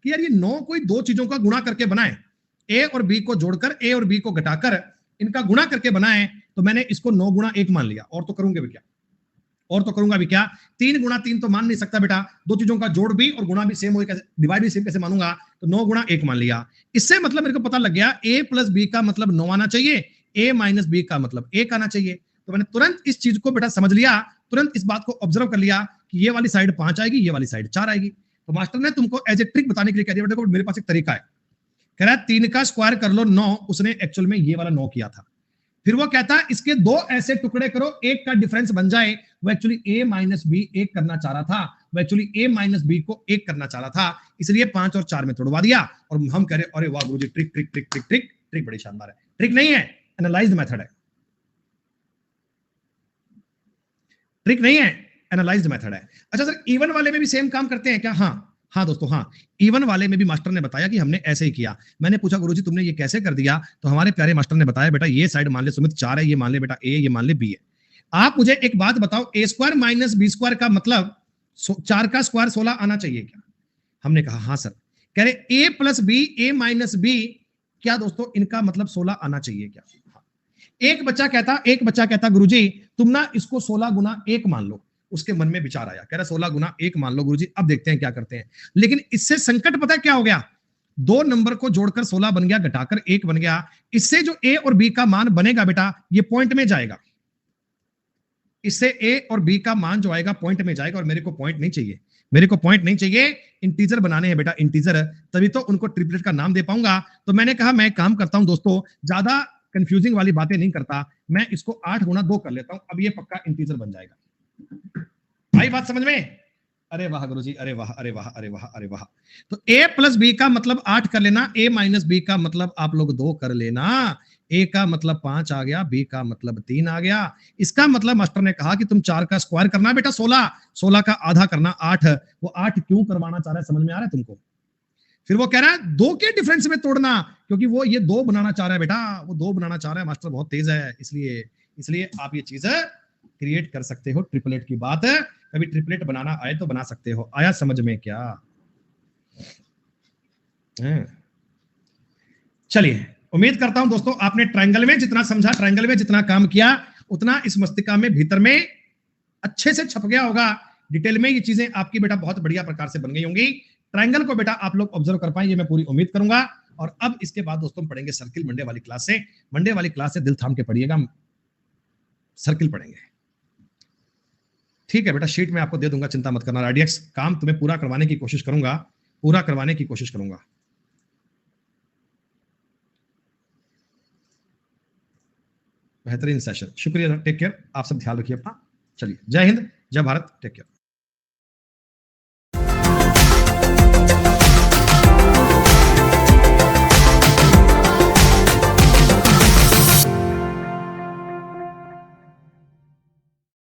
Speaker 1: कि यार ये 9 कोई 2 चीजों का गुणा करके बनाए, ए और बी को जोड़कर, ए और बी को घटाकर इनका गुणा करके बनाए, तो मैंने इसको 9 गुणा 1 मान लिया। और तो करूंगे भी क्या, और तो करूंगा भी क्या? 3 गुणा 3 तो मान नहीं सकता बेटा, 2 चीजों का जोड़ भी और गुणा भी सेम हो, कैसे डिवाइड भी सेम कैसे मानूंगा? तो 9 गुणा 1 मान लिया। इससे मतलब मेरे को पता लग गया ए प्लस बी का मतलब 9 आना चाहिए, ए माइनस बी का मतलब 1 आना चाहिए। तो मैंने तुरंत इस चीज को बेटा समझ लिया, तुरंत इस बात को ऑब्जर्व कर लिया कि ये वाली साइड 5 आएगी, ये वाली साइड 4 आएगी। तो मास्टर ने तुमको एज ए ट्रिक बताने के लिए कह दिया, देखो मेरे पास एक तरीका है। कह रहा है 3 का स्क्वायर कर लो 9, उसने एक्चुअल में ये वाला 9 किया था। फिर वो कहता है इसके 2 ऐसे टुकड़े करो, 1 का डिफरेंस बन जाए। वो एक्चुअली ए माइनस बी 1 करना चाह रहा था, वो एक्चुअली ए माइनस बी को 1 करना चाह रहा था, इसलिए 5 और 4 में तोड़वा दिया। और हम कह रहे अरे वाह गुरुजी, trick trick trick trick trick trick बड़ी शानदार है। ट्रिक नहीं है, एनालाइज्ड मेथड है, ट्रिक नहीं है, एनालाइज्ड मेथड है। अच्छा सर इवन वाले में भी सेम काम करते हैं क्या? हाँ दोस्तों, हाँ इवन वाले में भी मास्टर ने बताया कि हमने ऐसे ही किया। मैंने पूछा गुरुजी तुमने ये कैसे कर दिया? तो हमारे प्यारे मास्टर ने बताया बेटा ये साइड मान ले सुमित 4 है, ये मान ले बेटा ए, ये मान ले बी है। आप मुझे एक बात बताओ, ए स्क्वायर माइनस बी स्क्वायर का मतलब 4 का स्क्वायर 16 आना चाहिए क्या? हमने कहा हाँ सर। कह रहे ए प्लस बी, ए माइनस बी, क्या दोस्तों इनका मतलब 16 आना चाहिए क्या? हाँ। एक बच्चा कहता गुरुजी तुम ना इसको 16 गुना 1 मान लो। उसके मन में विचार आया, कह रहा 16 गुना 1 मान लो गुरुजी, अब देखते हैं क्या करते हैं। लेकिन इससे संकट पता है क्या हो गया? 2 नंबर को जोड़कर 16 बन गया, घटाकर 1 बन गया। इससे जो ए और बी का मान बनेगा बेटा ये पॉइंट में जाएगा, इससे ए और बी का मान जो आएगा पॉइंट में जाएगा। और मेरे को पॉइंट नहीं चाहिए, मेरे को पॉइंट नहीं चाहिए, इंटीजर बनाने हैं बेटा, इंटीजर, तभी तो उनको ट्रिपलेट का नाम दे पाऊंगा। तो मैंने कहा मैं काम करता हूं दोस्तों, ज्यादा कंफ्यूजिंग वाली बातें नहीं करता, मैं इसको 8 गुना 2 कर लेता हूं, अब ये पक्का इंटीजर बन जाएगा। भाई बात समझ में? अरे वाह गुरुजी, अरे वाह, अरे वाह, अरे वाह, अरे वाह। तो a प्लस बी का मतलब 8 कर लेना, a माइनस बी का मतलब आप लोग 2 कर लेना। ए का मतलब 5 आ गया, बी का मतलब 3 आ गया। इसका मतलब मास्टर ने कहा कि तुम 4 का स्क्वायर करना बेटा 16, 16 का आधा करना 8। वो 8 क्यों करवाना चाह रहा है, समझ में आ रहा है तुमको? फिर वो कह रहा है 2 के डिफरेंस में तोड़ना, क्योंकि वो ये 2 बनाना चाह रहा है बेटा, वो 2 बनाना चाह रहा है, मास्टर बहुत तेज है, इसलिए इसलिए आप ये चीज क्रिएट कर सकते हो। ट्रिपलेट की बात है, कभी ट्रिपलेट बनाना आए तो बना सकते हो। आया समझ में क्या? चलिए, उम्मीद करता हूं दोस्तों आपने ट्रायंगल में जितना समझा, ट्रायंगल में जितना काम किया, उतना इस मस्तिष्क में भीतर में अच्छे से छप गया होगा। डिटेल में ये चीजें आपकी बेटा बहुत बढ़िया प्रकार से बन गई होंगी। ट्रायंगल को बेटा आप लोग ऑब्जर्व कर पाए, ये मैं पूरी उम्मीद करूंगा। और अब इसके बाद दोस्तों पढ़ेंगे सर्किल, मंडे वाली क्लास से। मंडे वाली क्लास से दिल थाम के पढ़िएगा, सर्किल पढ़ेंगे। ठीक है बेटा, शीट में आपको दे दूंगा, चिंता मत करना। रेडियक्स काम तुम्हें पूरा करवाने की कोशिश करूंगा, पूरा करवाने की कोशिश करूंगा। बेहतरीन सेशन, शुक्रिया, टेक केयर, आप सब ध्यान रखिए अपना। चलिए, जय हिंद, जय भारत, टेक केयर।